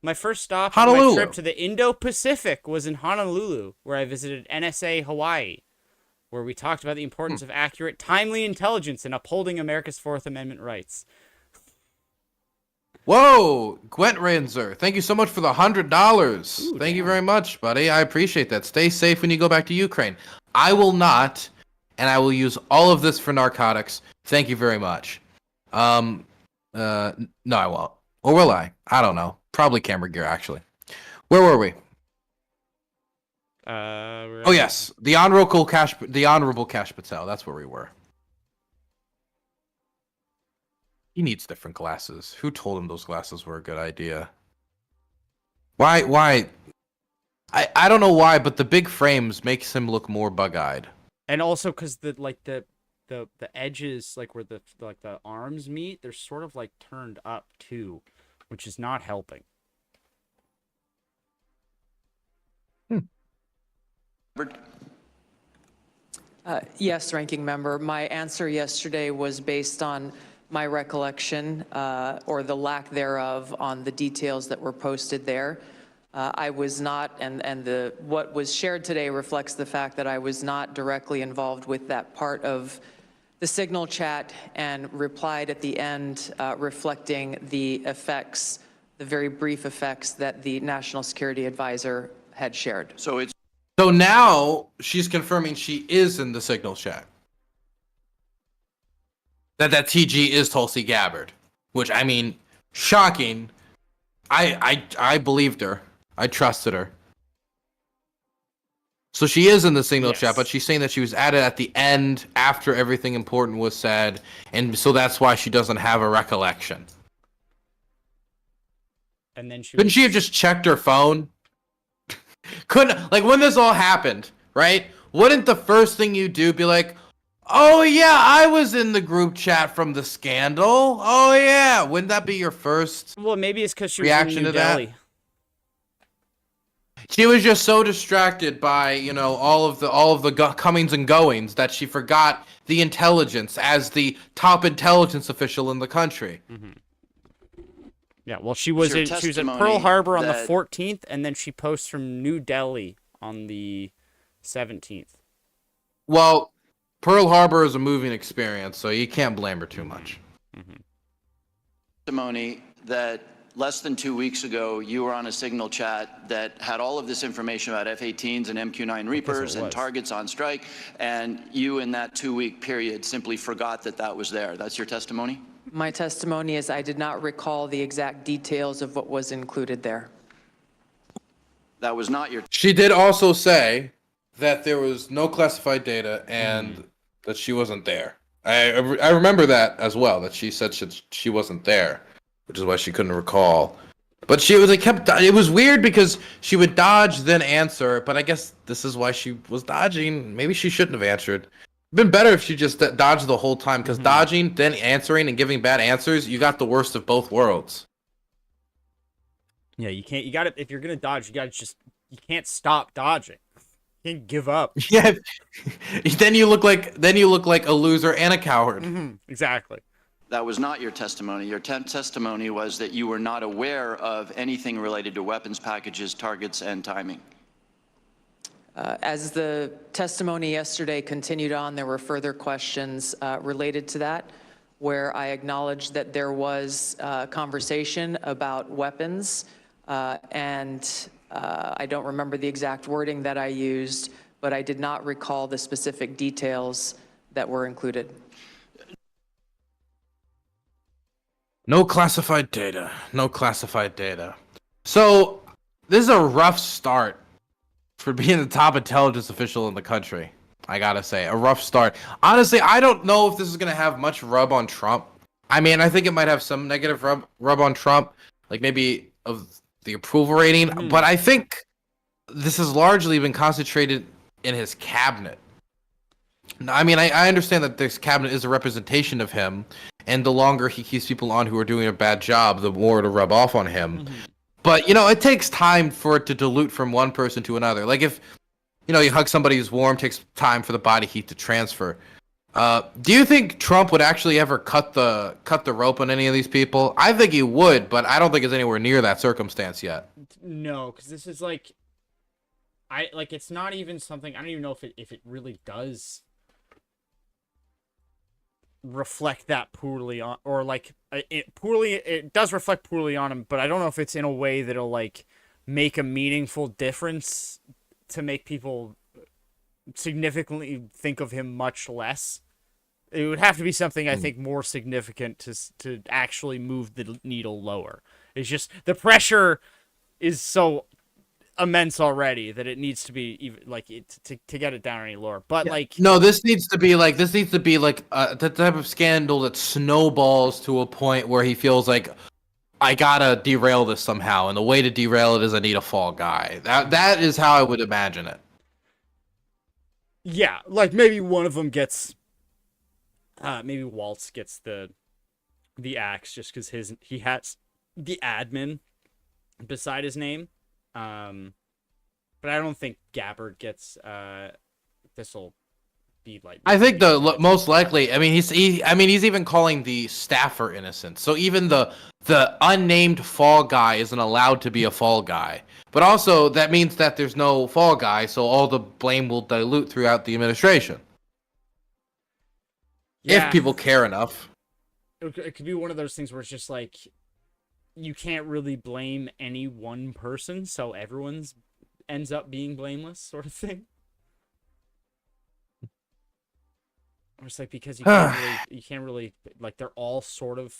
My first stop on my trip to the Indo-Pacific was in Honolulu, where I visited NSA Hawaii, where we talked about the importance of accurate, timely intelligence in upholding America's Fourth Amendment rights. Whoa, Gwent Ranzer, thank you so much for the $100. Thank you very much, buddy. I appreciate that. Stay safe when you go back to Ukraine. I will not, and I will use all of this for narcotics. Thank you very much. No, I won't. Or will I? I don't know. Probably camera gear, actually. Where were we? Oh yes, the honorable Cash Patel. That's where we were. He needs different glasses. Who told him those glasses were a good idea? Why? I don't know why, but the big frames makes him look more bug-eyed. And also because the edges, like where the arms meet, they're sort of like turned up too, which is not helping. Yes, Ranking Member. My answer yesterday was based on my recollection, or the lack thereof, on the details that were posted there. I was not, and what was shared today reflects the fact that I was not directly involved with that part of the Signal chat, and replied at the end reflecting the effects, the very brief effects that the National Security Advisor had shared. So now she's confirming she is in the Signal chat. That TG is Tulsi Gabbard, which, I mean, shocking. I believed her. I trusted her. So she is in the Signal chat, but she's saying that she was added at the end after everything important was said, and so that's why she doesn't have a recollection. And then couldn't she have just checked her phone? Couldn't, like, when this all happened, right? wouldn't the first thing you do be like, oh yeah, I was in the group chat from the scandal. Oh yeah, wouldn't that be your first? Well, maybe it's because she was reaction in New to that? Delhi. She was just so distracted by, all of the comings and goings that she forgot the intelligence as the top intelligence official in the country. Mm-hmm. Yeah, well, she was at Pearl Harbor on the 14th, and then she posts from New Delhi on the 17th. Well, Pearl Harbor is a moving experience, so you can't blame her too much. Mm-hmm. Testimony that less than 2 weeks ago, you were on a Signal chat that had all of this information about F-18s and MQ-9 Reapers and targets on strike, and you in that 2-week period simply forgot that that was there. That's your testimony? My testimony is I did not recall the exact details of what was included there. That was not your... She did also say that there was no classified data and that she wasn't there. I remember that as well, that she said she wasn't there, which is why she couldn't recall. But she was it was weird because she would dodge then answer, but I guess this is why she was dodging. Maybe she shouldn't have answered. It'd been better if she just dodged the whole time, because dodging, then answering, and giving bad answers, you got the worst of both worlds. Yeah, you gotta, if you're gonna dodge, you can't stop dodging. You can't give up. Yeah. Then you look like a loser and a coward. Exactly. That was not your testimony. Your testimony was that you were not aware of anything related to weapons packages, targets, and timing. As the testimony yesterday continued on, there were further questions related to that, where I acknowledged that there was conversation about weapons, and I don't remember the exact wording that I used, but I did not recall the specific details that were included. No classified data. No classified data. So, this is a rough start for being the top intelligence official in the country. I gotta say, a rough start. Honestly, I don't know if this is gonna have much rub on Trump. I mean, I think it might have some negative rub on Trump, like maybe of the approval rating, but I think this has largely been concentrated in his cabinet. I mean, I understand that this cabinet is a representation of him, and the longer he keeps people on who are doing a bad job, the more it'll rub off on him. But, it takes time for it to dilute from one person to another. Like if, you hug somebody who's warm, it takes time for the body heat to transfer. Do you think Trump would actually ever cut the rope on any of these people? I think he would, but I don't think it's anywhere near that circumstance yet. No, because this is it's not even something, I don't even know if it really does reflect that poorly on, or it does reflect poorly on him, but I don't know if it's in a way that'll make a meaningful difference to make people significantly think of him much less. It would have to be something I think more significant to actually move the needle lower. It's just the pressure is so immense already that it needs to be even to get it down any lower. But no, this needs to be the type of scandal that snowballs to a point where he feels like, I gotta derail this somehow, and the way to derail it is I need a fall guy. That is how I would imagine it. Yeah, maybe one of them gets, maybe Waltz gets the axe just because he has the admin beside his name. But I don't think Gabbard gets. This'll be I think most likely. I mean, he's even calling the staffer innocent. So even the unnamed fall guy isn't allowed to be a fall guy. But also that means that there's no fall guy, so all the blame will dilute throughout the administration. Yeah. If people care enough. It could be one of those things where it's just you can't really blame any one person, so everyone's ends up being blameless, sort of thing. Or it's because you can't really they're all sort of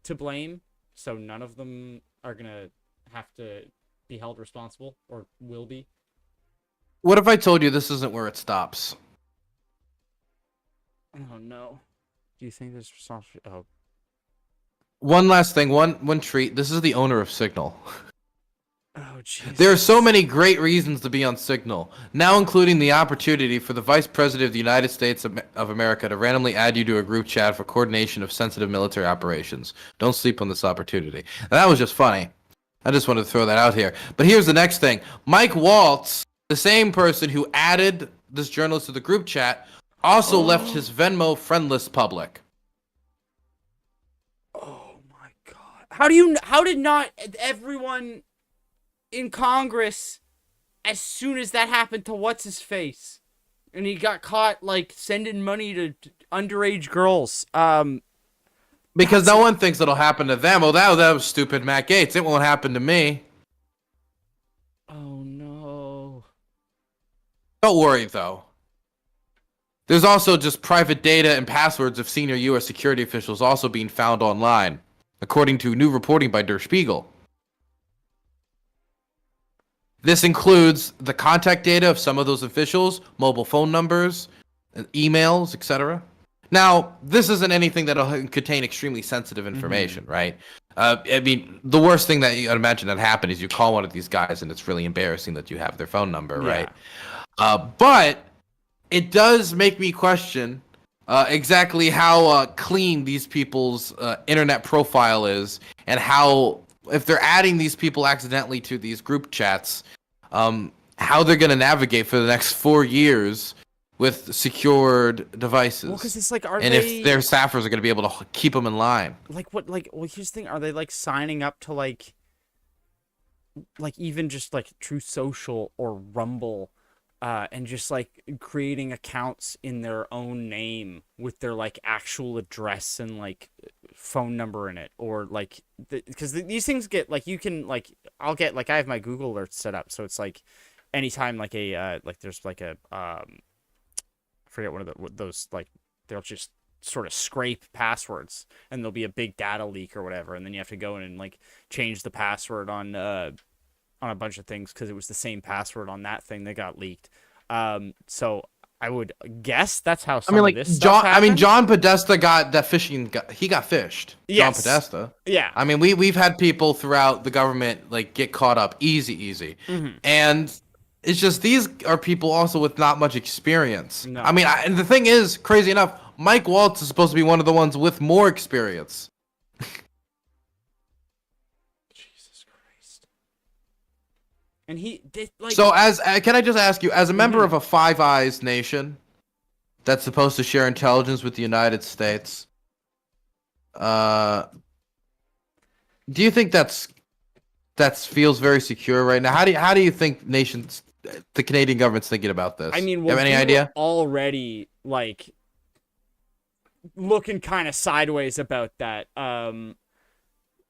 to blame, so none of them are gonna have to be held responsible or will be. What if I told you this isn't where it stops? Oh no! Do you think there's responsibility? Oh. One last thing, one treat. This is the owner of Signal. Oh, Jesus. There are so many great reasons to be on Signal, now including the opportunity for the Vice President of the United States of America to randomly add you to a group chat for coordination of sensitive military operations. Don't sleep on this opportunity. And that was just funny. I just wanted to throw that out here. But here's the next thing. Mike Waltz, the same person who added this journalist to the group chat, also left his Venmo friend list public. Oh my God. How did not everyone in Congress, as soon as that happened to what's his face, and he got caught like sending money to underage girls, because no one thinks it'll happen to them. Oh, that was stupid Matt Gaetz. It won't happen to me. Oh no. Don't worry though. There's also just private data and passwords of senior U.S. security officials also being found online, according to new reporting by Der Spiegel. This includes the contact data of some of those officials, mobile phone numbers, emails, etc. Now, this isn't anything that'll contain extremely sensitive information, right? I mean, the worst thing that I'd imagine that happened is you call one of these guys and it's really embarrassing that you have their phone number, right? But it does make me question exactly how clean these people's internet profile is, and how, if they're adding these people accidentally to these group chats, how they're going to navigate for the next 4 years with secured devices. Well, because it's like, if their staffers are going to be able to keep them in line. Well, here's the thing. Are they like signing up to like even just like Truth Social or Rumble, and just like creating accounts in their own name with their like actual address and like phone number in it, or like, because these things get like, you can like, I'll get like, I have my Google alerts set up, so it's like anytime like a like there's like a I forget one of those, like they'll just sort of scrape passwords and there'll be a big data leak or whatever, and then you have to go in and like change the password on a bunch of things because it was the same password on that thing that got leaked. So I would guess that's how some of this stuff happened. John Podesta got that phishing. He got phished. Yes. John Podesta. Yeah. I mean, we've had people throughout the government like get caught up easy, and it's just these are people also with not much experience. No. I mean, and the thing is, crazy enough, Mike Waltz is supposed to be one of the ones with more experience. And he did like. So, can I just ask you, as a member of a Five Eyes nation that's supposed to share intelligence with the United States, do you think that feels very secure right now? How do you think the Canadian government's thinking about this? I mean, you have any idea? Already like looking kind of sideways about that.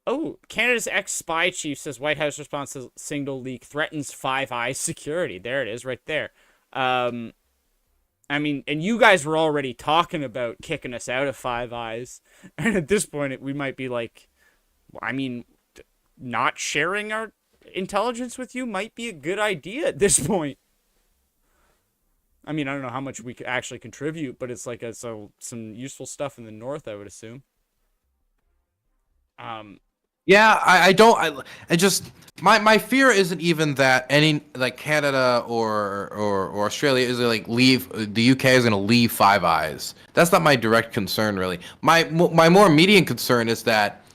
Oh, Canada's ex-spy chief says White House response to Signal leak threatens Five Eyes security. There it is, right there. I mean, and you guys were already talking about kicking us out of Five Eyes, and at this point, we might be like, I mean, not sharing our intelligence with you might be a good idea at this point. I mean, I don't know how much we could actually contribute, but it's like some useful stuff in the north, I would assume. Yeah, I just my fear isn't even that any like Canada or Australia is like leave, the UK is gonna leave Five Eyes. That's not my direct concern really. My more immediate concern is that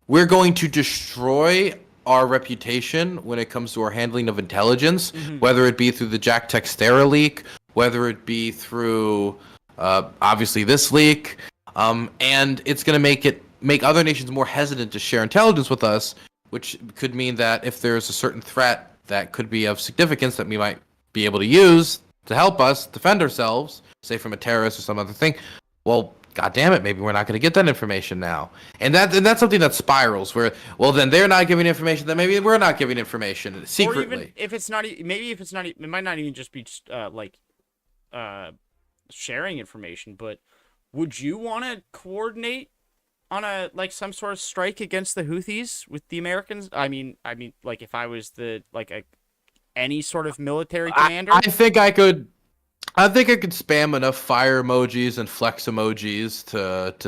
we're going to destroy our reputation when it comes to our handling of intelligence, whether it be through the Jack Textera leak, whether it be through obviously this leak, and it's gonna make other nations more hesitant to share intelligence with us, which could mean that if there's a certain threat that could be of significance that we might be able to use to help us defend ourselves, say from a terrorist or some other thing, well, God damn it, maybe we're not going to get that information now. And that's something that spirals where, well, then they're not giving information, then maybe we're not giving information secretly. Or even if it's not, maybe if it's not, it might not even just be sharing information, but would you want to coordinate on a some sort of strike against the Houthis with the Americans? I mean, like if I was any sort of military commander, I think I could spam enough fire emojis and flex emojis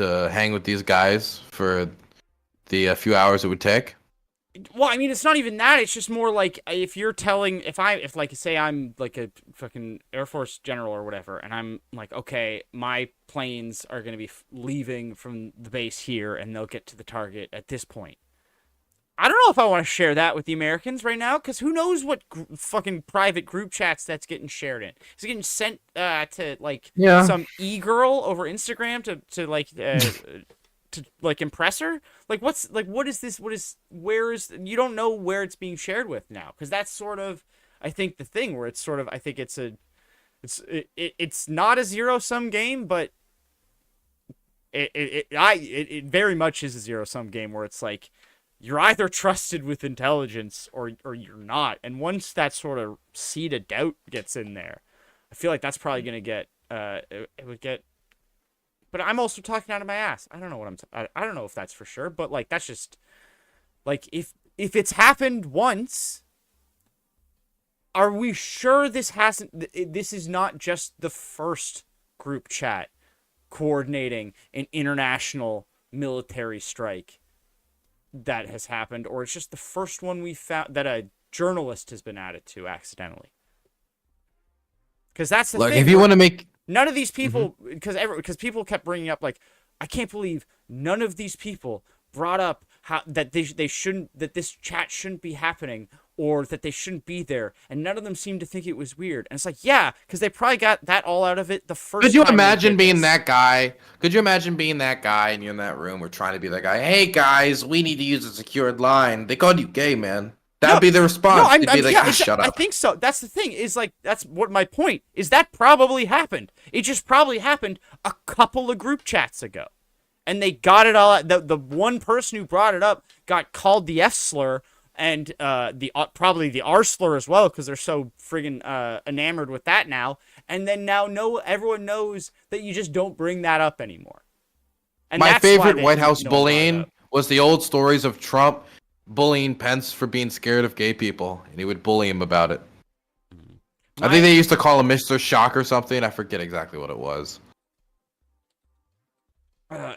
to hang with these guys for the few hours it would take. Well, I mean, it's not even that. It's just more like if you're telling, if like, say I'm like a fucking Air Force general or whatever, and I'm like, okay, my planes are going to be leaving from the base here and they'll get to the target at this point. I don't know if I want to share that with the Americans right now, because who knows what fucking private group chats that's getting shared in. Is it getting sent to like some e-girl over Instagram to like impress her? Like what is this? Where is, you don't know where it's being shared with now, because that's sort of, I think, the thing where it's sort of, I think it's not a zero-sum game, but it very much is a zero-sum game where it's like, you're either trusted with intelligence or you're not. And once that sort of seed of doubt gets in there, I feel like that's probably going to get, it would get, but I'm also talking out of my ass. I don't know what I don't know if that's for sure, but like, that's just like, if it's happened once, are we sure this is not just the first group chat coordinating an international military strike that has happened, or it's just the first one we found that a journalist has been added to accidentally? Because that's the thing. If you want to make none of these people, because people kept bringing up, like, I can't believe none of these people brought up how that they shouldn't, that this chat shouldn't be happening, or that they shouldn't be there, and none of them seemed to think it was weird. And it's like, yeah, because they probably got that all out of it the first time. Could you imagine being that guy? Could you imagine being that guy and you're in that room or trying to be that guy? Hey guys, we need to use a secured line. They called you gay, man. That'd be the response. No, They'd be like, shut up. I think so. That's the thing. Is like, that's what my point is. That probably happened. It just probably happened a couple of group chats ago, and they got it all out. The one person who brought it up got called the F slur, and probably the R slur as well, because they're so friggin' enamored with that now. And then now everyone knows that you just don't bring that up anymore. And my that's why favorite they White House don't bullying was the old stories of Trump bullying Pence for being scared of gay people, and he would bully him about it. I think they used to call him Mr. Shock or something. I forget exactly what it was. It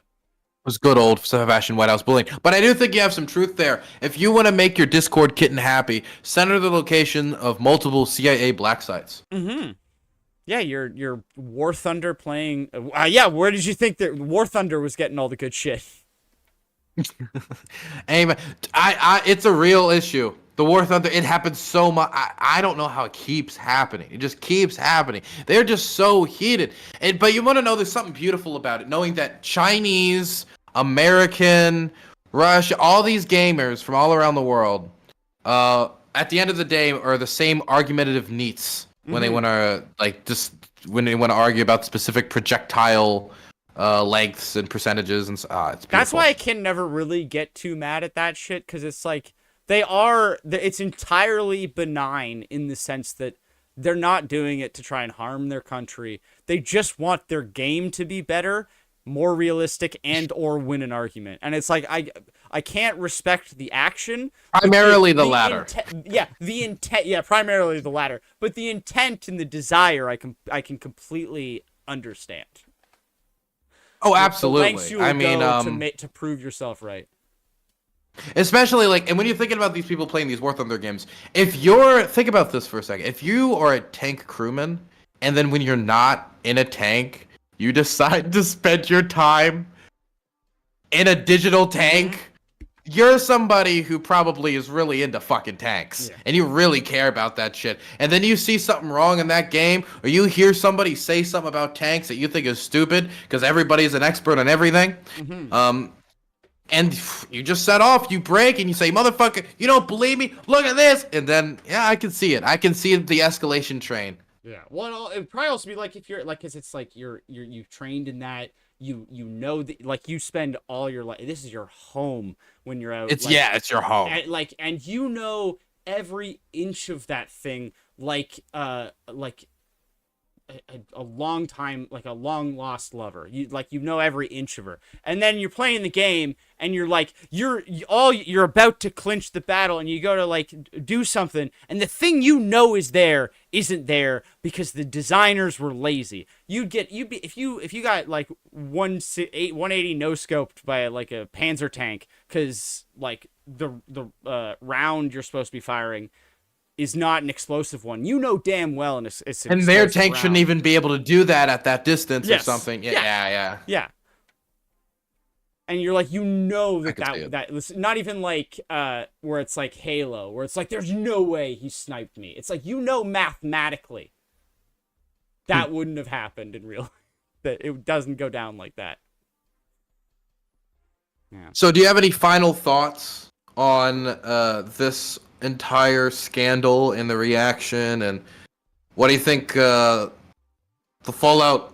was good old fashioned White House bullying. But I do think you have some truth there. If you want to make your Discord kitten happy, send her the location of multiple CIA black sites. Mm-hmm. Yeah, your War Thunder playing. Yeah, where did you think that War Thunder was getting all the good shit? Amen. It's a real issue. The War Thunder, it happens so much. I don't know how it keeps happening. It just keeps happening. They're just so heated. But you want to know, there's something beautiful about it, knowing that Chinese, American, Russia, all these gamers from all around the world, at the end of the day, are the same argumentative neats when they want to when they want to argue about specific projectile lengths and percentages, and it's beautiful. That's why I can never really get too mad at that shit, because it's like it's entirely benign in the sense that they're not doing it to try and harm their country. They just want their game to be better, more realistic, and or win an argument. And it's like, I can't respect the action. Primarily the latter. The intent. Yeah, primarily the latter. But the intent and the desire, I can completely understand. Oh, absolutely. The lengths you would go to prove yourself right. Especially, like, and when you're thinking about these people playing these War Thunder games, think about this for a second. If you are a tank crewman, and then when you're not in a tank, you decide to spend your time in a digital tank, you're somebody who probably is really into fucking tanks, and you really care about that shit. And then you see something wrong in that game, or you hear somebody say something about tanks that you think is stupid because everybody's an expert on everything. And you just set off, you break, and you say, motherfucker, you don't believe me? Look at this. And then, yeah, I can see it. I can see the escalation train. Yeah. Well, it would probably also be like, if you're like, because it's like you've trained in that. You know that, like, you spend all your life. This is your home when you're out. It's your home. And you know every inch of that thing, like a long time, like a long lost lover. You know every inch of her, and then you're playing the game, and you're like you're about to clinch the battle, and you go to like do something, and the thing you know is there isn't there because the designers were lazy. If you got like 180 no scoped by like a Panzer tank because like the round you're supposed to be firing is not an explosive one. You know damn well it's an and their explosive tank round. shouldn't even be able to do that at that distance Yes. or something. Yes. Yeah. And you're like, you know I could see it. it's not even like where it's like Halo, where it's like there's no way he sniped me. It's like, you know, mathematically that wouldn't have happened in real life. That it doesn't go down like that. Yeah. So do you have any final thoughts on this entire scandal and the reaction, and what do you think the fallout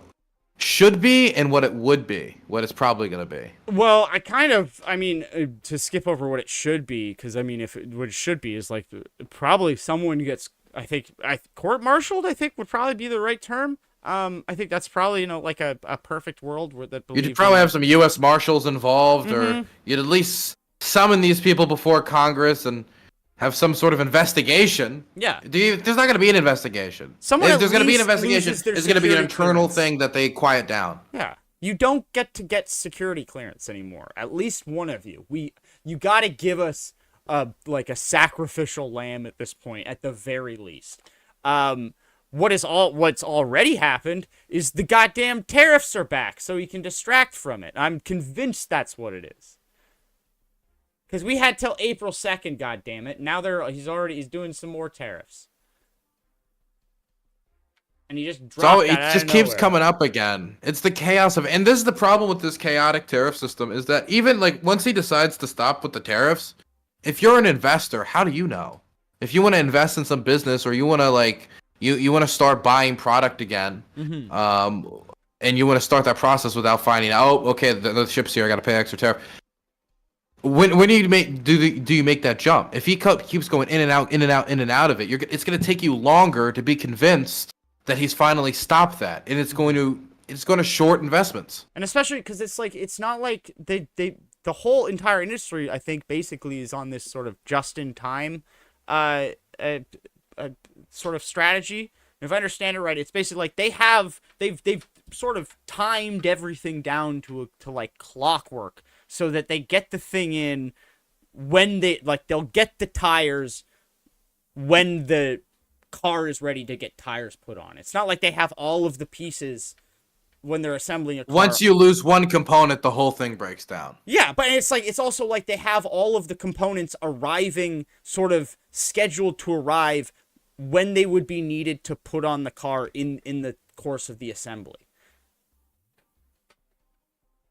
should be and what it would be, what it's probably going to be? Well, to skip over what it should be, because what it should be is like probably someone gets, court-martialed, I think would probably be the right term. I think that's probably, like a perfect world where that. You'd probably have some U.S. Marshals involved, or you'd at least summon these people before Congress and have some sort of investigation. Yeah. There's not going to be an investigation. If there's going to be an investigation, it's going to be an internal thing that they quiet down. Yeah. You don't get to get security clearance anymore. At least one of you. You got to give us a sacrificial lamb at this point, at the very least. What's already happened is the goddamn tariffs are back, so he can distract from it. I'm convinced that's what it is. Because we had till April 2nd, goddammit. Now he's doing some more tariffs. And he just dropped It just keeps coming up again. It's the chaos and this is the problem with this chaotic tariff system, is that even once he decides to stop with the tariffs, if you're an investor, how do you know? If you want to invest in some business, or you want to you want to start buying product again, and you want to start that process without finding out, oh, okay, the ship's here, I got to pay extra tariff. When do you make that jump? If he keeps going in and out of it, it's going to take you longer to be convinced that he's finally stopped that, and it's going to short investments. And especially because it's not like the whole entire industry, I think, basically is on this sort of just in time sort of strategy. And if I understand it right, it's basically like they've sort of timed everything down to like clockwork, so that they get the thing in when they'll get the tires when the car is ready to get tires put on. It's not like they have all of the pieces when they're assembling a car. Once you lose one component, the whole thing breaks down. Yeah, but it's also like they have all of the components arriving, sort of scheduled to arrive when they would be needed to put on the car in the course of the assembly.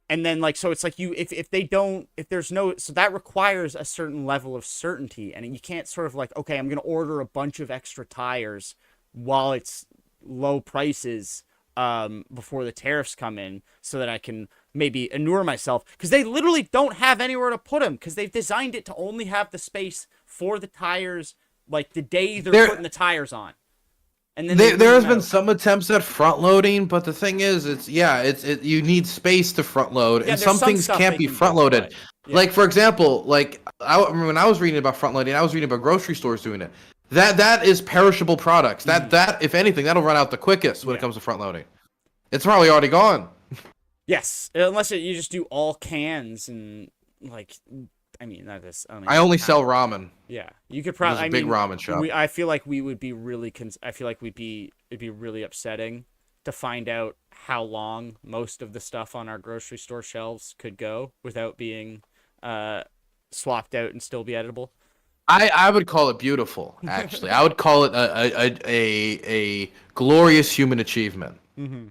And then so it's like so that requires a certain level of certainty, and you can't sort of okay, I'm going to order a bunch of extra tires while it's low prices before the tariffs come in, so that I can maybe inure myself, because they literally don't have anywhere to put them, because they've designed it to only have the space for the tires the day they're putting the tires on. And then there has been some attempts at front loading, but the thing is, you need space to front load, and some things can't be front loaded. Yeah. For example, I remember when I was reading about front loading, I was reading about grocery stores doing it. That is perishable products. That if anything, that'll run out the quickest when it comes to front loading. It's probably already gone. Yes, unless you just do all cans and I only sell ramen. Yeah, you could probably. Big ramen shop. I feel like we would be really. I feel like it'd be really upsetting to find out how long most of the stuff on our grocery store shelves could go without being swapped out and still be edible. I would call it beautiful. Actually, I would call it a glorious human achievement. Mm-hmm.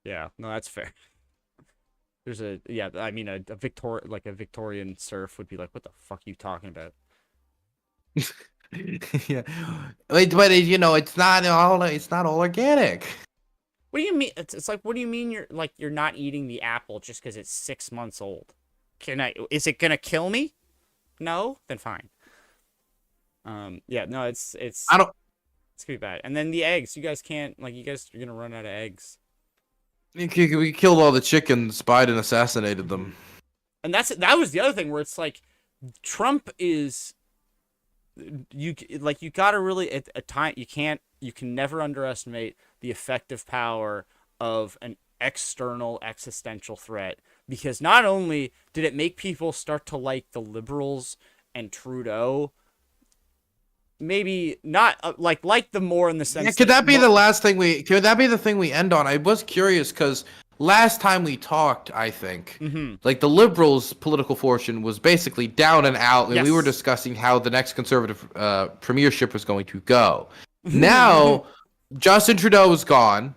Yeah, no, that's fair. There's a Victorian serf would be like, what the fuck are you talking about? Yeah, but it's not all organic. What do you mean? It's like, what do you mean you're not eating the apple just because it's 6 months old? Is it gonna kill me? No, then fine. Yeah, no, it's. It's gonna be bad. And then the eggs. You guys can't, like, you guys are gonna run out of eggs. We killed all the chickens. Biden assassinated them. And that was the other thing where it's like, Trump is, you gotta really, at a time, you can never underestimate the effective power of an external existential threat, because not only did it make people start to like the liberals and Trudeau, maybe not like them more in the sense. Yeah, could that be the thing we end on? I was curious because last time we talked, I think, like the Liberals' political fortune was basically down and out, and we were discussing how the next Conservative premiership was going to go. Now, Justin Trudeau is gone.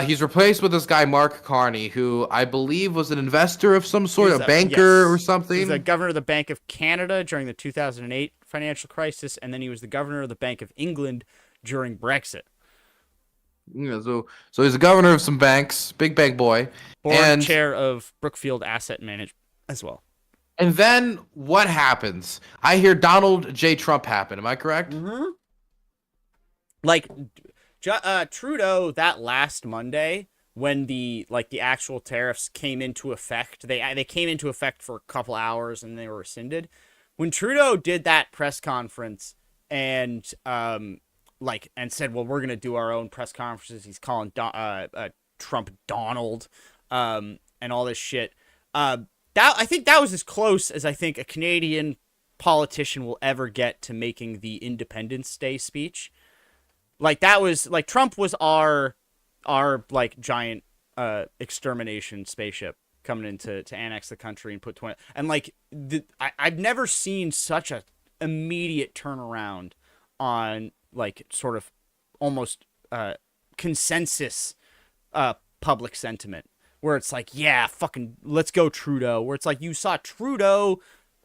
He's replaced with this guy, Mark Carney, who I believe was an investor of some sort, a banker or something. He's the governor of the Bank of Canada during the 2008 financial crisis, and then he was the governor of the Bank of England during Brexit. Yeah, so he's the governor of some banks, big bank boy, and chair of Brookfield Asset Management as well. And then what happens? I hear Donald J. Trump happen. Am I correct? Like, Trudeau, that last Monday when the actual tariffs came into effect, they came into effect for a couple hours and they were rescinded. When Trudeau did that press conference and said, well, we're gonna do our own press conferences. He's calling Trump Donald, and all this shit. I think that was as close as I think a Canadian politician will ever get to making the Independence Day speech. Like, that was like, Trump was our like giant extermination spaceship coming in to annex the country and put 20, and like I've never seen such a immediate turnaround on like sort of almost consensus public sentiment, where it's like, yeah, fucking let's go Trudeau, where it's like you saw Trudeau,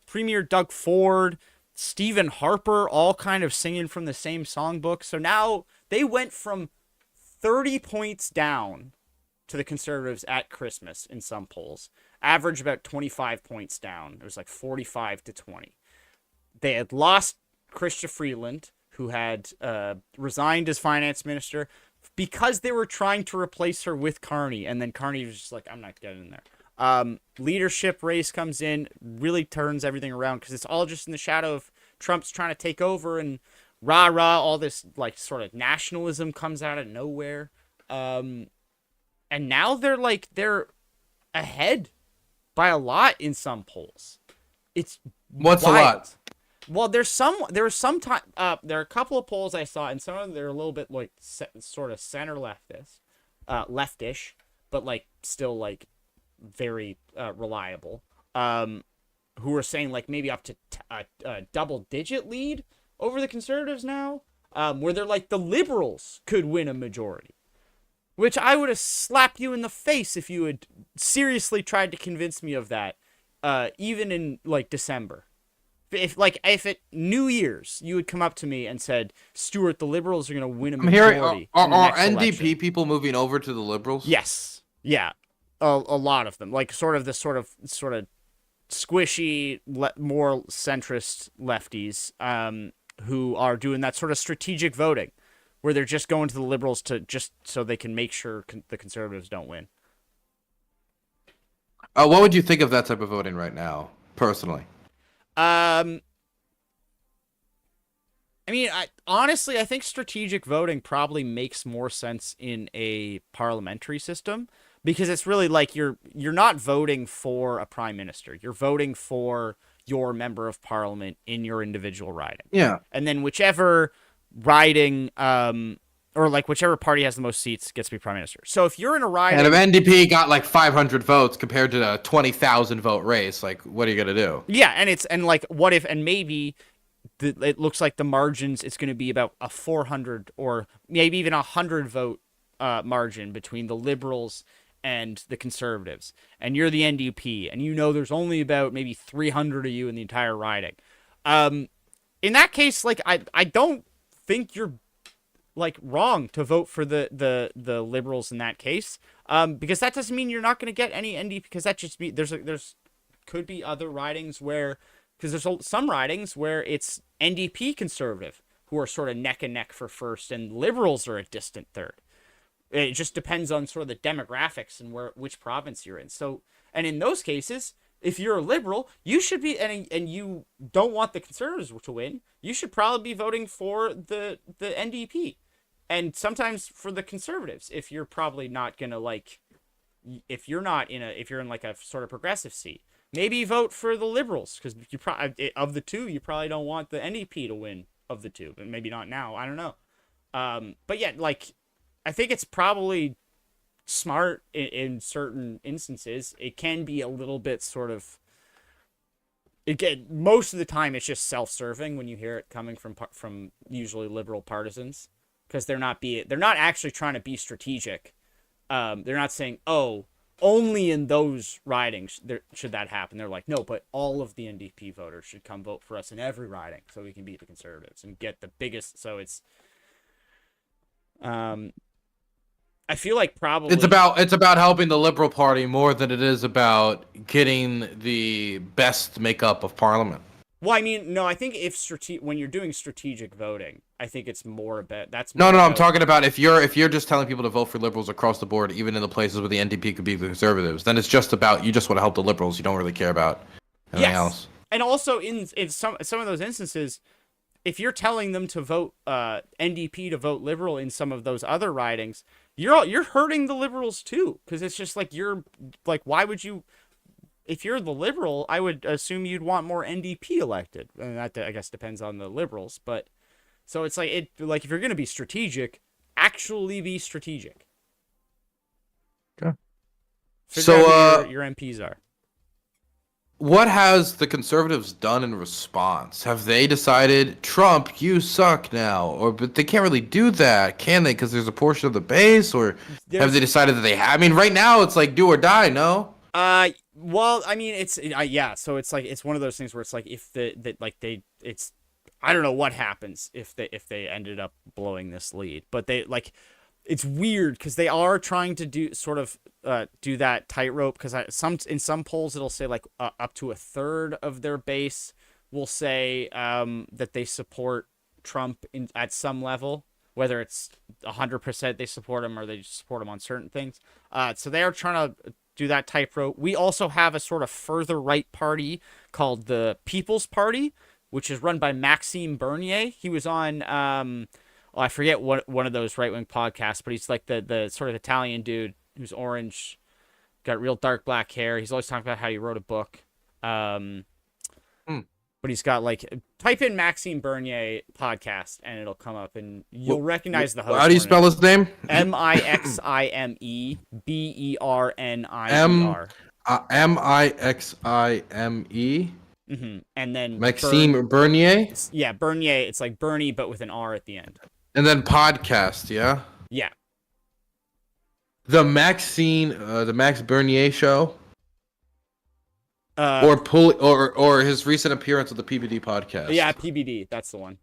Premier Doug Ford, Stephen Harper all kind of singing from the same songbook. So now they went from 30 points down to the Conservatives at Christmas in some polls, average about 25 points down. It was like 45 to 20. They had lost Chrystia Freeland, who had resigned as finance minister because they were trying to replace her with Carney. And then Carney was just like, I'm not getting in there. Leadership race comes in, really turns everything around, because it's all just in the shadow of Trump's trying to take over, and rah-rah, all this like sort of nationalism comes out of nowhere. And now they're ahead by a lot in some polls. It's what's wild. A lot? Well, there are a couple of polls I saw, and some of them they're a little bit like sort of center leftish, but like still like very reliable. Who are saying like maybe up to a double-digit lead over the Conservatives now, where they're like the Liberals could win a majority, which I would have slapped you in the face if you had seriously tried to convince me of that, even in like December. If at New Year's you had come up to me and said, Stuart, the Liberals are going to win a majority. Are NDP election. People moving over to the Liberals? Yes. Yeah. A lot of them. Like sort of squishy, more centrist lefties who are doing that sort of strategic voting where they're just going to the Liberals to just so they can make sure the Conservatives don't win. What would you think of that type of voting right now, personally? I mean, honestly, I think strategic voting probably makes more sense in a parliamentary system, because it's really like you're not voting for a prime minister. You're voting for your member of parliament in your individual riding. Yeah. And then whichever riding, or like whichever party has the most seats gets to be prime minister. So if you're in a riding, and if NDP got like 500 votes compared to a 20,000 vote race, like what are you gonna do? Yeah, and like what if, and maybe it looks like the margins, it's going to be about a 400 or maybe even 100 vote margin between the Liberals and the Conservatives, and you're the NDP, and you know there's only about maybe 300 of you in the entire riding. In that case, like I don't think you're like wrong to vote for the Liberals in that case, because that doesn't mean you're not going to get any NDP, because that just means there's could be other ridings where, because there's some ridings where it's NDP Conservative who are sort of neck and neck for first, and liberals are a distant third. It just depends on sort of the demographics and which province you're in. So, and in those cases, if you're a liberal, you should be, and you don't want the Conservatives to win, you should probably be voting for the NDP, and sometimes for the Conservatives if you're probably not gonna like, if you're in like a sort of progressive seat. Maybe vote for the Liberals, because you probably, of the two, you probably don't want the NDP to win of the two, but maybe not now. I don't know. But yeah, like, I think it's probably smart in certain instances. It can be a little bit sort of, again, most of the time it's just self-serving when you hear it coming from usually liberal partisans, because they're not actually trying to be strategic. They're not saying, oh, only in those ridings should that happen. They're like, no, but all of the NDP voters should come vote for us in every riding so we can beat the Conservatives and get the biggest. So it's, I feel like probably it's about helping the Liberal Party more than it is about getting the best makeup of Parliament. Well, I mean, no, I think when you're doing strategic voting, I think it's more about No, I'm talking about if you're just telling people to vote for Liberals across the board, even in the places where the NDP could be the Conservatives, then it's just about, you just want to help the Liberals. You don't really care about anything else. And also in some of those instances, if you're telling them to vote NDP to vote Liberal in some of those other ridings, you're hurting the Liberals too, because it's just like, you're like, why would you? If you're the Liberal, I would assume you'd want more NDP elected, and that, I guess, depends on the Liberals. But so it's like, if you're going to be strategic, actually be strategic. Okay. Figure out who your MPs are. What has the Conservatives done in response? Have they decided, Trump, you suck now? But they can't really do that, can they? Because there's a portion of the base, or have they decided that they have? I mean, right now it's like do or die, no? Well, I mean, it's yeah. So it's like, it's one of those things where it's like, if I don't know what happens if they ended up blowing this lead, but it's weird because they are trying to do that tightrope, because in some polls it'll say like up to a third of their base will say that they support Trump at some level, whether it's 100% they support him or they just support him on certain things. So they are trying to do that tightrope. We also have a sort of further right party called the People's Party, which is run by Maxime Bernier. He was on I forget what one of those right-wing podcasts, but he's like the sort of Italian dude who's orange, got real dark black hair. He's always talking about how he wrote a book. But he's got type in Maxime Bernier podcast and it'll come up and you'll recognize the host. How do you spell his name? Maxime Bernier. Maxime. And then Maxime Bernier? Yeah, Bernier. It's like Bernie, but with an R at the end. And then podcast, yeah? Yeah. The Max Bernier show? Or his recent appearance on the PBD podcast. Yeah, PBD. That's the one.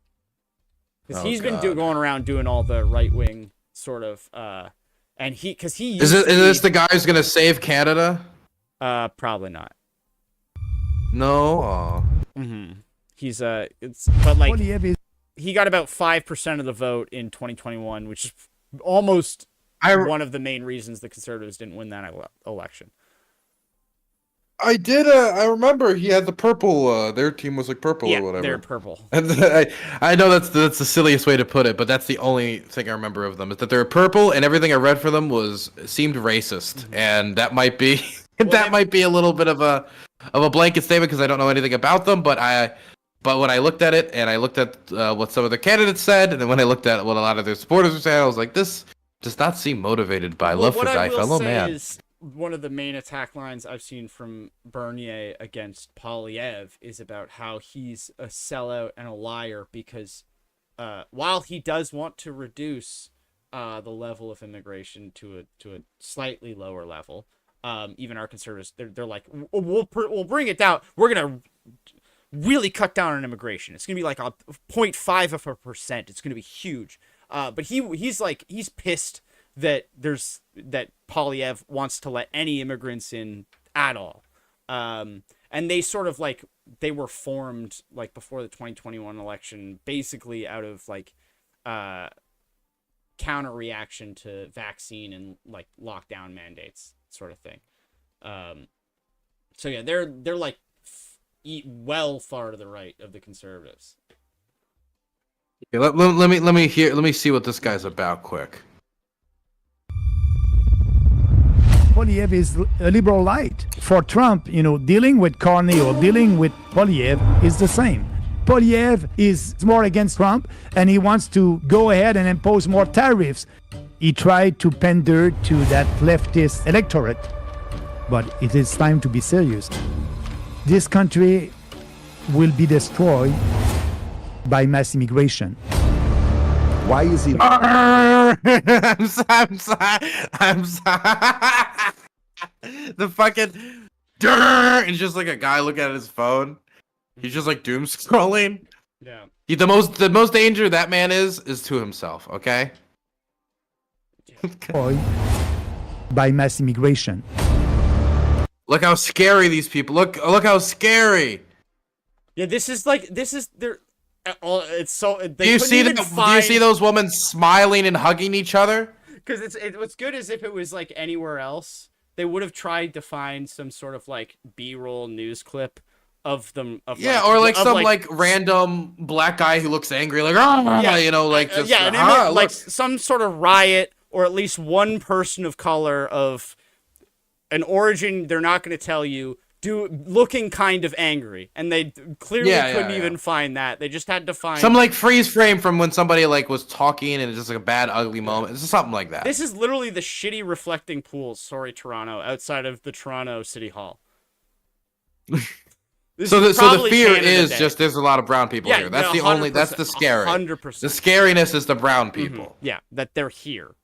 Because he's been going around doing all the right wing sort of, and is this the guy who's gonna save Canada? Probably not. No. He's he got about 5% of the vote in 2021, which is almost one of the main reasons the Conservatives didn't win that election. I remember he had the purple. Their team was like purple or whatever. They're purple. And I know that's the silliest way to put it, but that's the only thing I remember of them is that they're purple, and everything I read for them seemed racist, and that might be might be a little bit of a blanket statement because I don't know anything about them. But when I looked at it and I looked at what some of the candidates said, and then when I looked at what a lot of their supporters were saying, I was like, this does not seem motivated by love for thy fellow man. Is one of the main attack lines I've seen from Bernier against Poilievre is about how he's a sellout and a liar because while he does want to reduce the level of immigration to a slightly lower level, even our Conservatives, they're like, we'll bring it down. We're gonna really cut down on immigration. It's gonna be like a 0.5%. It's gonna be huge. But he's pissed that Poilievre wants to let any immigrants in at all. And and they sort of like they were formed like before the 2021 election, basically out of like counter reaction to vaccine and like lockdown mandates sort of thing. So yeah, they're like well far to the right of the conservatives. Yeah, let me see what this guy's about quick. Polyev is a liberal light. For Trump, dealing with Carney or dealing with Polyev is the same. Polyev is more against Trump, and he wants to go ahead and impose more tariffs. He tried to pander to that leftist electorate, but it is time to be serious. This country will be destroyed by mass immigration. Why is he? I'm sorry. The fucking and just like a guy looking at his phone. He's just like doom scrolling. Yeah. The most danger that man is to himself. Okay. By mass immigration. Look how scary these people look. Look how scary. Yeah, this is they're. It's so. Do you see those women smiling and hugging each other? Because what's good is if it was like anywhere else, they would have tried to find some sort of like B-roll news clip of them. Like random black guy who looks angry, like like some sort of riot, or at least one person of color of an origin they're not going to tell you. Looking kind of angry, and they clearly couldn't even find that. They just had to find some like freeze frame from when somebody like was talking and it's just like a bad ugly moment. It's just something like that. This is literally the shitty reflecting pools, Toronto, outside of the Toronto City Hall. So the fear is just there's a lot of brown people here. That's that's the scary. 100%. The scariness is the brown people. Mm-hmm. Yeah, that they're here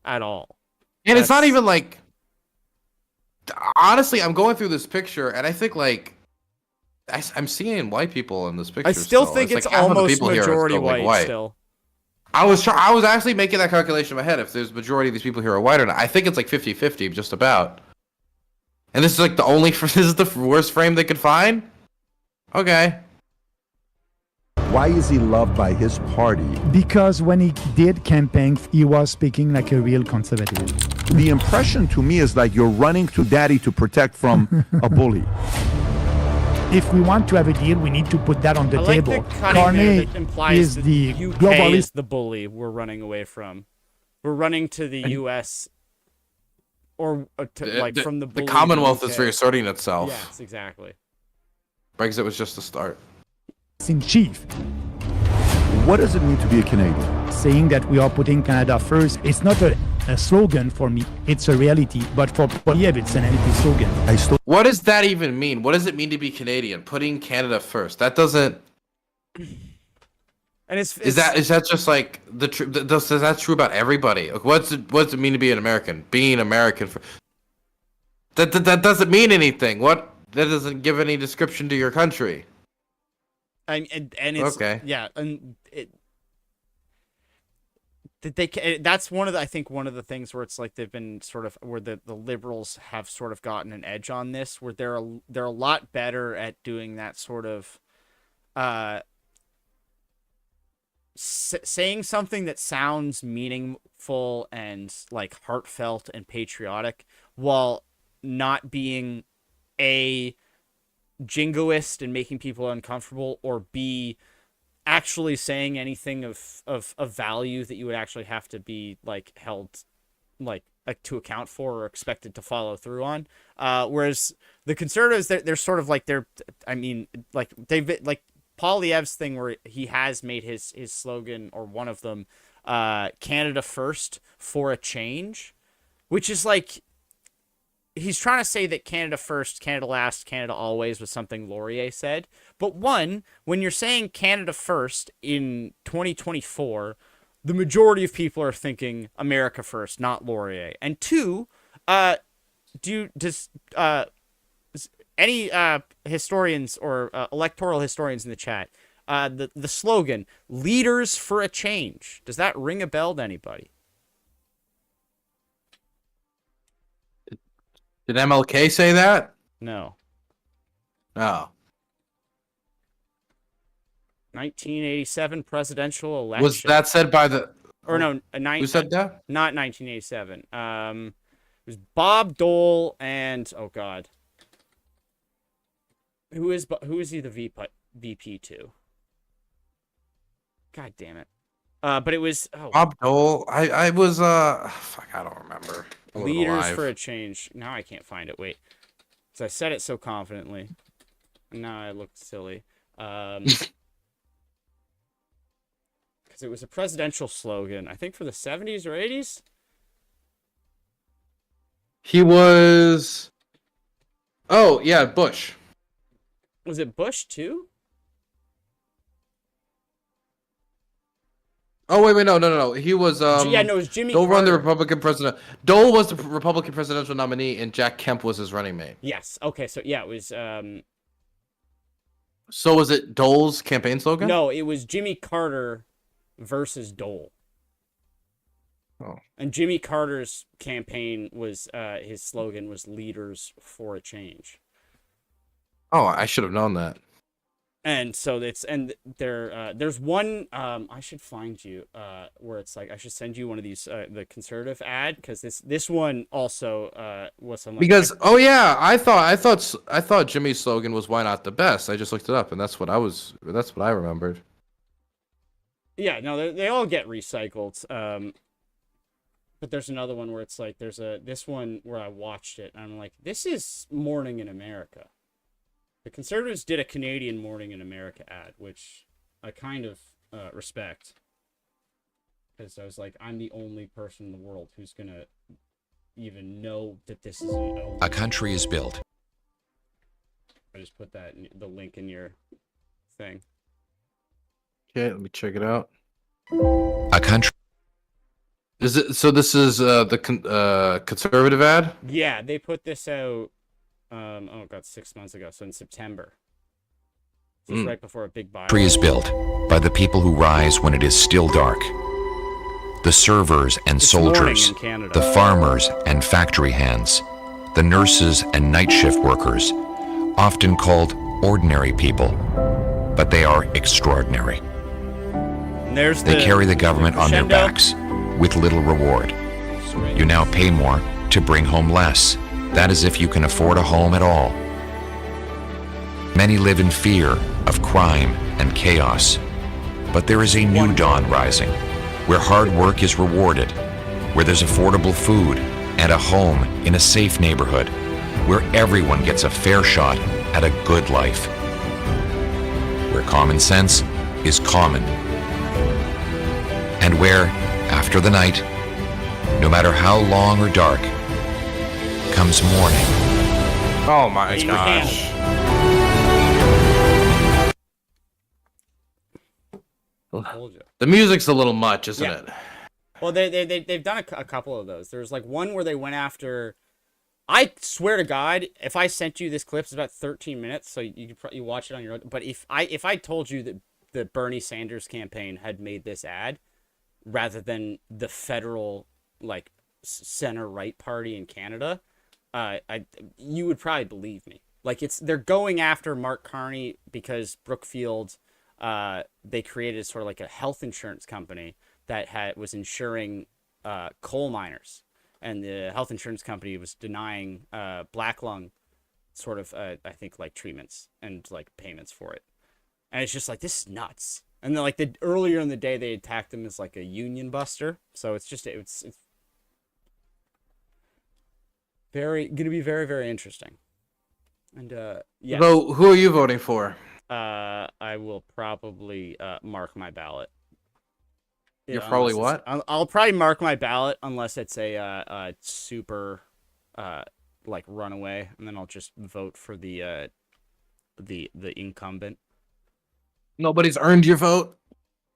at all. And it's not even like, honestly, I'm going through this picture and I think like I'm seeing white people in this picture. I still think it's like almost majority white still. I was actually making that calculation in my head if there's majority of these people here are white or not. I think it's like 50-50 just about. And this is like this is the worst frame they could find? Okay. Why is he loved by his party? Because when he did campaign, he was speaking like a real conservative. The impression to me is like you're running to daddy to protect from a bully. If we want to have a deal, we need to put that on the table. Carney is the UK globalist. is the bully we're running away from. We're running to the US or from the bully. The Commonwealth is reasserting itself. Yes, exactly. Brexit was just the start. In chief. What does it mean to be a Canadian? Saying that we are putting Canada first, it's not a slogan for me, it's a reality. But for Polyev, it's an empty slogan. What does that even mean? What does it mean to be Canadian? Putting Canada first. That doesn't. And is that just like is that true about everybody? Like, what's it mean to be an American? Being American that doesn't mean anything. That doesn't give any description to your country. And it's okay. Yeah, and that's one of the things where it's like they've been sort of where the liberals have sort of gotten an edge on this, where they're a lot better at doing that sort of saying something that sounds meaningful and like heartfelt and patriotic while not being a jingoist and making people uncomfortable, or B, actually saying anything of value that you would actually have to be like held like to account for or expected to follow through on. Whereas the conservatives, they're sort of like they've like Poilievre's thing where he has made his slogan, or one of them, Canada first for a change, which is like, he's trying to say that Canada first, Canada last, Canada always was something Laurier said. But one, when you're saying Canada first in 2024, the majority of people are thinking America first, not Laurier. And two, does any historians or electoral historians in the chat, the slogan, leaders for a change, does that ring a bell to anybody? Did MLK say that? No. Oh. 1987 presidential election. Was that said by the... Or no, Who said that? Not 1987. It was Bob Dole and oh god, who is he the VP to? God damn it! But it was Bob Dole. I was fuck, I don't remember. Leaders for a Change. Now I can't find it. Wait, because I said it so confidently, and now I looked silly. Because it was a presidential slogan, I think for the 70s or 80s. He was... Oh, yeah, Bush. Was it Bush, too? Oh, wait, no. He was... Yeah, no, it was Jimmy Dole run the Carter. Republican president. Dole was the Republican presidential nominee, and Jack Kemp was his running mate. Yes. Okay, so yeah, it was... So was it Dole's campaign slogan? No, it was Jimmy Carter versus Dole. Oh. And Jimmy Carter's campaign was his slogan was "Leaders for a Change." Oh, I should have known that. And so there's one I should find you where it's like I should send you one of these the conservative ad because this one also was some Because I thought Jimmy's slogan was "Why not the best?" I just looked it up, and that's what I remembered. Yeah, no, they all get recycled. But there's another one where it's like this one where I watched it and I'm like, this is Morning in America. The Conservatives did a Canadian Morning in America ad, which I kind of respect. Because I was like, I'm the only person in the world who's gonna even know that this is a country is built. I just put the link in your thing. Okay, let me check it out. A country. Is it so? This is the conservative ad. Yeah, they put this out. Oh god, 6 months ago. So in September. So it's right before a big buy. Country is built by the people who rise when it is still dark. The servers and soldiers, the farmers and factory hands, the nurses and night shift workers, often called ordinary people, but they are extraordinary. They carry the government on their backs with little reward. You now pay more to bring home less. That is if you can afford a home at all. Many live in fear of crime and chaos, but there is a new dawn rising, where hard work is rewarded, where there's affordable food and a home in a safe neighborhood, where everyone gets a fair shot at a good life, where common sense is common, and where, after the night, no matter how long or dark, comes morning. Oh my gosh. The music's a little much, isn't it? Well, they've done a couple of those. There's like one where they went after. I swear to God, if I sent you this clip, it's about 13 minutes, so you could probably watch it on your own. But if I told you that the Bernie Sanders campaign had made this ad, rather than the federal like center right party in Canada, you would probably believe me. Like they're going after Mark Carney because Brookfield, they created sort of like a health insurance company that was insuring coal miners, and the health insurance company was denying black lung sort of I think like treatments and like payments for it, and it's just like, this is nuts. And then like earlier in the day they attacked him as like a union buster, so it's gonna be very, very interesting. And yeah. So who are you voting for? I will probably mark my ballot. You're probably what? I'll probably mark my ballot unless it's a super like runaway, and then I'll just vote for the incumbent. Nobody's earned your vote?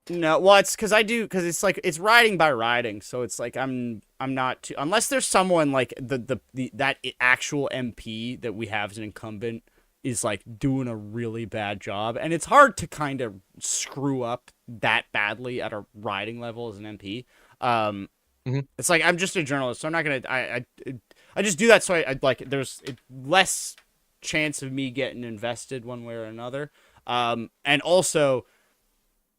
No, well, it's because it's like it's riding by riding, so it's like I'm not too, unless there's someone like that actual MP that we have as an incumbent is like doing a really bad job, and it's hard to kind of screw up that badly at a riding level as an MP. It's like, I'm just a journalist, so I'm not gonna I just do that so I like there's less chance of me getting invested one way or another. And also,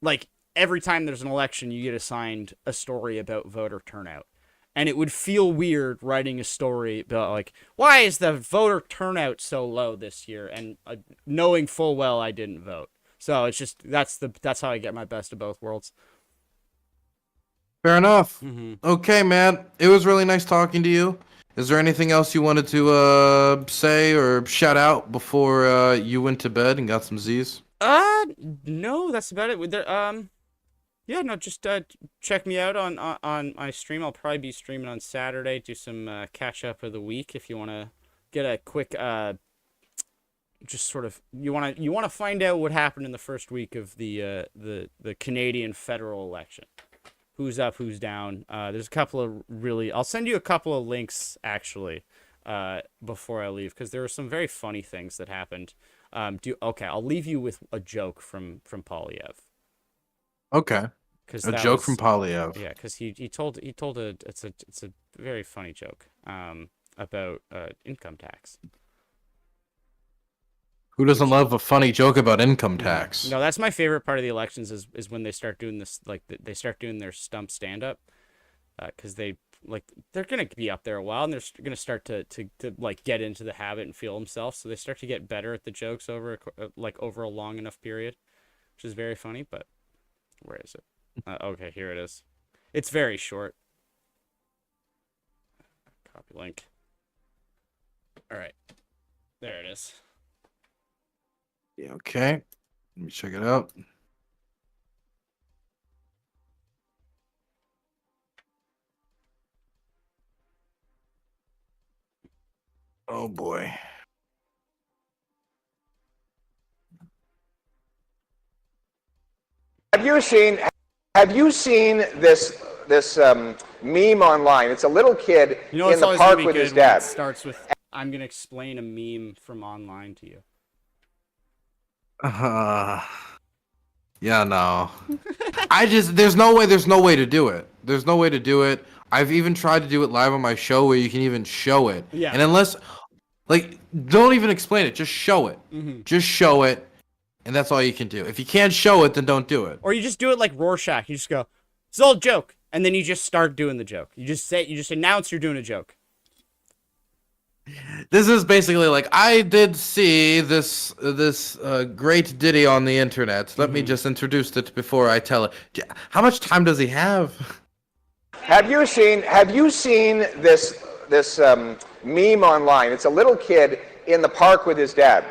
like, every time there's an election, you get assigned a story about voter turnout. And it would feel weird writing a story about, like, why is the voter turnout so low this year? And knowing full well I didn't vote. So it's just, that's how I get my best of both worlds. Fair enough. Mm-hmm. Okay, man. It was really nice talking to you. Is there anything else you wanted to say or shout out before you went to bed and got some Z's? No, that's about it. Yeah, no, just check me out on my stream. I'll probably be streaming on Saturday. Do some catch up of the week if you want to get a quick just sort of you want to find out what happened in the first week of the Canadian federal election. Who's up, who's down. There's a couple of I'll send you a couple of links actually before I leave, because there were some very funny things that happened. Okay, I'll leave you with a joke from Polyev. Okay. A joke from Polyev. Yeah, because he told it's a very funny joke about income tax. Who doesn't love a funny joke about income tax? No, that's my favorite part of the elections is when they start doing this, like they start doing their stump stand up, because they're gonna be up there a while and they're gonna start to like get into the habit and feel themselves, so they start to get better at the jokes over a long enough period, which is very funny. But where is it? Okay, here it is. It's very short. Copy link. All right, there it is. Yeah, okay. Let me check it out. Oh boy. Have you seen this meme online? It's a little kid in the park with his dad. It starts with, "I'm gonna explain a meme from online to you." Yeah, no. There's no way to do it. There's no way to do it. I've even tried to do it live on my show where you can even show it. Yeah. And unless, like, don't even explain it. Just show it. Mm-hmm. Just show it. And that's all you can do. If you can't show it, then don't do it. Or you just do it like Rorschach. You just go, "It's an old joke," and then you just start doing the joke. You just announce you're doing a joke. This is basically like, I did see this great ditty on the internet. Let me just introduce it before I tell it. How much time does he have? Have you seen this meme online? It's a little kid in the park with his dad.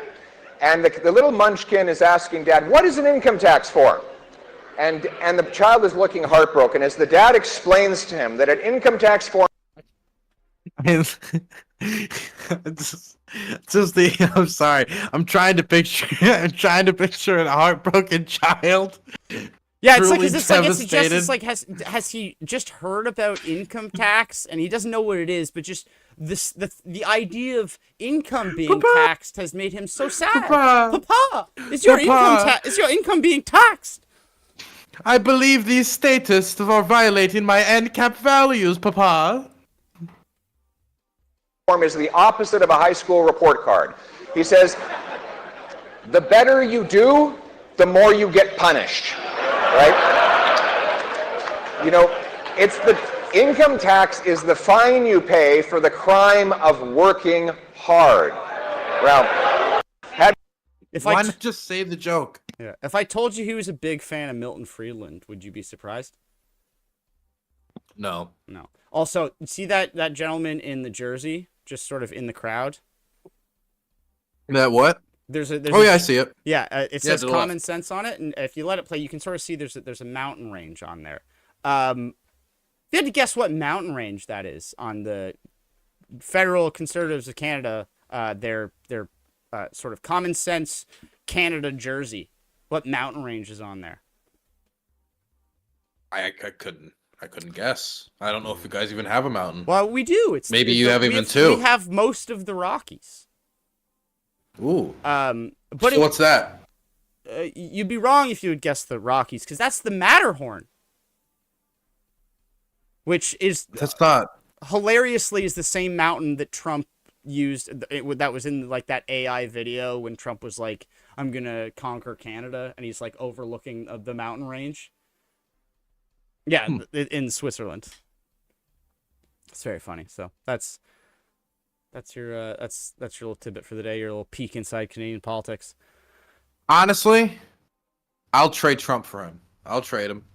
And the little munchkin is asking Dad, "What is an income tax for?" And the child is looking heartbroken as the dad explains to him that an income tax form. I'm sorry. I'm trying to picture a heartbroken child. Yeah, it's like has he just heard about income tax and he doesn't know what it is, but just the idea of income being taxed has made him so sad. Papa, is your income being taxed? I believe these statists are violating my NCAP values, Papa. Form is the opposite of a high school report card. He says, "The better you do, the more you get punished." Right? You know, it's the income tax is the fine you pay for the crime of working hard. Well, why not just say the joke? Yeah. If I told you he was a big fan of Milton Friedland, would you be surprised? No. No. Also, see that gentleman in the jersey, just sort of in the crowd? That what? I see it. Yeah, it says Common Sense on it, and if you let it play, you can sort of see there's a mountain range on there. If you had to guess what mountain range that is on the Federal Conservatives of Canada, their sort of Common Sense Canada jersey, what mountain range is on there? I couldn't guess. I don't know if you guys even have a mountain. Well, we do. Maybe you have even two. We have most of the Rockies. Ooh. But so what's that? You'd be wrong if you would guess the Rockies, because that's the Matterhorn, which is that's not hilariously is the same mountain that Trump used that was in like that AI video when Trump was like, "I'm gonna conquer Canada," and he's like overlooking the mountain range. Yeah, in Switzerland. It's very funny. So that's your that's your little tidbit for the day. Your little peek inside Canadian politics. Honestly, I'll trade Trump for him. I'll trade him.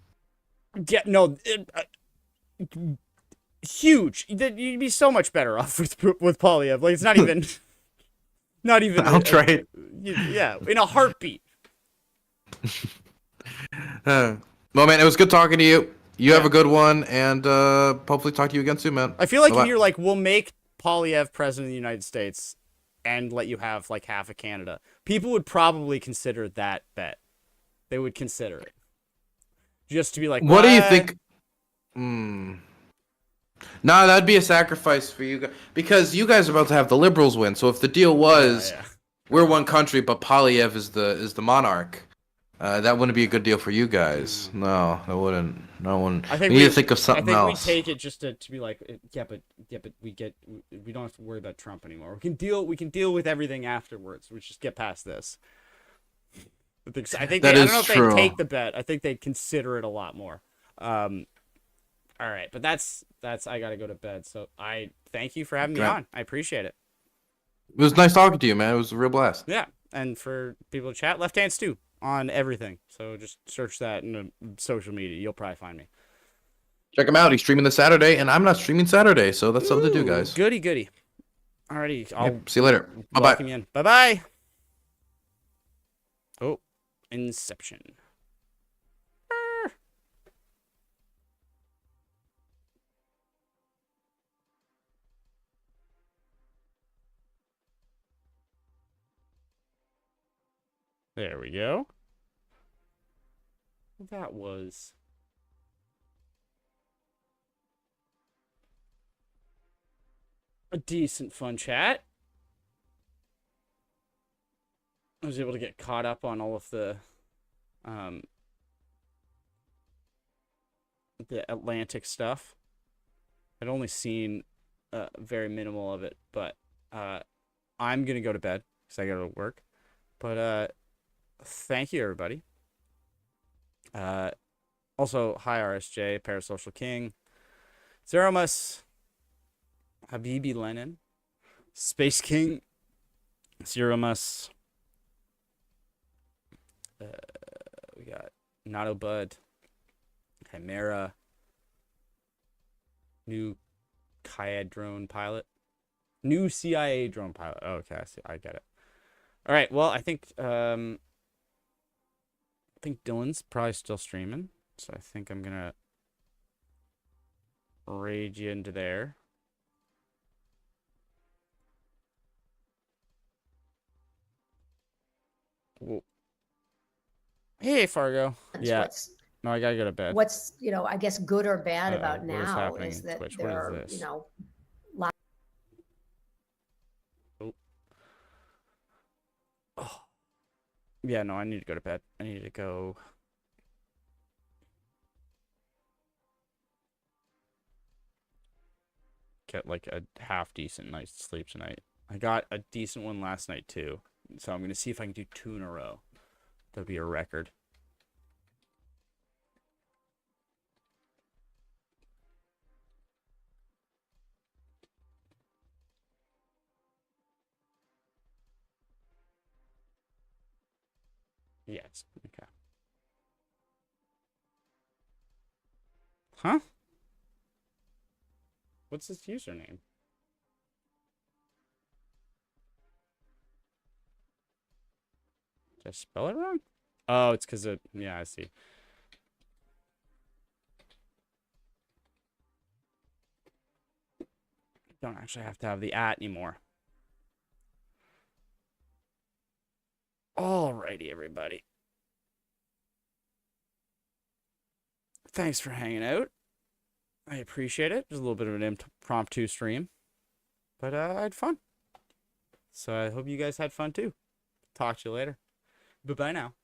Yeah, no, huge. You'd be so much better off with Polyev. Like it's not even, not even. I'll trade. Yeah, in a heartbeat. Well, man, it was good talking to you. You have a good one, and hopefully talk to you again soon, man. I feel like Bye-bye. if you're like, we'll make Polyev president of the United States and let you have like half of Canada, people would probably consider that bet. They would consider it. Just to be like, what do you think? No, that'd be a sacrifice for you guys because you guys are about to have the Liberals win. So if the deal was we're one country, but Polyev is the monarch, that wouldn't be a good deal for you guys. No, that wouldn't. No one. I think we need to think of something else. I think we take it just to be like, but we don't have to worry about Trump anymore. We can deal with everything afterwards. We just get past this. I think I don't know if they take the bet. I think they'd consider it a lot more. All right, but that's I gotta go to bed. So I thank you for having me on. I appreciate it. It was nice talking to you, man. It was a real blast. Yeah, and for people to chat, Left Hand Stew on everything. So just search that in social media. You'll probably find me. Check him out. He's streaming this Saturday, and I'm not streaming Saturday, so that's something to do, guys. Goody. Alrighty, I'll see you later. Bye-bye. Bye-bye. Oh, Inception. There we go. That was a decent fun chat. I was able to get caught up on all of the Atlantic stuff. I'd only seen very minimal of it, but I'm gonna go to bed because I gotta work. But thank you, everybody. Also, hi RSJ, Parasocial King, Zeromus, Habibi Lenin, Space King, Zeromus. We got Nato Bud, Chimera, new Kayad drone pilot, new CIA drone pilot. Oh, okay, I get it. All right, well, I think Dylan's probably still streaming, so I think I'm gonna raid you into there. Whoa. Hey, Fargo. Yeah. No, I gotta go to bed. What's, I guess good or bad about now is that Twitch? there What are, is this? Oh. Yeah, no, I need to go to bed. I need to go. Get like a half decent night's sleep tonight. I got a decent one last night too. So I'm gonna see if I can do 2 in a row. That'd be a record. Yes. Okay. Huh? What's his username? Did I spell it wrong? Oh, it's because it... Yeah, I see. Don't actually have to have the @ anymore. Alrighty, everybody. Thanks for hanging out. I appreciate it. Just a little bit of an impromptu stream. But I had fun. So I hope you guys had fun too. Talk to you later. Bye-bye now.